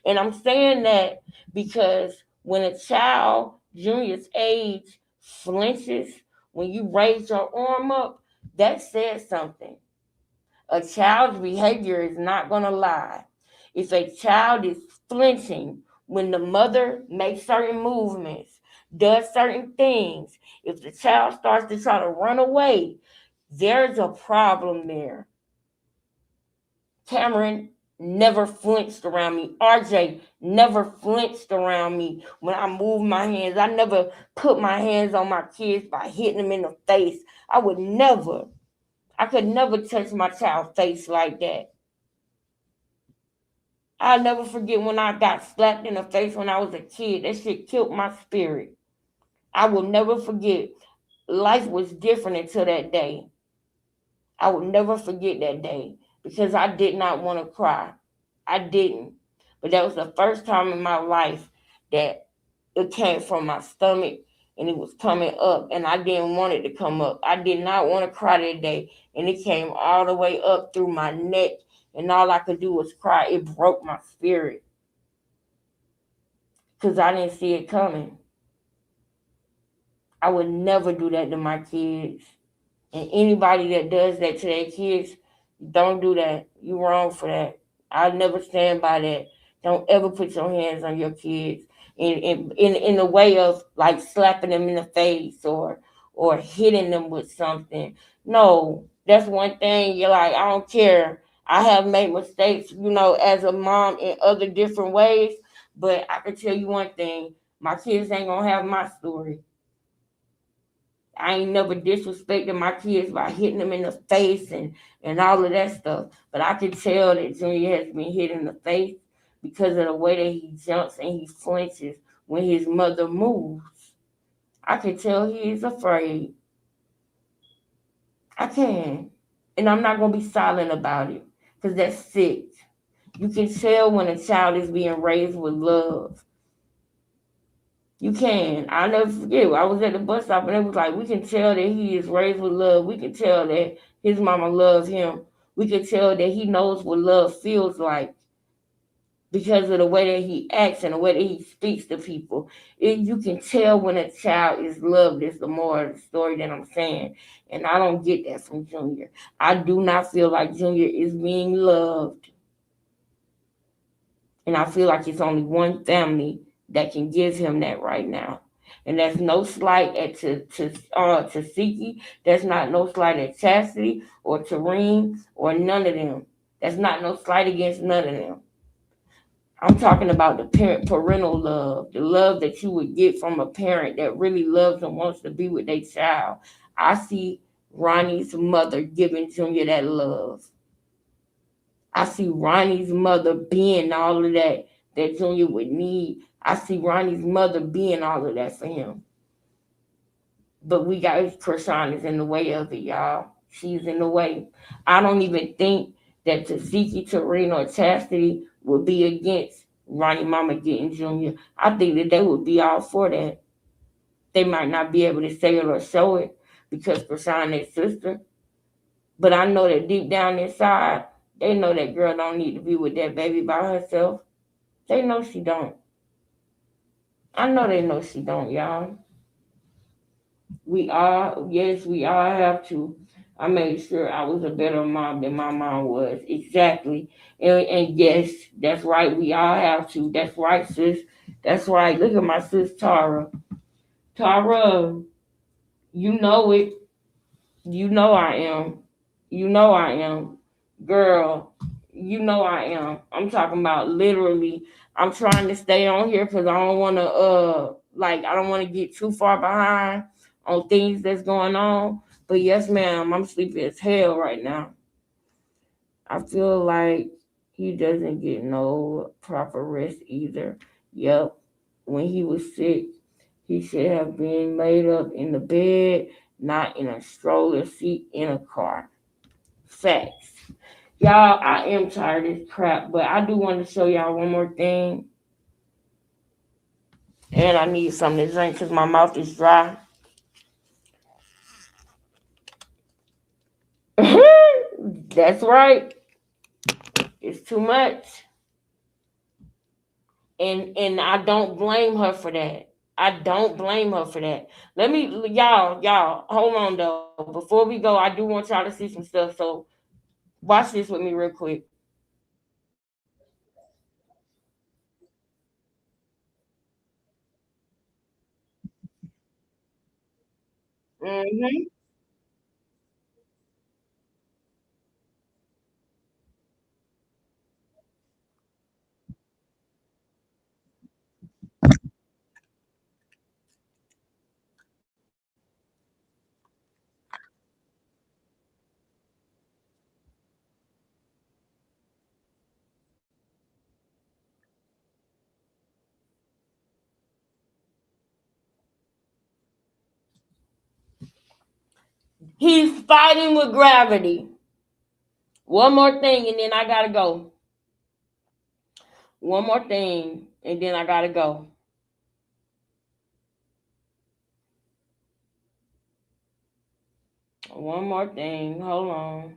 And I'm saying that because when a child, Junior's age, flinches, when you raise your arm up, that says something. A child's behavior is not going to lie. If a child is flinching when the mother makes certain movements, does certain things, if the child starts to try to run away, there's a problem there. Cameron, never flinched around me. RJ never flinched around me when I moved my hands. I never put my hands on my kids by hitting them in the face. I could never touch my child's face like that. I'll never forget when I got slapped in the face when I was a kid. That shit killed my spirit. I will never forget. Life was different until that day. I will never forget that day because I did not want to cry. I didn't. But that was the first time in my life that it came from my stomach and it was coming up and I didn't want it to come up. I did not want to cry that day and it came all the way up through my neck and all I could do was cry. It broke my spirit because I didn't see it coming. I would never do that to my kids. And anybody that does that to their kids, don't do that. You wrong for that. I'll never stand by that. Don't ever put your hands on your kids in the way of like slapping them in the face or hitting them with something. No, that's one thing. You're like, I don't care. I have made mistakes, as a mom in other different ways. But I can tell you one thing: my kids ain't gonna have my story. I ain't never disrespected my kids by hitting them in the face and all of that stuff. But I can tell that Junior has been hit in the face because of the way that he jumps and he flinches when his mother moves. I can tell he is afraid. I can. And I'm not going to be silent about it because that's sick. You can tell when a child is being raised with love. You can. I'll never forget. I was at the bus stop and it was like, we can tell that he is raised with love. We can tell that his mama loves him. We can tell that he knows what love feels like because of the way that he acts and the way that he speaks to people. You can tell when a child is loved is the more of the story that I'm saying. And I don't get that from Junior. I do not feel like Junior is being loved. And I feel like it's only one family that can give him that right now. And that's no slight to Siki. That's not no slight at Chastity or Tareen or none of them. That's not no slight against none of them. I'm talking about the parental love, the love that you would get from a parent that really loves and wants to be with their child. I see Ronnie's mother giving Junior that love. I see Ronnie's mother being all of that Junior would need. I see Ronnie's mother being all of that for him. But we got Krishan is in the way of it, y'all. She's in the way. I don't even think that Tasiki, Tareen, or Chastity would be against Ronnie Mama getting Junior. I think that they would be all for that. They might not be able to say it or show it because Krishan is sister. But I know that deep down inside, they know that girl don't need to be with that baby by herself. They know she don't. I know they know she don't, y'all. We all have to. I made sure I was a better mom than my mom was. Exactly. And yes, that's right. We all have to. That's right, sis. That's right. Look at my sis Tara. Tara, you know it. You know I am. You know I am. Girl, you know I am. I'm talking about literally. I'm trying to stay on here because I don't want to I don't want to get too far behind on things that's going on. But yes, ma'am, I'm sleepy as hell right now. I feel like he doesn't get no proper rest either. Yep. When he was sick, he should have been laid up in the bed, not in a stroller seat in a car. Facts. Y'all, I am tired of this crap, but I do want to show y'all one more thing. And I need something to drink because my mouth is dry. That's right. It's too much. And I don't blame her for that. I don't blame her for that. Let me y'all hold on though. Before we go, I do want y'all to see some stuff. So watch this with me real quick. Hmm. He's fighting with gravity. One more thing, and then I gotta go. One more thing, and then I gotta go. One more thing. Hold on.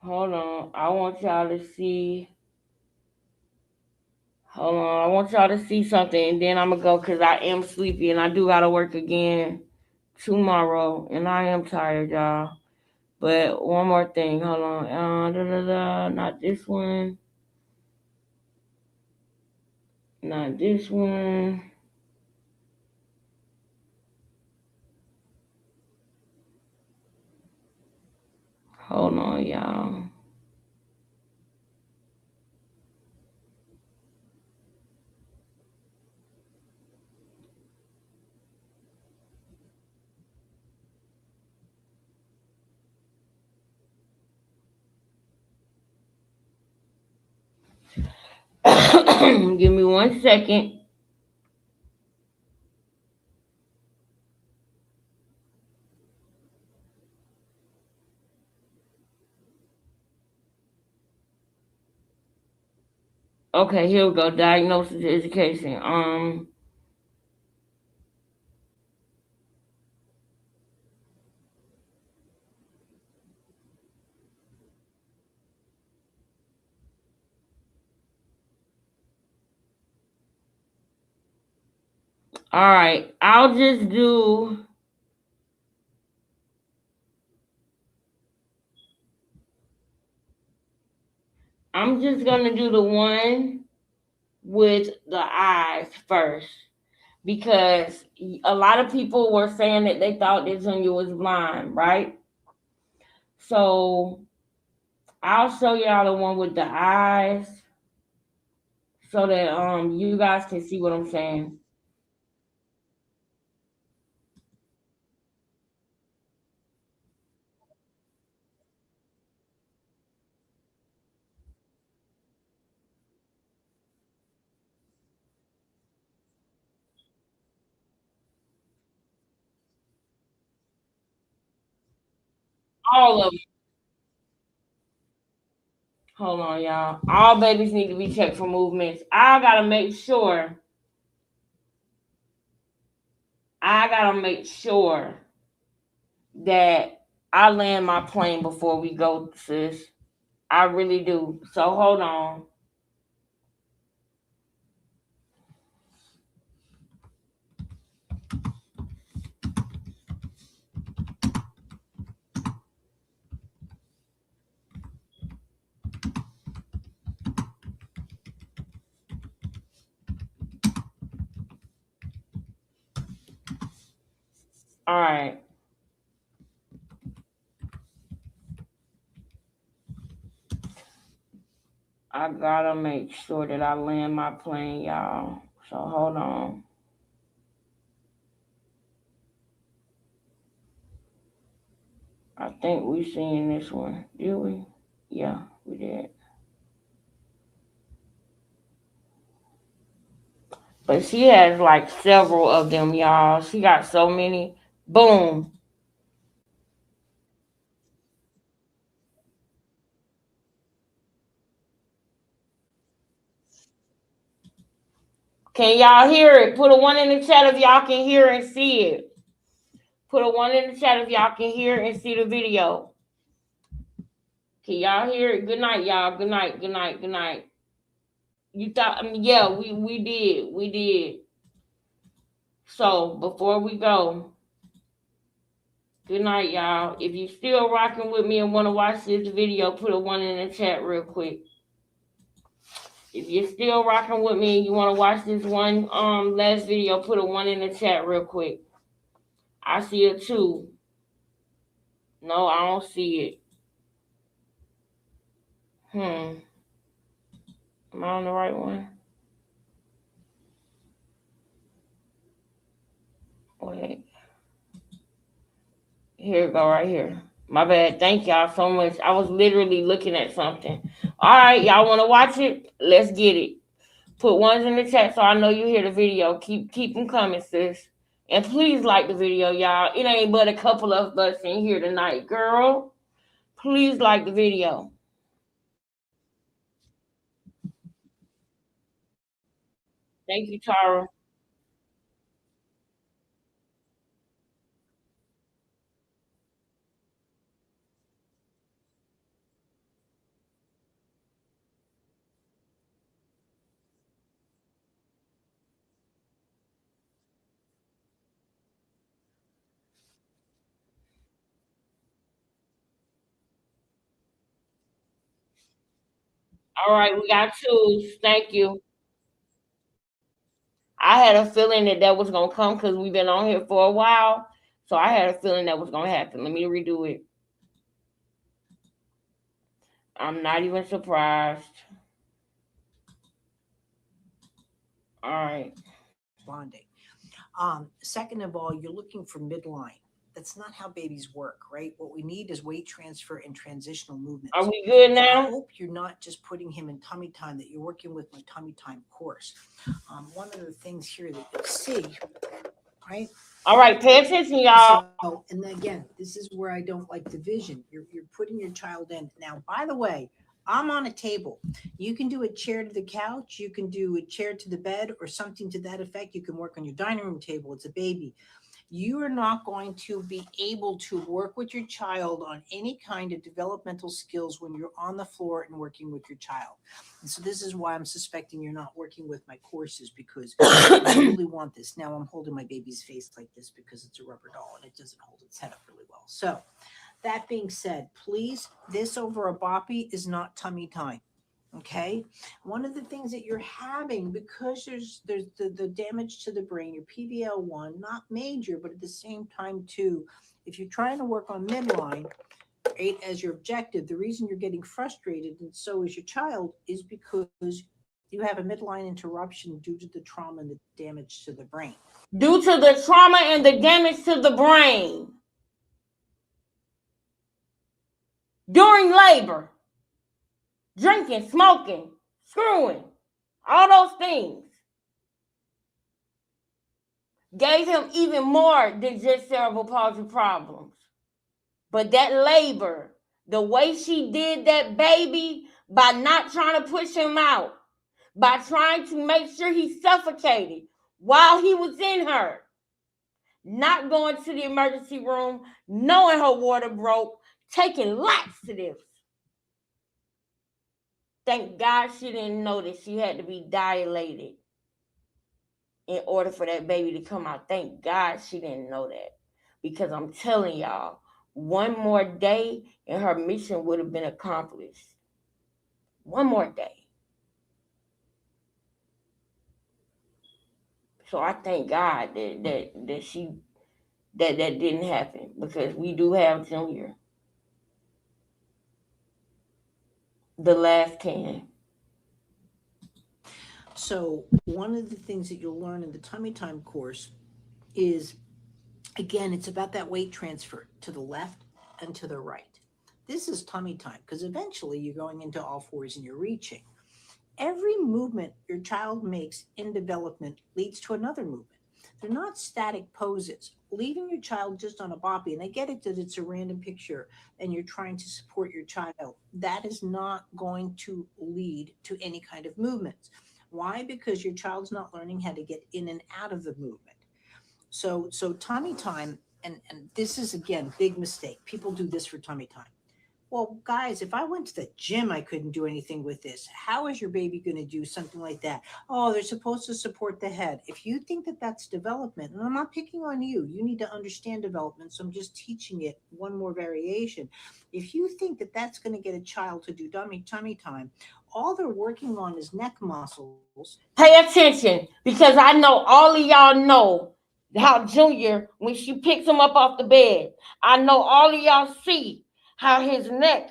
Hold on. I want y'all to see. Hold on. I want y'all to see something, and then I'm gonna go because I am sleepy and I do gotta work again tomorrow, and I am tired, y'all. But one more thing. Hold on. Not this one. Not this one. Hold on, y'all. Give me 1 second. Okay, here we go. Diagnosis education. All right. I'm just gonna do the one with the eyes first because a lot of people were saying that they thought this one you was blind, right? So I'll show y'all the one with the eyes so that you guys can see what I'm saying. All of them. Hold on, y'all. All babies need to be checked for movements. I gotta make sure that I land my plane before we go, sis. I really do. So hold on. All right. I gotta make sure that I land my plane, y'all. So hold on. I think we seen this one. Did we? Yeah, we did. But she has like several of them, y'all. She got so many. Boom. Can y'all hear it? Put a one in the chat if y'all can hear and see it. Put a one in the chat if y'all can hear and see the video. Can y'all hear it? Good night, y'all. Good night. Good night. Good night. You thought? I mean, yeah, we did. We did. So before we go, good night, y'all. If you still rocking with me and want to watch this video, put a one in the chat real quick. If you're still rocking with me and you want to watch this one last video, put a one in the chat real quick. I see a two. No, I don't see it. Am I on the right one? Wait. Here we go, right here. My bad. Thank y'all so much. I was literally looking at something. All right, y'all want to watch it? Let's get it. Put ones in the chat so I know you hear the video. Keep them coming, sis. And please like the video, y'all. It ain't but a couple of us in here tonight, girl. Please like the video. Thank you, Tara. All right, we got twos. Thank you. I had a feeling that was gonna come because we've been on here for a while, so I had a feeling that was gonna happen. Let me redo it. I'm not even surprised. All right. Bonding. Second of all, you're looking for midline. That's not how babies work, right? What we need is weight transfer and transitional movements. Are we good So I now? hope you're not just putting him in tummy time, that you're working with my tummy time course. One of the things here that you see, right? All right, pay attention, y'all. So, and again, this is where I don't like division. You're putting your child in. Now, by the way, I'm on a table. You can do a chair to the couch. You can do a chair to the bed or something to that effect. You can work on your dining room table. It's a baby. You are not going to be able to work with your child on any kind of developmental skills when you're on the floor and working with your child. And so this is why I'm suspecting you're not working with my courses, because I really want this. Now I'm holding my baby's face like this because it's a rubber doll and it doesn't hold its head up really well. So that being said, please, this over a boppy is not tummy time. Okay. One of the things that you're having, because there's the damage to the brain, your PVL1, not major, but at the same time too, if you're trying to work on midline, right, as your objective, the reason you're getting frustrated, and so is your child, is because you have a midline interruption due to the trauma and the damage to the brain. Due to the trauma and the damage to the brain during labor, drinking, smoking, screwing, all those things gave him even more than just cerebral palsy problems. But that labor, the way she did that baby, by not trying to push him out, by trying to make sure he suffocated while he was in her, not going to the emergency room, knowing her water broke, taking laxatives. Thank God she didn't know that she had to be dilated in order for that baby to come out. Thank God she didn't know that. Because I'm telling y'all, one more day and her mission would have been accomplished. One more day. So I thank God that didn't happen, because we do have Junior. The last can. So one of the things that you'll learn in the tummy time course is, again, it's about that weight transfer to the left and to the right. This is tummy time, because eventually you're going into all fours and you're reaching. Every movement your child makes in development leads to another movement. They're not static poses. Leaving your child just on a boppy, and I get it that it's a random picture and you're trying to support your child, that is not going to lead to any kind of movements. Why? Because your child's not learning how to get in and out of the movement. So tummy time, and this is, again, big mistake. People do this for tummy time. Well, guys, if I went to the gym, I couldn't do anything with this. How is your baby going to do something like that? Oh, they're supposed to support the head. If you think that that's development, and I'm not picking on you, you need to understand development. So I'm just teaching it one more variation. If you think that that's going to get a child to do tummy time, all they're working on is neck muscles. Pay attention, because I know all of y'all know how Junior, when she picks him up off the bed, I know all of y'all see how his neck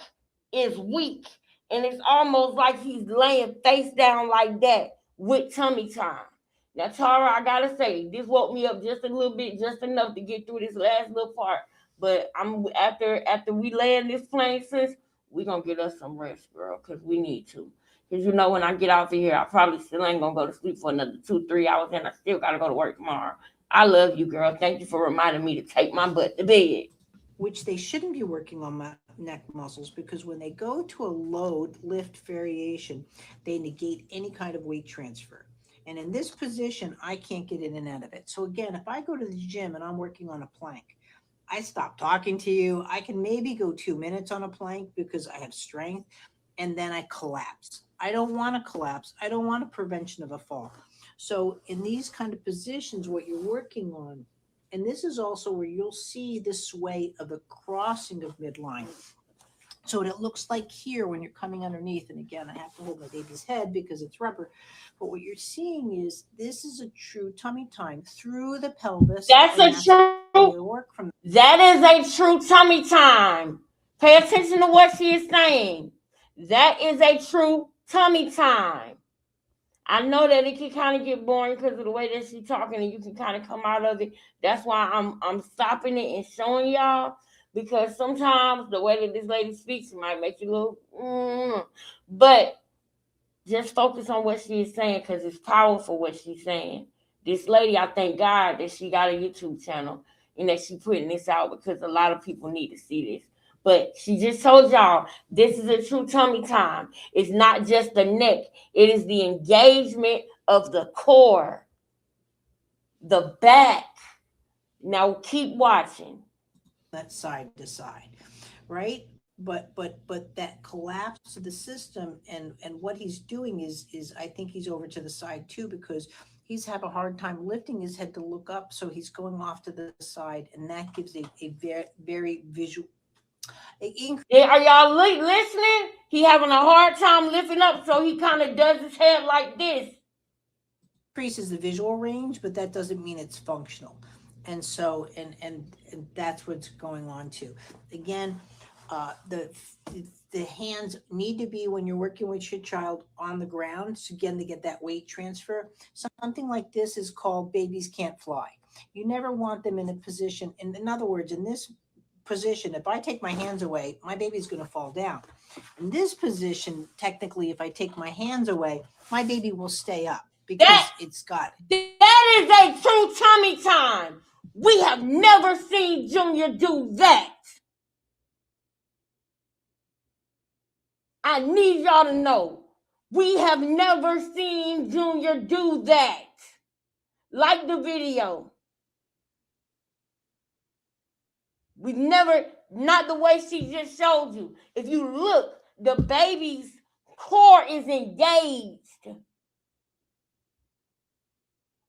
is weak, and it's almost like he's laying face down like that with tummy time. Now, Tara, I gotta say, this woke me up just a little bit, just enough to get through this last little part. But I'm after we land this plane, sis, we gonna get us some rest, girl, because we need to. Because you know, when I get off of here, I probably still ain't gonna go to sleep for another 2-3 hours, and I still gotta go to work tomorrow. I love you, girl. Thank you for reminding me to take my butt to bed. Which they shouldn't be working on neck muscles, because when they go to a load lift variation, they negate any kind of weight transfer. And in this position, I can't get in and out of it. So again, if I go to the gym and I'm working on a plank, I stop talking to you. I can maybe go 2 minutes on a plank because I have strength, and then I collapse. I don't want to collapse. I don't want a prevention of a fall. So in these kind of positions, what you're working on, and this is also where you'll see the sway of the crossing of midline. So what it looks like here when you're coming underneath, and again, I have to hold my baby's head because it's rubber, but what you're seeing is this is a true tummy time through the pelvis. That is a true tummy time. Pay attention to what she is saying. That is a true tummy time. I know that it can kind of get boring because of the way that she's talking, and you can kind of come out of it. That's why I'm stopping it and showing y'all, because sometimes the way that this lady speaks might make you look, but just focus on what she is saying, because it's powerful what she's saying. This lady, I thank God that she got a YouTube channel and that she putting this out, because a lot of people need to see this. But she just told y'all, this is a true tummy time. It's not just the neck. It is the engagement of the core, the back. Now keep watching. That side to side, right? But that collapse of the system, and what he's doing is I think he's over to the side too, because he's having a hard time lifting his head to look up. So he's going off to the side, and that gives a very, very visual. Are y'all listening? He having a hard time lifting up, so he kind of does his head like this. Increases the visual range, but that doesn't mean it's functional. And so, and that's what's going on too. Again, the hands need to be, when you're working with your child, on the ground. So again, to get that weight transfer. Something like this is called babies can't fly. You never want them in a position. In other words, in this position, if I take my hands away, my baby's going to fall down. In this position, technically, if I take my hands away, my baby will stay up, because that is a true tummy time. We have never seen Junior do that. I need y'all to know, we have never seen Junior do that. Like the video. We've never, not the way she just showed you. If you look, the baby's core is engaged.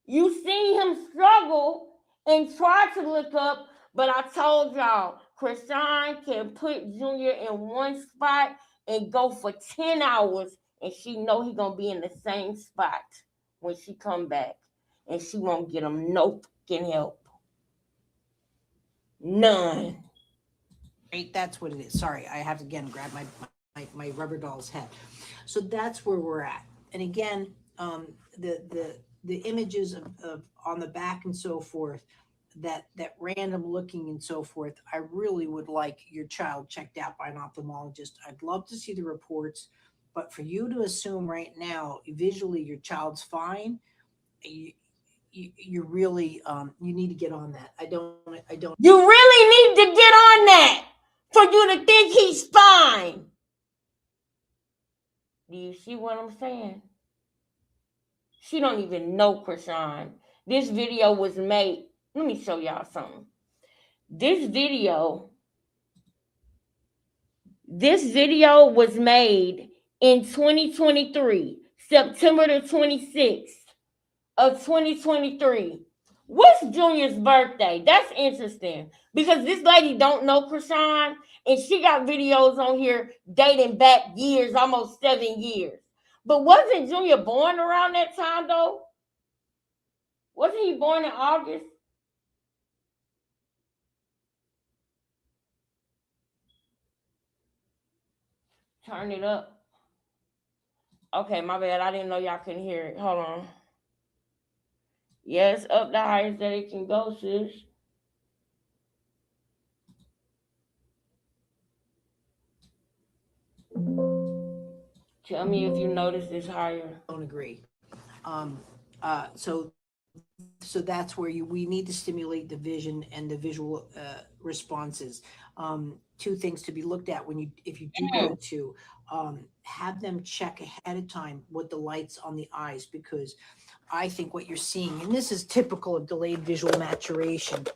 You see him struggle and try to look up, but I told y'all, Krishan can put Junior in one spot and go for 10 hours, and she know he gonna be in the same spot when she come back, and she won't get him no fucking help. None. Right, that's what it is. Sorry, I have to again grab my rubber doll's head. So that's where we're at. And again, the images of on the back and so forth, that random looking and so forth, I really would like your child checked out by an ophthalmologist. I'd love to see the reports, but for you to assume right now visually your child's fine, you really you need to get on that. I don't. You really need to get on that for you to think he's fine. Do you see what I'm saying? She don't even know Krishan. This video was made. Let me show y'all something. This video was made in 2023, September the 26th of 2023. What's Junior's birthday? That's interesting, because this lady don't know Krishan, and she got videos on here dating back years, almost 7 years. But wasn't Junior born around that time, though? Wasn't he born in August? Turn it up. Okay, my bad. I didn't know y'all couldn't hear it. Hold on. Yes, up the highest that it can go, sis. Tell me if you notice it's higher. Don't agree. So that's where we need to stimulate the vision and the visual responses. Two things to be looked at if you do go to have them check ahead of time what the lights on the eyes, because I think what you're seeing, and this is typical of delayed visual maturation.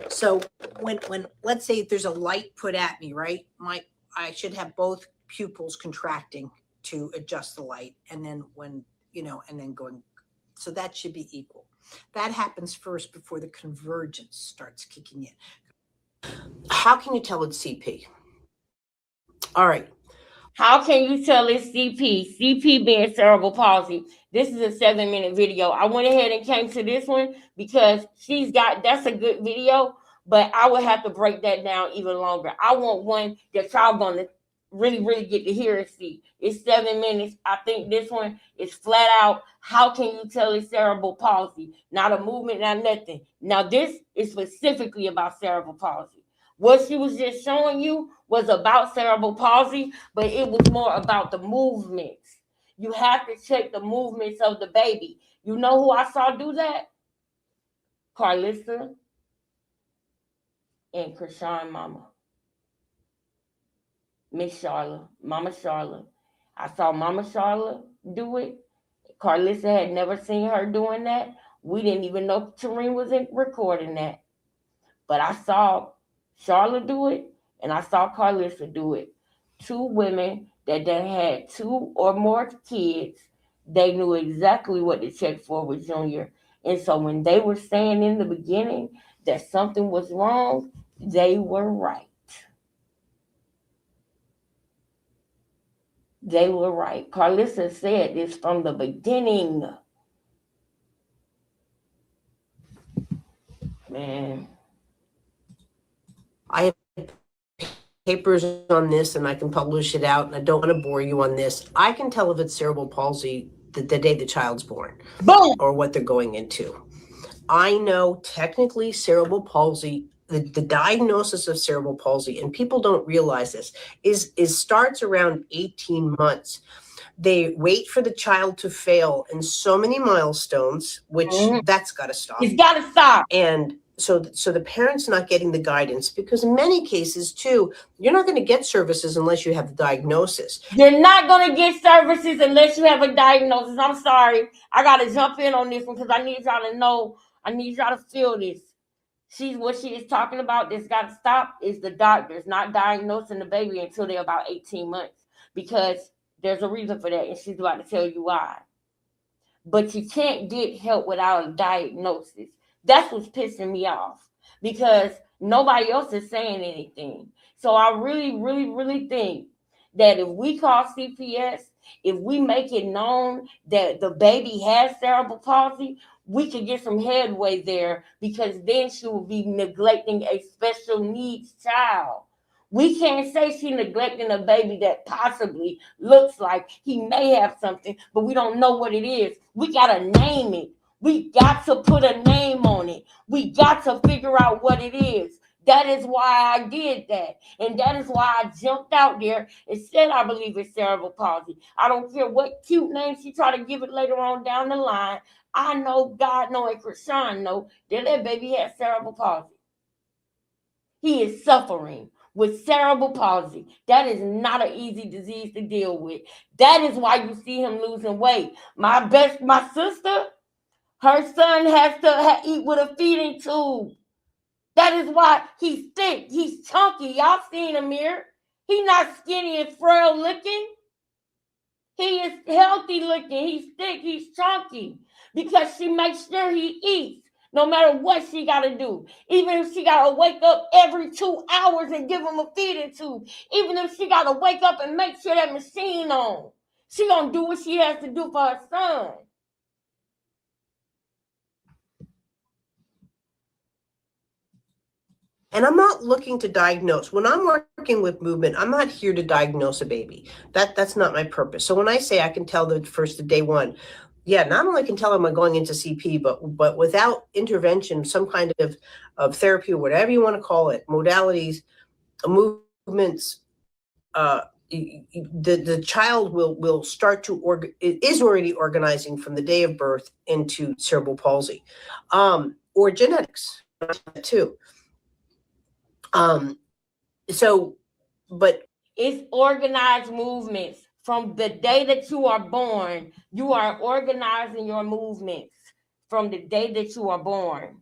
So when let's say there's a light put at me, right? I should have both pupils contracting to adjust the light, and then and then going. So that should be equal. That happens first before the convergence starts kicking in. How can you tell it's CP? All right. How can you tell it's CP? CP being cerebral palsy. This is a 7-minute video. I went ahead and came to this one because that's a good video, but I would have to break that down even longer. I want one that y'all gonna really, really get to hear and see. It's 7 minutes. I think this one is flat out. How can you tell it's cerebral palsy? Not a movement, not nothing. Now, this is specifically about cerebral palsy. What she was just showing you was about cerebral palsy, but it was more about the movements. You have to check the movements of the baby. You know who I saw do that? Carlissa and Krishan mama. Miss Charlotte, Mama Charlotte. I saw Mama Charlotte do it. Carlissa had never seen her doing that. We didn't even know Tareen was recording that. But I saw Charlotte do it, and I saw Carlissa do it. Two women that had 2 or more kids. They knew exactly what to check for with Junior. And so when they were saying in the beginning that something was wrong, they were right. They were right. Carlissa said this from the beginning. Man. I have papers on this and I can publish it out, and I don't want to bore you on this. I can tell if it's cerebral palsy the day the child's born. Boom! Or what they're going into. I know technically cerebral palsy, the diagnosis of cerebral palsy, and people don't realize this, is starts around 18 months. They wait for the child to fail in so many milestones, which that's got to stop. It's got to stop. And so the parent's not getting the guidance, because in many cases too, you're not going to get services unless you have the diagnosis. You're not going to get services unless you have a diagnosis. I'm sorry. I got to jump in on this one because I need y'all to know. I need y'all to feel this. What she is talking about, this got to stop, is the doctors not diagnosing the baby until they're about 18 months. Because there's a reason for that, and she's about to tell you why. But you can't get help without a diagnosis. That's what's pissing me off, because nobody else is saying anything. So I really, really, really think that if we call CPS, if we make it known that the baby has cerebral palsy, we could get some headway there, because then she will be neglecting a special needs child. We can't say she's neglecting a baby that possibly looks like he may have something, but we don't know what it is. We got to name it. We got to put a name on it. We got to figure out what it is. That is why I did that. And that is why I jumped out there and said I believe it's cerebral palsy. I don't care what cute name she try to give it later on down the line. I know, God know, and Krishan know that baby has cerebral palsy. He is suffering with cerebral palsy. That is not an easy disease to deal with. That is why you see him losing weight. My sister, her son has to eat with a feeding tube. That is why he's thick. He's chunky. Y'all seen him here. He's not skinny and frail looking. He is healthy looking. He's thick. He's chunky. Because she makes sure he eats. No matter what she got to do. Even if she got to wake up every 2 hours and give him a feeding tube. Even if she got to wake up and make sure that machine on. She going to do what she has to do for her son. And I'm not looking to diagnose. When I'm working with movement, I'm not here to diagnose a baby. That's not my purpose. So when I say I can tell the day one, yeah, not only can tell them I'm going into CP, but without intervention, some kind of therapy, whatever you want to call it, modalities, movements, the child will start to it is already organizing from the day of birth into cerebral palsy, or genetics too. So, but it's organized movements. From the day that you are born, you are organizing your movements from the day that you are born.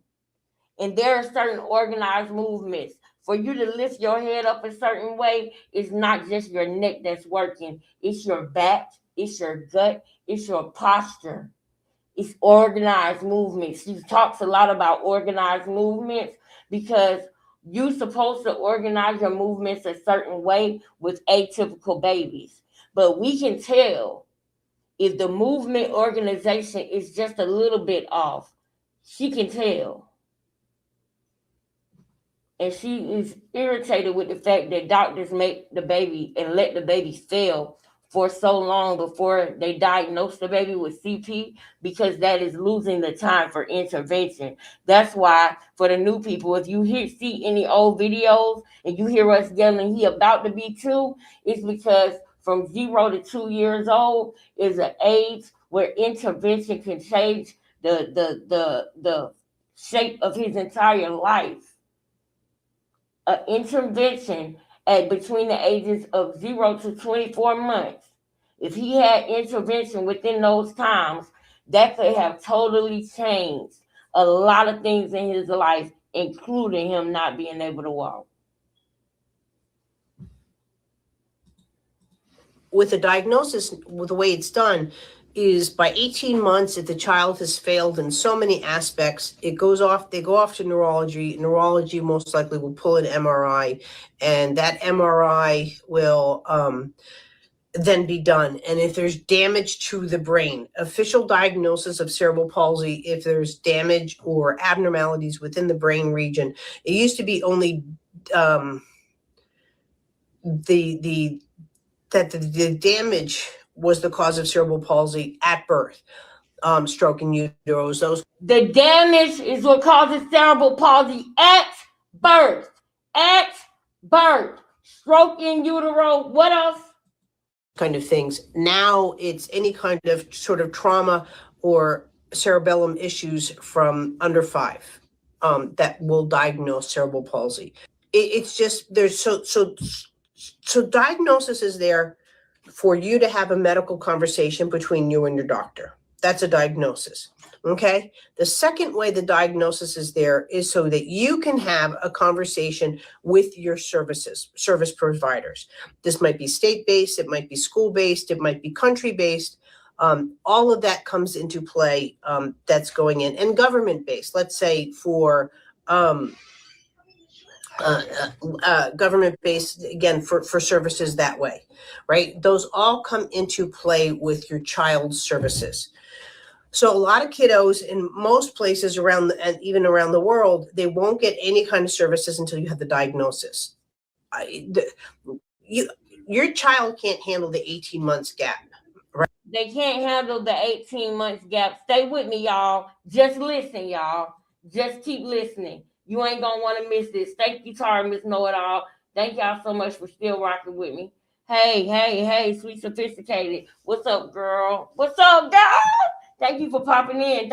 And there are certain organized movements. For you to lift your head up a certain way, it's not just your neck that's working. It's your back, it's your gut, it's your posture. It's organized movements. She talks a lot about organized movements because you're supposed to organize your movements a certain way with atypical babies. But we can tell if the movement organization is just a little bit off. She can tell. And she is irritated with the fact that doctors make the baby and let the baby fail for so long before they diagnose the baby with CP, because that is losing the time for intervention. That's why for the new people, if you see any old videos and you hear us yelling, he about to be 2, it's because from 0 to 2 years old is an age where intervention can change the shape of his entire life. An intervention at between the ages of 0 to 24 months, if he had intervention within those times, that could have totally changed a lot of things in his life, including him not being able to walk. With a diagnosis, with the way it's done, is by 18 months, if the child has failed in so many aspects, they go off to neurology. Neurology most likely will pull an MRI, and that MRI will then be done. And if there's damage to the brain, official diagnosis of cerebral palsy, if there's damage or abnormalities within the brain region, it used to be only the damage was the cause of cerebral palsy at birth. Stroke in utero, those. The damage is what causes cerebral palsy at birth. At birth. Stroke in utero. What else? Kind of things. Now it's any kind of sort of trauma or cerebellum issues from under 5 that will diagnose cerebral palsy. It's just there's so diagnosis is there for you to have a medical conversation between you and your doctor. That's a diagnosis. Okay. The second way the diagnosis is there is so that you can have a conversation with your service providers. This might be state-based, it might be school-based, it might be country-based. All of that comes into play, that's going in, and government-based. Let's say for government-based, again, for services that way, right? Those all come into play with your child's services. So a lot of kiddos in most places around, and even around the world, they won't get any kind of services until you have the diagnosis. Your child can't handle the 18 months gap, right? They can't handle the 18 months gap. Stay with me, y'all. Just listen, y'all. Just keep listening. You ain't gonna want to miss this. Thank you, Tara, Miss Know-It-All. Thank y'all so much for still rocking with me. Hey, sweet sophisticated. What's up, girl? What's up, girl? Thank you for popping in.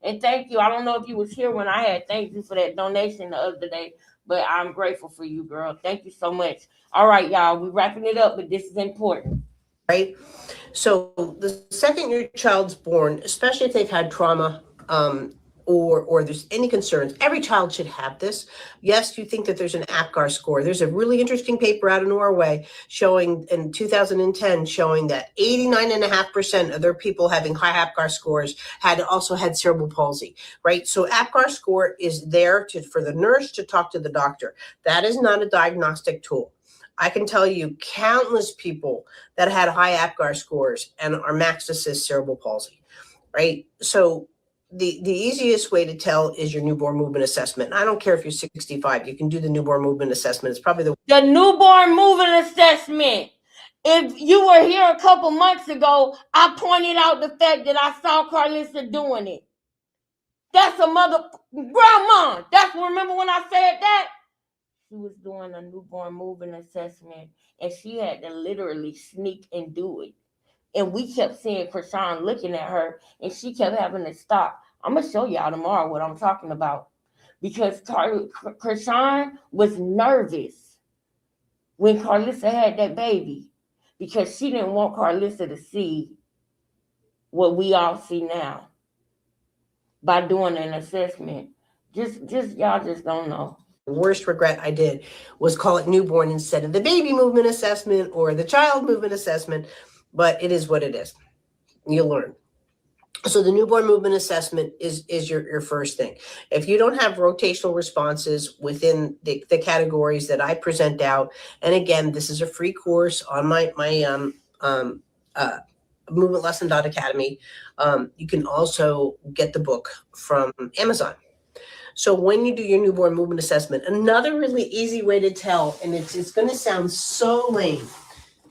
And thank you. I don't know if you was here when I had thank you for that donation the other day, but I'm grateful for you, girl. Thank you so much. All right, y'all. We're wrapping it up, but this is important. Right? So the second your child's born, especially if they've had trauma, or there's any concerns, every child should have this. Yes, you think that there's an APGAR score. There's a really interesting paper out of Norway showing in 2010 showing that 89.5% of their people having high APGAR scores also had cerebral palsy, right? So APGAR score is there for the nurse to talk to the doctor. That is not a diagnostic tool. I can tell you countless people that had high APGAR scores and are max assist cerebral palsy, right? So the easiest way to tell is your newborn movement assessment. I don't care if you're 65, you can do the newborn movement assessment. It's probably the newborn movement assessment. If you were here a couple months ago, I pointed out the fact that I saw Carlissa doing it. That's a mother grandma. Remember when I said that? she was doing a newborn moving assessment, and she had to literally sneak and do it. And we kept seeing Krishan looking at her, and she kept having to stop. I'm gonna show y'all tomorrow what I'm talking about, because Krishan was nervous when Carlissa had that baby, because she didn't want Carlissa to see what we all see now by doing an assessment. Just y'all just don't know. The worst regret I did was call it newborn instead of the baby movement assessment or the child movement assessment, but it is what it is. You'll learn. So the newborn movement assessment is your first thing. If you don't have rotational responses within the categories that I present out, and again, this is a free course on my movementlesson.academy. You can also get the book from Amazon. So when you do your newborn movement assessment, another really easy way to tell, and it's going to sound so lame.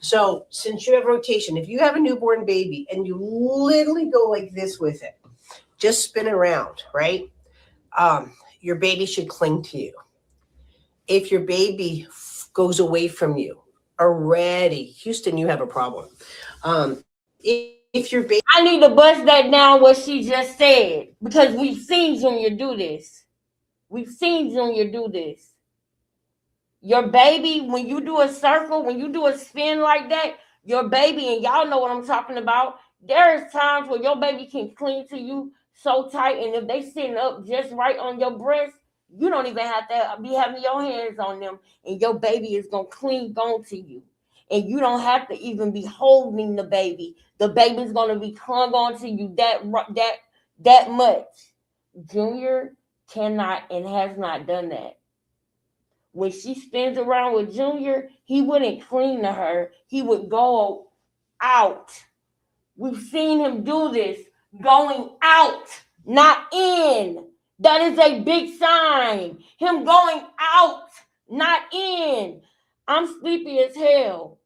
So since you have rotation, if you have a newborn baby and you literally go like this with it, just spin around, right? Your baby should cling to you. If your baby goes away from you already, Houston, you have a problem. If your baby, I need to bust that down what she just said, because we've seen Junior do this. We've seen Junior do this. Your baby, when you do a circle, when you do a spin like that, your baby, and y'all know what I'm talking about, there's times where your baby can cling to you so tight, and if they sitting up just right on your breast, you don't even have to be having your hands on them, and your baby is going to cling on to you. And you don't have to even be holding the baby. The baby's going to be clung on to you that much. Junior cannot and has not done that. When she spins around with Junior, he wouldn't cling to her. He would go out. We've seen him do this, going out, not in. That is a big sign. Him going out, not in. I'm sleepy as hell.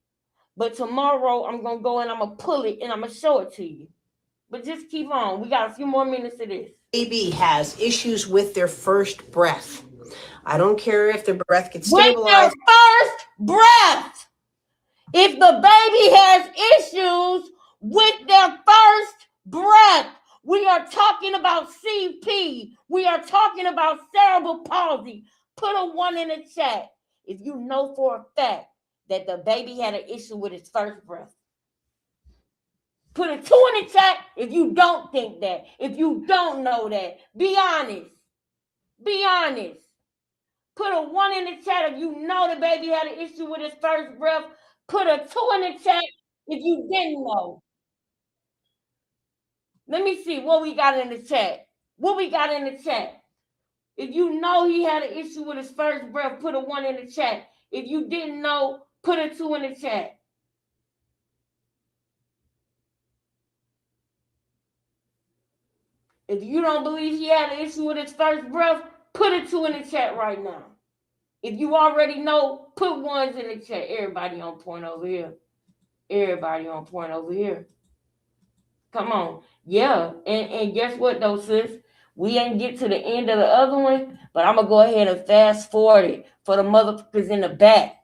But tomorrow I'm going to go and I'm going to pull it and I'm going to show it to you. But just keep on. We got a few more minutes of this. baby has issues with their first breath, I don't care if their breath gets stabilized. With their first breath. If the baby has issues with their first breath, we are talking about CP. We are talking about cerebral palsy. Put a 1 in the chat if you know for a fact that the baby had an issue with his first breath. Put a 2 in the chat if you don't think that. If you don't know that. Be honest. Be honest. Put a 1 in the chat if you know the baby had an issue with his first breath. Put a 2 in the chat if you didn't know. Let me see what we got in the chat. What we got in the chat. If you know he had an issue with his first breath, put a 1 in the chat. If you didn't know, put a 2 in the chat. If you don't believe he had an issue with his first breath, put a 2 in the chat right now. If you already know, put 1s in the chat. Everybody on point over here. Everybody on point over here. Come on. Yeah. And guess what, though, sis? We ain't get to the end of the other one, but I'm going to go ahead and fast forward it for the motherfuckers in the back.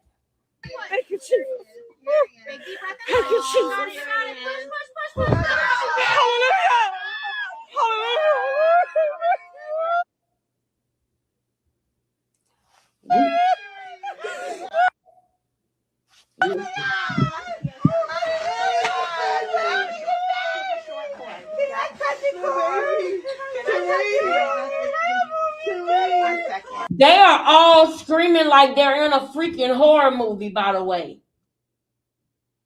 Thank you, Jesus. Thank you, Jesus. Hallelujah. They are all screaming like they're in a freaking horror movie, by the way.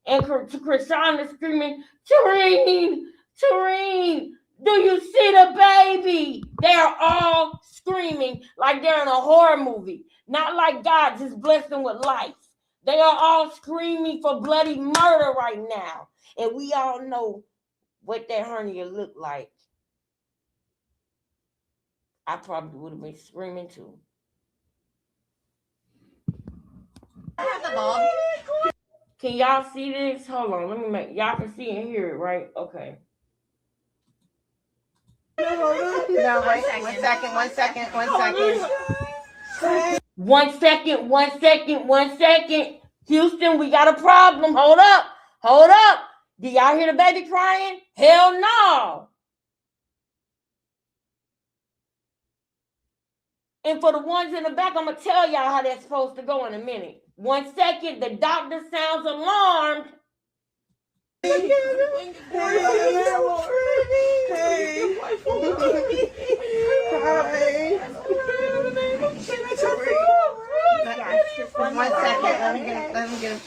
And Krishan is screaming, Tareen, do you see the baby? They're all screaming like they're in a horror movie. Not like God just blessed them with life. They are all screaming for bloody murder right now. And we all know what that hernia looked like. I probably would have been screaming too. Can y'all see this? Hold on, let me make y'all can see and hear it, right? Okay. No, wait, one second. 1 second, 1 second, 1 second. Houston, we got a problem. Hold up. Hold up. Do y'all hear the baby crying? Hell no. And for the ones in the back, I'm going to tell y'all how that's supposed to go in a minute. 1 second, the doctor sounds alarmed. Hey. One second. Let me get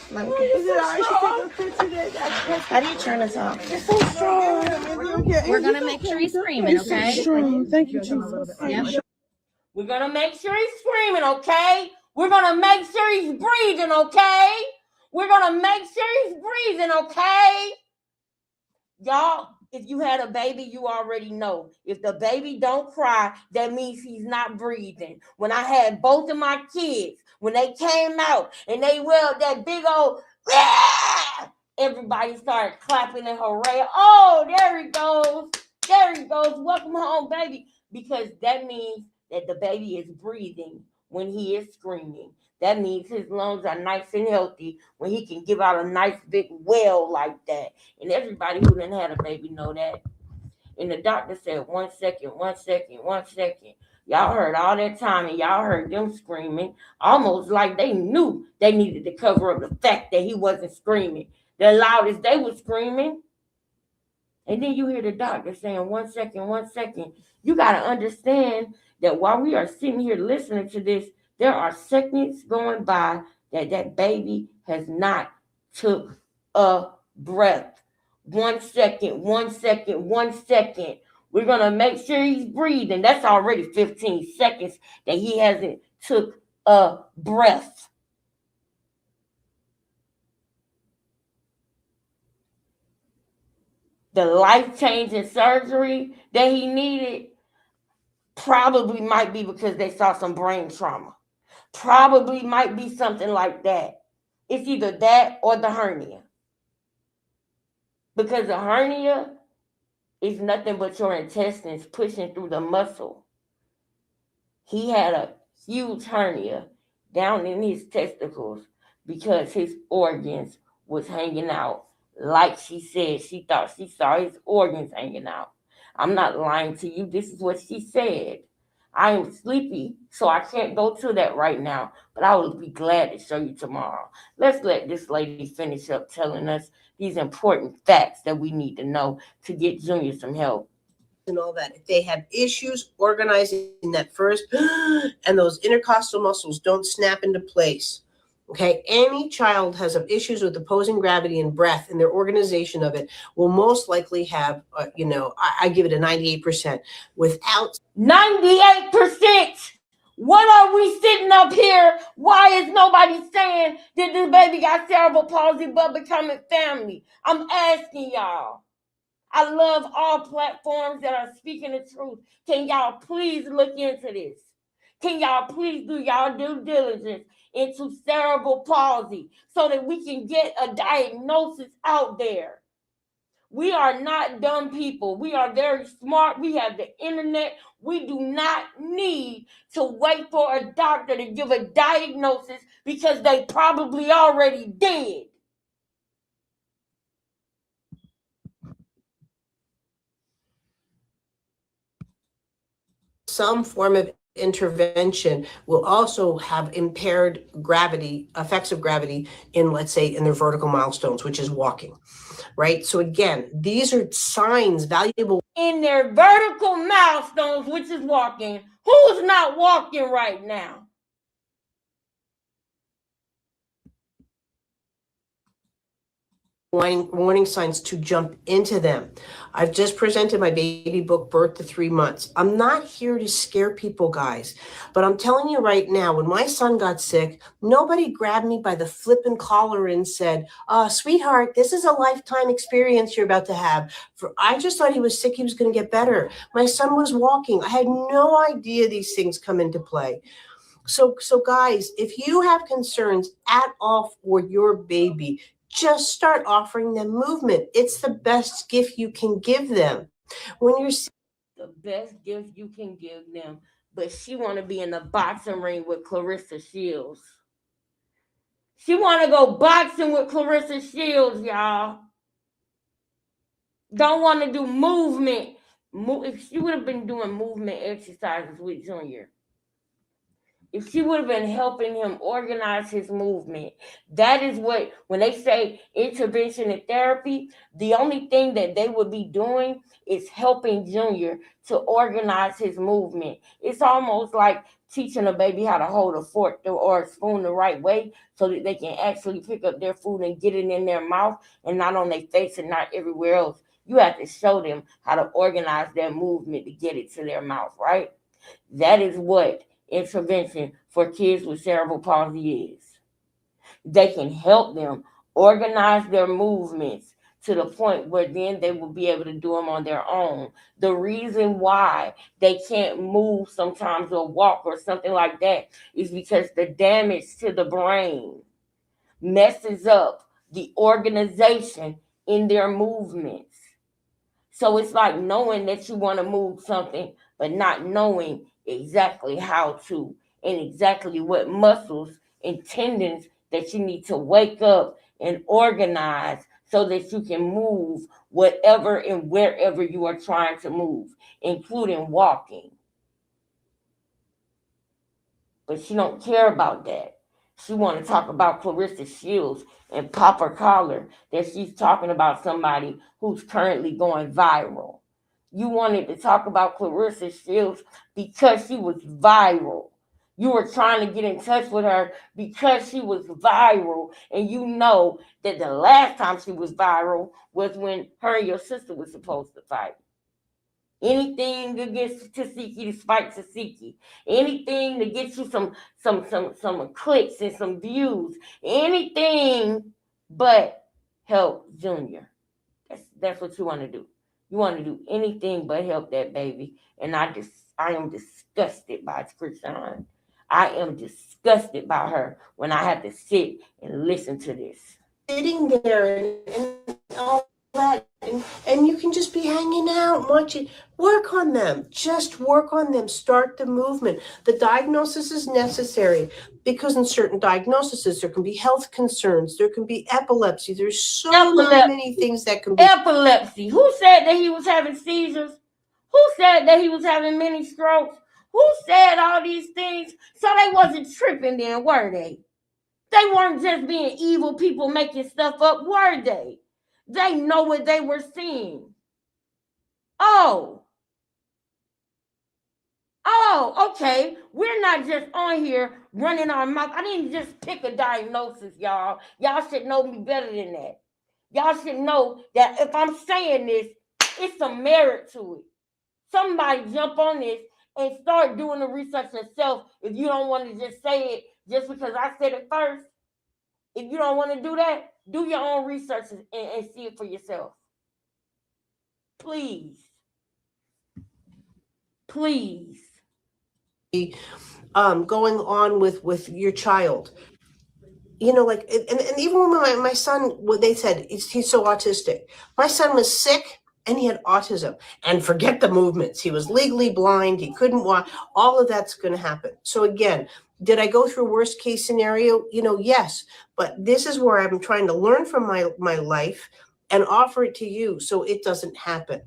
How do you turn this off? It's so strong. We're gonna make sure he's screaming, okay? Strong. Thank you, Jesus. Yep. We're going to make sure he's screaming, okay? We're going to make sure he's breathing, okay? We're going to make sure he's breathing, okay? Y'all, if you had a baby, you already know. If the baby don't cry, that means he's not breathing. When I had both of my kids, when they came out and they wailed that big old, everybody started clapping and hooray. Oh, there he goes. There he goes. Welcome home, baby. Because that means that the baby is breathing when he is screaming. That means his lungs are nice and healthy when he can give out a nice big wail like that. And everybody who done had a baby know that. And the doctor said, 1 second, 1 second, 1 second. Y'all heard all that time and y'all heard them screaming, almost like they knew they needed to cover up the fact that he wasn't screaming. The loudest they were screaming. And then you hear the doctor saying, 1 second, 1 second. You got to understand that while we are sitting here listening to this, there are seconds going by that baby has not took a breath. 1 second, 1 second, 1 second. We're going to make sure he's breathing. That's already 15 seconds that he hasn't took a breath. The life-changing surgery that he needed probably might be because they saw some brain trauma. Probably might be something like that. It's either that or the hernia. Because the hernia is nothing but your intestines pushing through the muscle. He had a huge hernia down in his testicles because his organs was hanging out. Like she said, she thought she saw his organs hanging out. I'm not lying to you. This is what she said. I am sleepy, so I can't go to that right now, but I will be glad to show you tomorrow. Let's let this lady finish up telling us these important facts that we need to know to get Junior some help. And all that. If they have issues organizing that first, and those intercostal muscles don't snap into place, okay, any child has issues with opposing gravity and breath, and their organization of it will most likely have, I give it a 98%. Without 98%. What are we sitting up here? Why is nobody saying that this baby got cerebral palsy but becoming family? I'm asking y'all. I love all platforms that are speaking the truth. Can y'all please look into this? Can y'all please do y'all due diligence into cerebral palsy so that we can get a diagnosis out there? We are not dumb people. We are very smart. We have the internet. We do not need to wait for a doctor to give a diagnosis because they probably already did. some form of intervention will also have impaired gravity, effects of gravity in, let's say, in their vertical milestones, which is walking, right? So again, these are signs valuable. In their vertical milestones, which is walking. Who's not walking right now? Warning signs to jump into them. I've just presented my baby book, Birth to 3 Months. I'm not here to scare people, guys, but I'm telling you right now, when my son got sick, nobody grabbed me by the flippin' collar and said, sweetheart, this is a lifetime experience you're about to have. I just thought he was sick. He was going to get better. My son was walking. I had no idea these things come into play. So guys, if you have concerns at all for your baby, just start offering them movement. It's the best gift you can give them. When you're the best gift you can give them, but she want to be in the boxing ring with Clarissa Shields. She want to go boxing with Clarissa Shields, y'all. Don't want to do movement. If she would have been doing movement exercises with Junior, if she would have been helping him organize his movement, that is what, when they say intervention and therapy, the only thing that they would be doing is helping Junior to organize his movement. It's almost like teaching a baby how to hold a fork or a spoon the right way so that they can actually pick up their food and get it in their mouth and not on their face and not everywhere else. You have to show them how to organize their movement to get it to their mouth, right? That is what intervention for kids with cerebral palsy is. They can help them organize their movements to the point where then they will be able to do them on their own. The reason why they can't move sometimes or walk or something like that is because the damage to the brain messes up the organization in their movements. So it's like knowing that you want to move something, but not knowing exactly how to and exactly what muscles and tendons that you need to wake up and organize so that you can move whatever and wherever you are trying to move, including walking. But she don't care about that. She want to talk about Clarissa Shields and pop her collar that she's talking about somebody who's currently going viral. You wanted to talk about Clarissa Shields because she was viral. You were trying to get in touch with her because she was viral. And you know that the last time she was viral was when her and your sister was supposed to fight. Anything against Tasiki to spite Tasiki. Anything to get you some clicks and some views. Anything but help Junior. That's what you want to do. You want to do anything but help that baby. And I am disgusted by Krishan. I am disgusted by her when I have to sit and listen to this. Sitting there and all that, and you can just be hanging out, watching. Work on them. Just work on them. Start the movement. The diagnosis is necessary because in certain diagnoses there can be health concerns. There can be epilepsy. There's so many things that can be. Epilepsy. Who said that he was having seizures? Who said that he was having many strokes? Who said all these things? So they wasn't tripping then, were they? They weren't just being evil people making stuff up, were they? They know what they were seeing. Oh, okay. We're not just on here running our mouth. I didn't just pick a diagnosis, y'all. Y'all should know me better than that. Y'all should know that if I'm saying this, it's some merit to it. Somebody jump on this and start doing the research yourself if you don't want to just say it just because I said it first. If you don't want to do that, do your own research and see it for yourself. Please. Please. Going on with your child. You know, like, and even when my son, what they said, he's so autistic. My son was sick and he had autism. And forget the movements. He was legally blind. He couldn't walk. All of that's going to happen. So again, did I go through worst case scenario? You know, yes. But this is where I'm trying to learn from my life and offer it to you so it doesn't happen.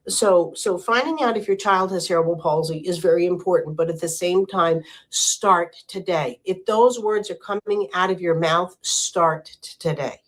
So finding out if your child has cerebral palsy is very important, but at the same time, start today. If those words are coming out of your mouth, start today.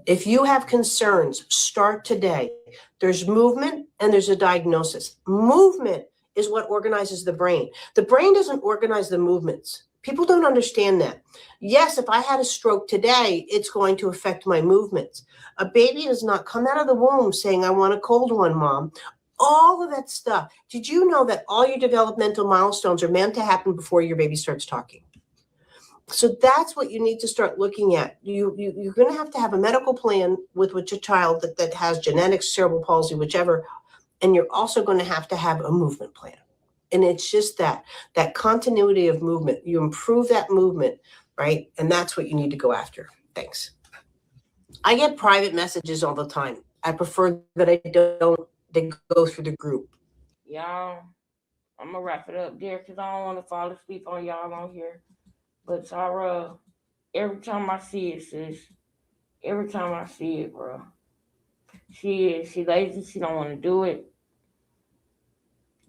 If you have concerns, start today. There's movement and there's a diagnosis. Movement is what organizes the brain. The brain doesn't organize the movements. People don't understand that. Yes, if I had a stroke today, it's going to affect my movements. A baby does not come out of the womb saying, I want a cold one, Mom. All of that stuff. Did you know that all your developmental milestones are meant to happen before your baby starts talking? So that's what you need to start looking at. You're going to have a medical plan with your child that has genetics, cerebral palsy, whichever, and you're also going to have a movement plan. And it's just that continuity of movement. You improve that movement, right? And that's what you need to go after. Thanks. I get private messages all the time. I prefer that they go through the group. Y'all, I'm gonna wrap it up there because I don't want to fall asleep on y'all on here. But Tara, every time I see it, sis, every time I see it, bro, she lazy. She don't want to do it.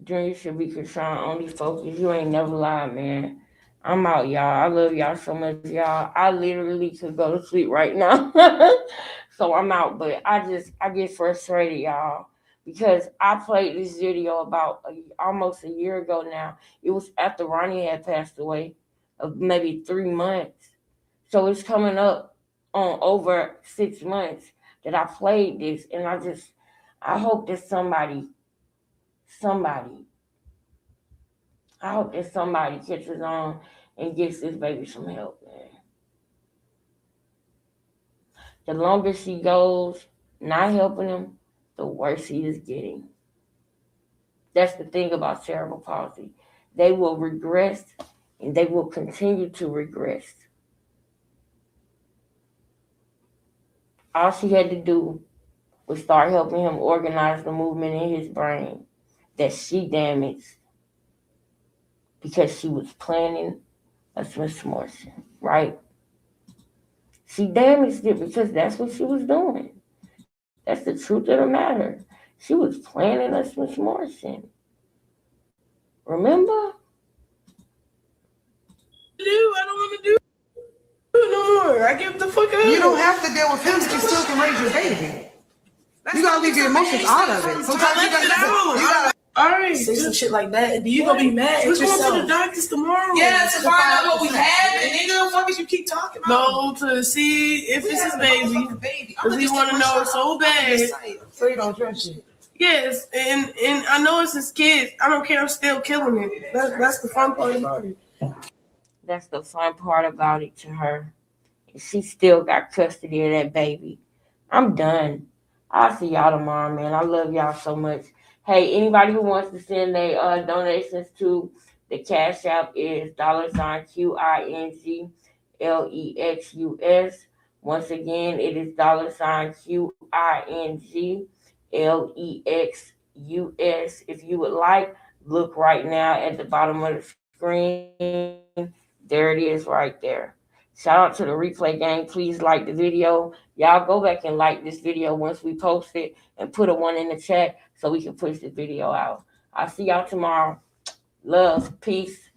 Junior should be concerned, only focus. You ain't never lied, man. I'm out, y'all. I love y'all so much, y'all. I literally could go to sleep right now. So I'm out, but I get frustrated, y'all, because I played this video about almost a year ago now. It was after Ronnie had passed away, of maybe 3 months. So it's coming up on over 6 months that I played this, and I hope that somebody, I hope that somebody catches on and gets this baby some help, man. The longer she goes not helping him, the worse he is getting. That's the thing about cerebral palsy. They will regress and they will continue to regress. All she had to do was start helping him organize the movement in his brain that she damaged because she was planning a Smith Morrison, right? She damaged it because that's what she was doing. That's the truth of the matter. She was planning a Smith Morrison. Remember? I don't want to do it no more. I give the fuck up. You don't have to deal with him. You still can raise your baby. You gotta leave your emotions out of it. Sometimes you gotta all right, say some shit like that, and you gonna be mad at yourself. We're going to the doctors tomorrow. Yeah, to find out what we have, and nigga, fuck is you keep talking about? No, to see if it's his baby. Because we want to know so bad. So you don't trust it. Yes, and I know it's his kids. I don't care. I'm still killing it. That's the fun part about it. That's the fun part about it to her. She still got custody of that baby. I'm done. I'll see y'all tomorrow, man. I love y'all so much. Hey, anybody who wants to send their donations to the Cash App is $QINGLEXUS. Once again, it is $QINGLEXUS. If you would like, look right now at the bottom of the screen. There it is right there. Shout out to the replay gang. Please like the video. Y'all go back and like this video once we post it and put a 1 in the chat so we can push the video out. I'll see y'all tomorrow. Love. Peace.